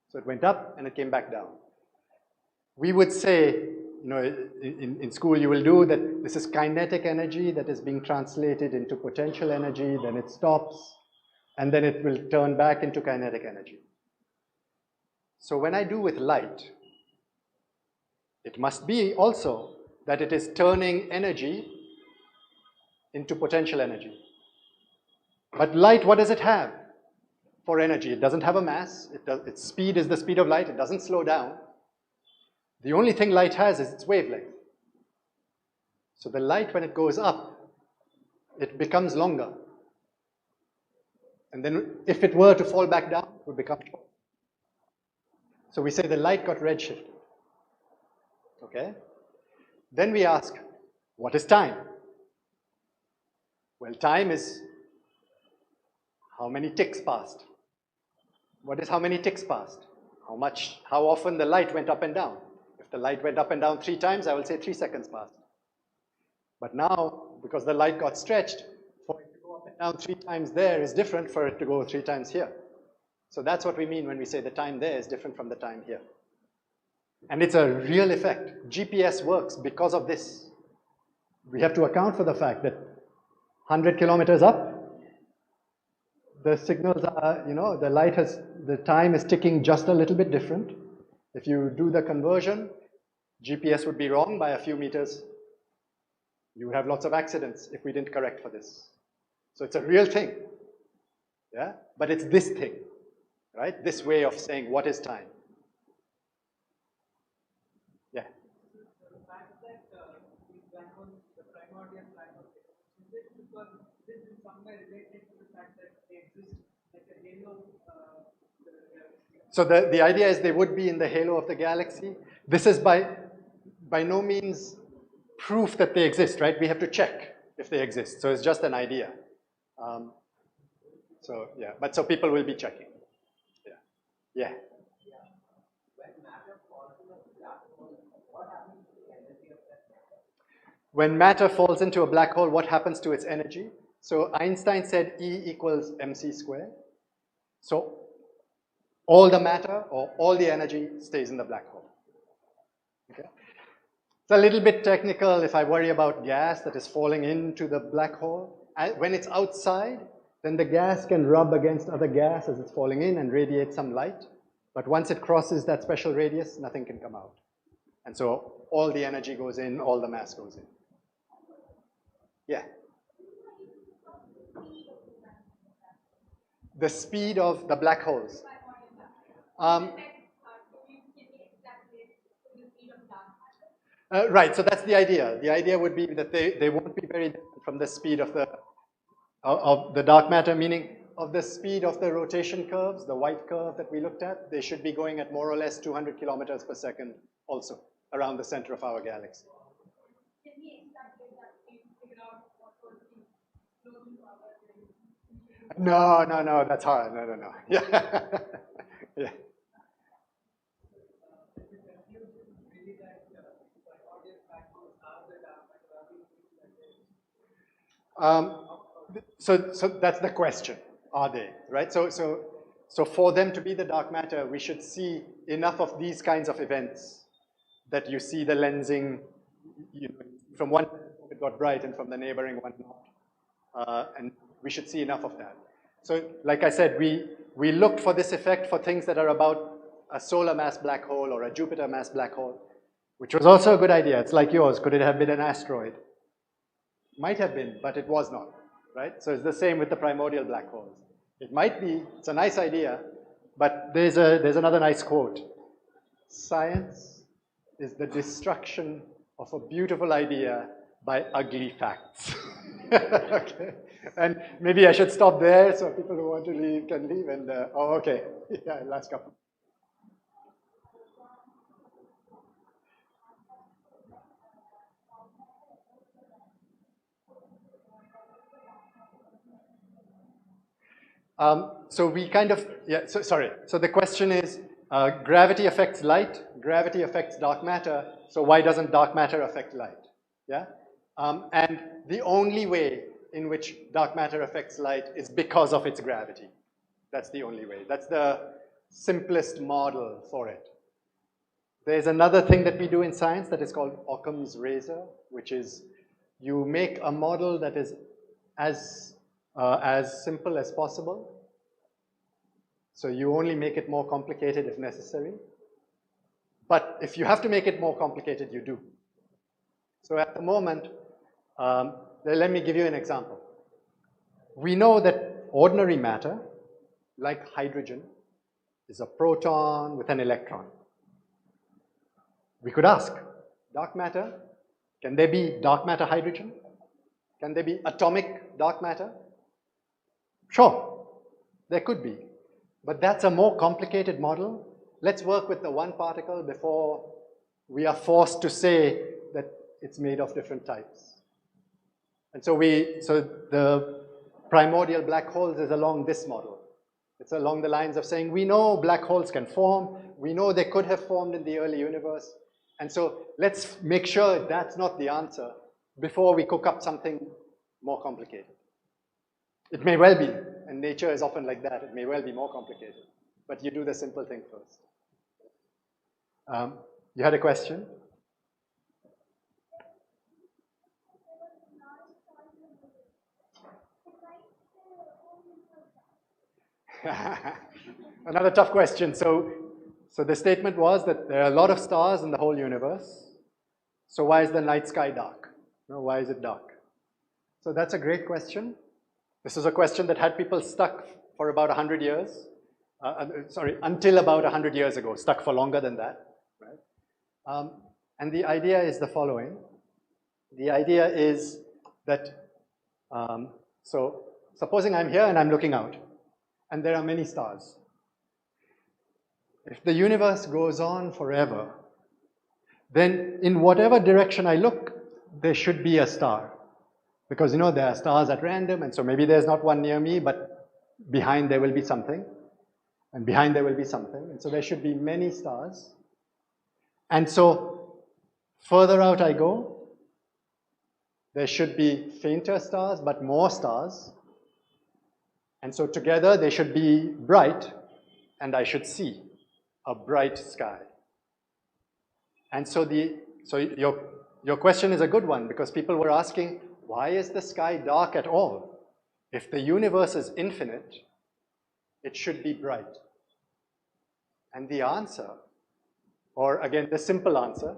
B: So it went up and it came back down. We would say, you know, in school you will do that this is kinetic energy that is being translated into potential energy, then it stops, and then it will turn back into kinetic energy. So when I do with light, it must be also that it is turning energy into potential energy. But light, what does it have for energy? It doesn't have a mass. Its speed is the speed of light. It doesn't slow down. The only thing light has is its wavelength. So the light, when it goes up, it becomes longer. And then if it were to fall back down, it would become short. So we say the light got redshifted. Okay? Then we ask, what is time? Well, time is how many ticks passed. What is how many ticks passed? How often the light went up and down. If the light went up and down 3 times, I will say 3 seconds passed. But now, because the light got stretched, for it to go up and down 3 times there is different for it to go 3 times here. So that's what we mean when we say the time there is different from the time here. And it's a real effect. GPS works because of this. We have to account for the fact that 100 kilometers up, the signals are, you know, the time is ticking just a little bit different. If you do the conversion, GPS would be wrong by a few meters. You would have lots of accidents if we didn't correct for this. So it's a real thing. Yeah? But it's this thing, right? This way of saying what is time. Yeah.
C: The fact that these black holes, the primordial black holes, is it because this is somewhere related to the fact that they exist like a halo?
B: So the idea is they would be in the halo of the galaxy. This is by no means proof that they exist, right? We have to check if they exist. So it's just an idea. So yeah, but so people will be checking. Yeah. Yeah. When matter falls into a black hole, what happens to its energy? So Einstein said E equals mc squared. So all the matter or all the energy stays in the black hole. Okay? It's a little bit technical if I worry about gas that is falling into the black hole. When it's outside, then the gas can rub against other gas as it's falling in and radiate some light. But once it crosses that special radius, nothing can come out. And so all the energy goes in, all the mass goes in. Yeah. The speed of the black holes. Right, so that's the idea. The idea would be that they won't be very different from the speed of the dark matter, meaning of the speed of the rotation curves, the white curve that we looked at. They should be going at more or less 200 kilometers per second also around the center of our galaxy.
C: Can we extrapolate that and figure out what was the closing power?
B: No, that's hard. No. Yeah. Yeah. So that's the question, are they, right? So for them to be the dark matter, we should see enough of these kinds of events that you see the lensing, from one it got bright and from the neighboring one not. And we should see enough of that. So like I said, we looked for this effect for things that are about a solar mass black hole or a Jupiter mass black hole, which was also a good idea. It's like yours. Could it have been an asteroid? Might have been, but it was not, right? So it's the same with the primordial black holes. It might be, it's a nice idea, but there's another nice quote. Science is the destruction of a beautiful idea by ugly facts. Okay. And maybe I should stop there so people who want to leave can leave. And oh, okay. Yeah, last couple. So we kind of, yeah, so sorry. So the question is, gravity affects light, gravity affects dark matter, so why doesn't dark matter affect light? Yeah? And the only way in which dark matter affects light is because of its gravity. That's the only way. That's the simplest model for it. There's another thing that we do in science that is called Occam's razor, which is you make a model that is as simple as possible. So you only make it more complicated if necessary. But if you have to make it more complicated, you do. So at the moment, let me give you an example. We know that ordinary matter, like hydrogen, is a proton with an electron. We could ask, dark matter, can there be dark matter hydrogen? Can there be atomic dark matter? Sure, there could be. But that's a more complicated model. Let's work with the one particle before we are forced to say that it's made of different types. And so the primordial black holes is along this model. It's along the lines of saying, we know black holes can form, we know they could have formed in the early universe, and so let's make sure that's not the answer before we cook up something more complicated. It may well be, and nature is often like that, it may well be more complicated, but you do the simple thing first. You had a question? Another tough question. So the statement was that there are a lot of stars in the whole universe. So why is the night sky dark? No, why is it dark? So that's a great question. This is a question that had people stuck for about 100 years. Until about 100 years ago, stuck for longer than that. Right? And the idea is the following. The idea is that, so supposing I'm here and I'm looking out, and there are many stars. If the universe goes on forever, then in whatever direction I look, there should be a star. Because there are stars at random, and so maybe there's not one near me, but behind there will be something, and behind there will be something, and so there should be many stars. And so further out I go, there should be fainter stars, but more stars. And so together they should be bright, and I should see a bright sky. And so your question is a good one, because people were asking, why is the sky dark at all? If the universe is infinite, it should be bright. And the answer, or again, the simple answer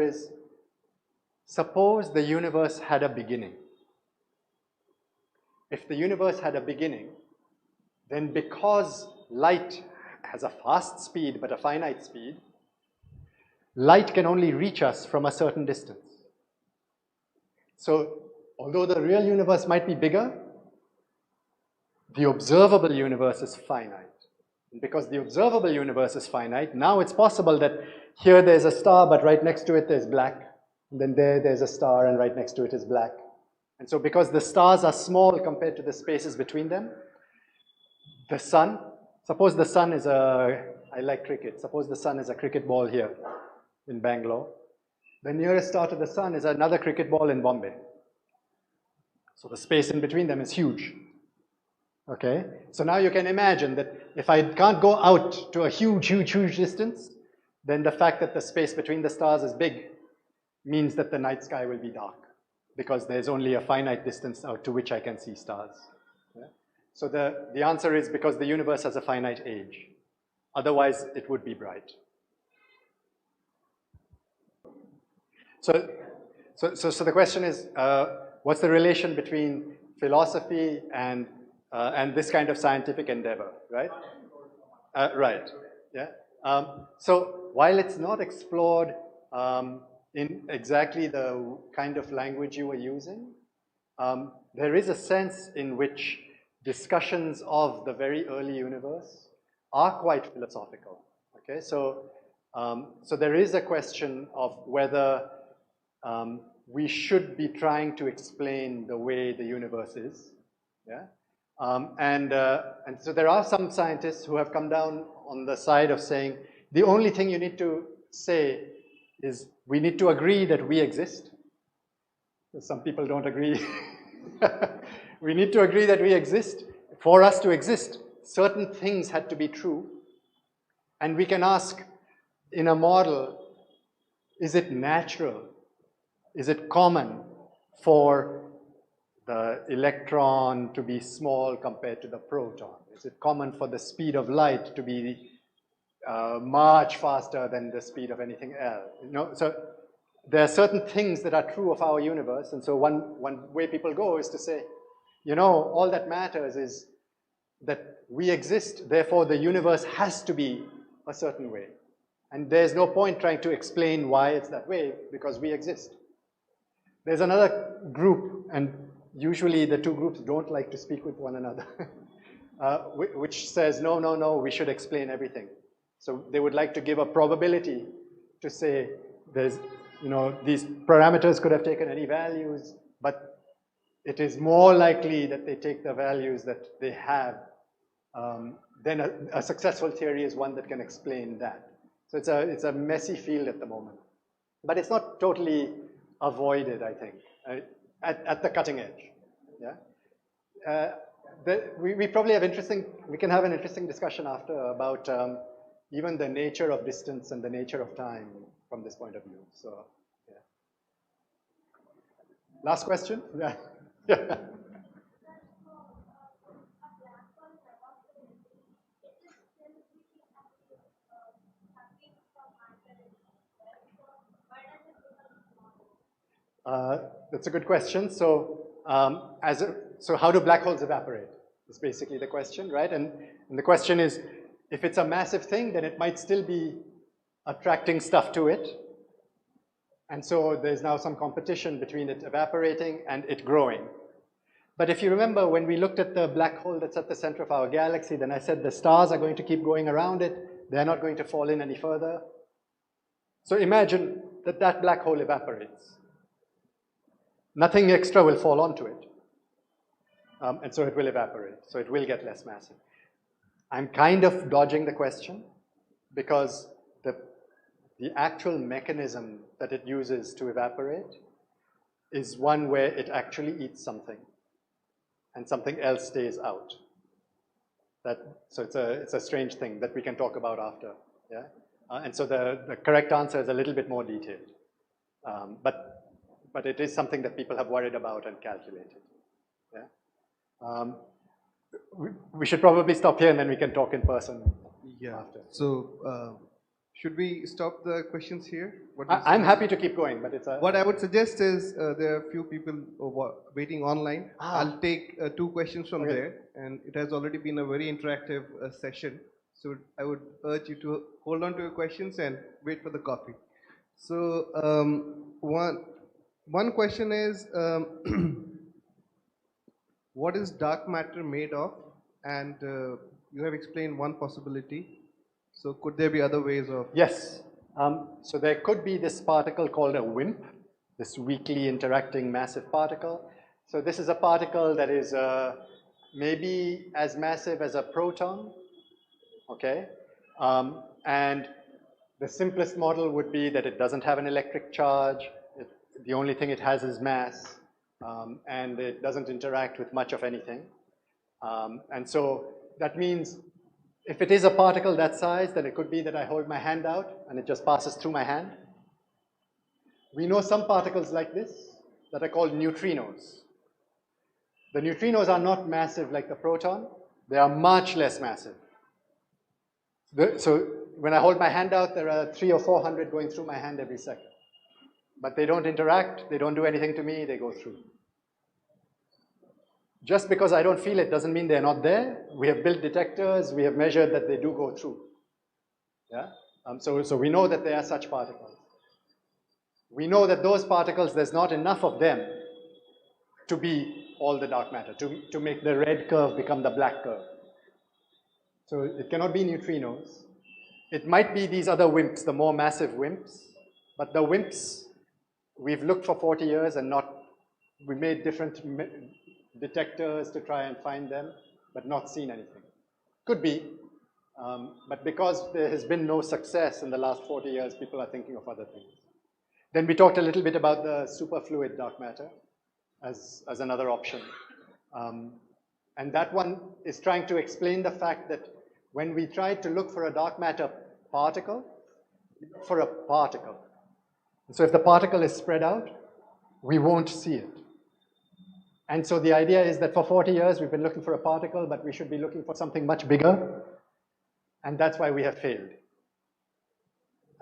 B: is, suppose the universe had a beginning. If the universe had a beginning, then because light has a fast speed but a finite speed, light can only reach us from a certain distance. So, although the real universe might be bigger, the observable universe is finite. And because the observable universe is finite, now it's possible that here there's a star, but right next to it there's black. And then there's a star, and right next to it is black. And so because the stars are small compared to the spaces between them, the sun, suppose the sun is I like cricket, suppose the sun is a cricket ball here in Bangalore. The nearest star to the sun is another cricket ball in Bombay. So the space in between them is huge. Okay, so now you can imagine that if I can't go out to a huge distance, then the fact that the space between the stars is big means that the night sky will be dark, because there's only a finite distance out to which I can see stars. Yeah? So the answer is because the universe has a finite age. Otherwise, it would be bright. So the question is, what's the relation between philosophy and this kind of scientific endeavor, right? Right, yeah. So while it's not explored in exactly the kind of language you were using, there is a sense in which discussions of the very early universe are quite philosophical, okay? So there is a question of whether we should be trying to explain the way the universe is, yeah? And so there are some scientists who have come down on the side of saying, the only thing you need to say is we need to agree that we exist. Some people don't agree. We need to agree that we exist. For us to exist, certain things had to be true. And we can ask in a model, is it natural? Is it common for the electron to be small compared to the proton? Is it common for the speed of light to be much faster than the speed of anything else? You know, so there are certain things that are true of our universe, and so one way people go is to say, you know, all that matters is that we exist, therefore the universe has to be a certain way. And there's no point trying to explain why it's that way, because we exist. There's another group, and usually the two groups don't like to speak with one another, which says, no, we should explain everything. So they would like to give a probability to say there's, you know, these parameters could have taken any values, but it is more likely that they take the values that they have. Then a successful theory is one that can explain that. So it's a messy field at the moment. But it's not totally avoided, I think, at the cutting edge. Yeah? We probably have we can have an interesting discussion after about even the nature of distance and the nature of time from this point of view. So, yeah. Last question? Yeah. Yeah. That's a good question. So, so how do black holes evaporate? That's basically the question, right? And the question is, if it's a massive thing, then it might still be attracting stuff to it. And so there's now some competition between it evaporating and it growing. But if you remember, when we looked at the black hole that's at the center of our galaxy, then I said the stars are going to keep going around it. They're not going to fall in any further. So imagine that that black hole evaporates. Nothing extra will fall onto it. And so it will evaporate. So it will get less massive. I'm kind of dodging the question because the actual mechanism that it uses to evaporate is one where it actually eats something and something else stays out. So it's a strange thing that we can talk about after. Yeah? And so the correct answer is a little bit more detailed. But it is something that people have worried about and calculated. Yeah? We should probably stop here and then we can talk in person after.
E: So should we stop the questions here?
B: I'm happy to keep going, but it's a...
E: What I would suggest is there are a few people waiting online. I'll take 2 questions from there, and it has already been a very interactive session. So I would urge you to hold on to your questions and wait for the coffee. So one question is, what is dark matter made of? And you have explained one possibility. So could there be other ways of?
B: Yes. So there could be this particle called a WIMP, this weakly interacting massive particle. So this is a particle that is maybe as massive as a proton, okay? And the simplest model would be that it doesn't have an electric charge. The only thing it has is mass, and it doesn't interact with much of anything. And so that means if it is a particle that size, then it could be that I hold my hand out and it just passes through my hand. We know some particles like this that are called neutrinos. The neutrinos are not massive like the proton. They are much less massive. So when I hold my hand out, there are 300 or 400 going through my hand every second. But they don't interact, they don't do anything to me, they go through. Just because I don't feel it doesn't mean they're not there. We have built detectors, we have measured that they do go through. Yeah? So we know that there are such particles. We know that those particles, there's not enough of them to be all the dark matter, to make the red curve become the black curve. So it cannot be neutrinos. It might be these other WIMPs, the more massive WIMPs, but the WIMPs, we've looked for 40 years and we made different detectors to try and find them, but not seen anything. Could be, but because there has been no success in the last 40 years, people are thinking of other things. Then we talked a little bit about the superfluid dark matter as another option. And that one is trying to explain the fact that when we try to look for a dark matter particle, we look for a particle. So if the particle is spread out, we won't see it. And so the idea is that for 40 years we've been looking for a particle, but we should be looking for something much bigger, and that's why we have failed.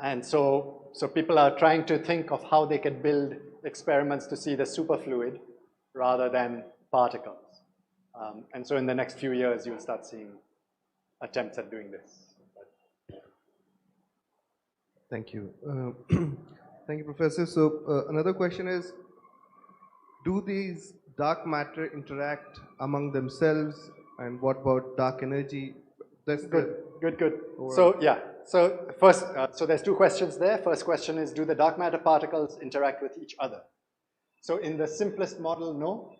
B: And so people are trying to think of how they can build experiments to see the superfluid rather than particles. And so in the next few years you'll start seeing attempts at doing this.
E: Thank you. Thank you, Professor. So another question is, do these dark matter interact among themselves, and what about dark energy? That's
B: good. So yeah, so first, so there's two questions there. First question is, do the dark matter particles interact with each other? So in the simplest model, no.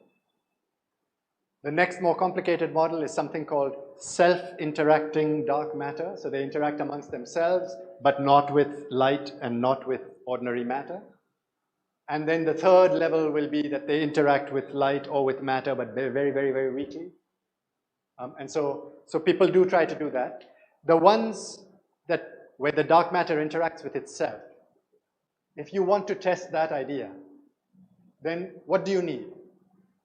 B: The next more complicated model is something called self-interacting dark matter. So they interact amongst themselves, but not with light and not with ordinary matter. And then the third level will be that they interact with light or with matter, but very, very, very weakly. And so people do try to do that. The ones where the dark matter interacts with itself, if you want to test that idea, then what do you need?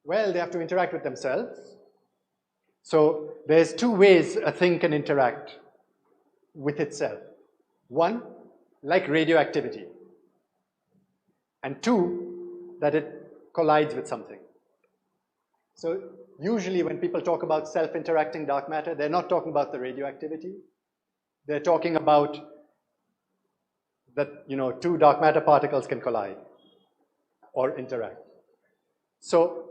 B: Well, they have to interact with themselves. So there's two ways a thing can interact with itself. One, like radioactivity. And two, that it collides with something. So usually when people talk about self-interacting dark matter, they're not talking about the radioactivity. They're talking about that, two dark matter particles can collide or interact. So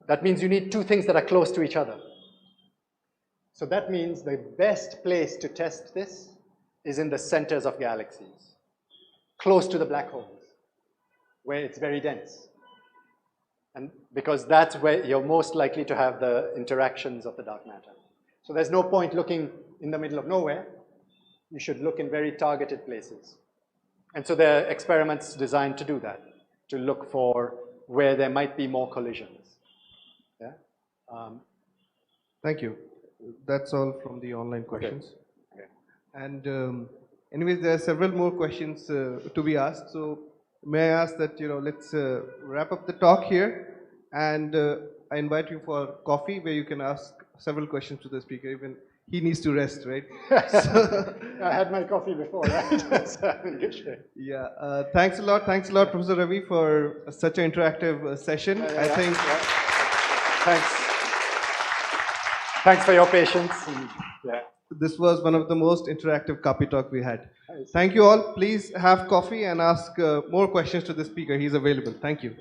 B: that means you need two things that are close to each other. So that means the best place to test this is in the centers of galaxies, close to the black holes, where it's very dense. And because that's where you're most likely to have the interactions of the dark matter. So there's no point looking in the middle of nowhere. You should look in very targeted places. And so there are experiments designed to do that, to look for where there might be more collisions. Yeah?
E: Thank you. That's all from the online questions.
B: Okay.
E: And anyways, there are several more questions to be asked. So may I ask that, let's wrap up the talk here, and I invite you for coffee where you can ask several questions to the speaker. Even he needs to rest, right?
B: So, I had my coffee before, right? So I'm in good shape.
E: Yeah. Thanks a lot, Professor Ravi, for such an interactive session. I think.
B: Thanks. Thanks for your patience. And,
E: this was one of the most interactive Kaapi talk we had. Thank you all. Please have coffee and ask more questions to the speaker. He's available. Thank you.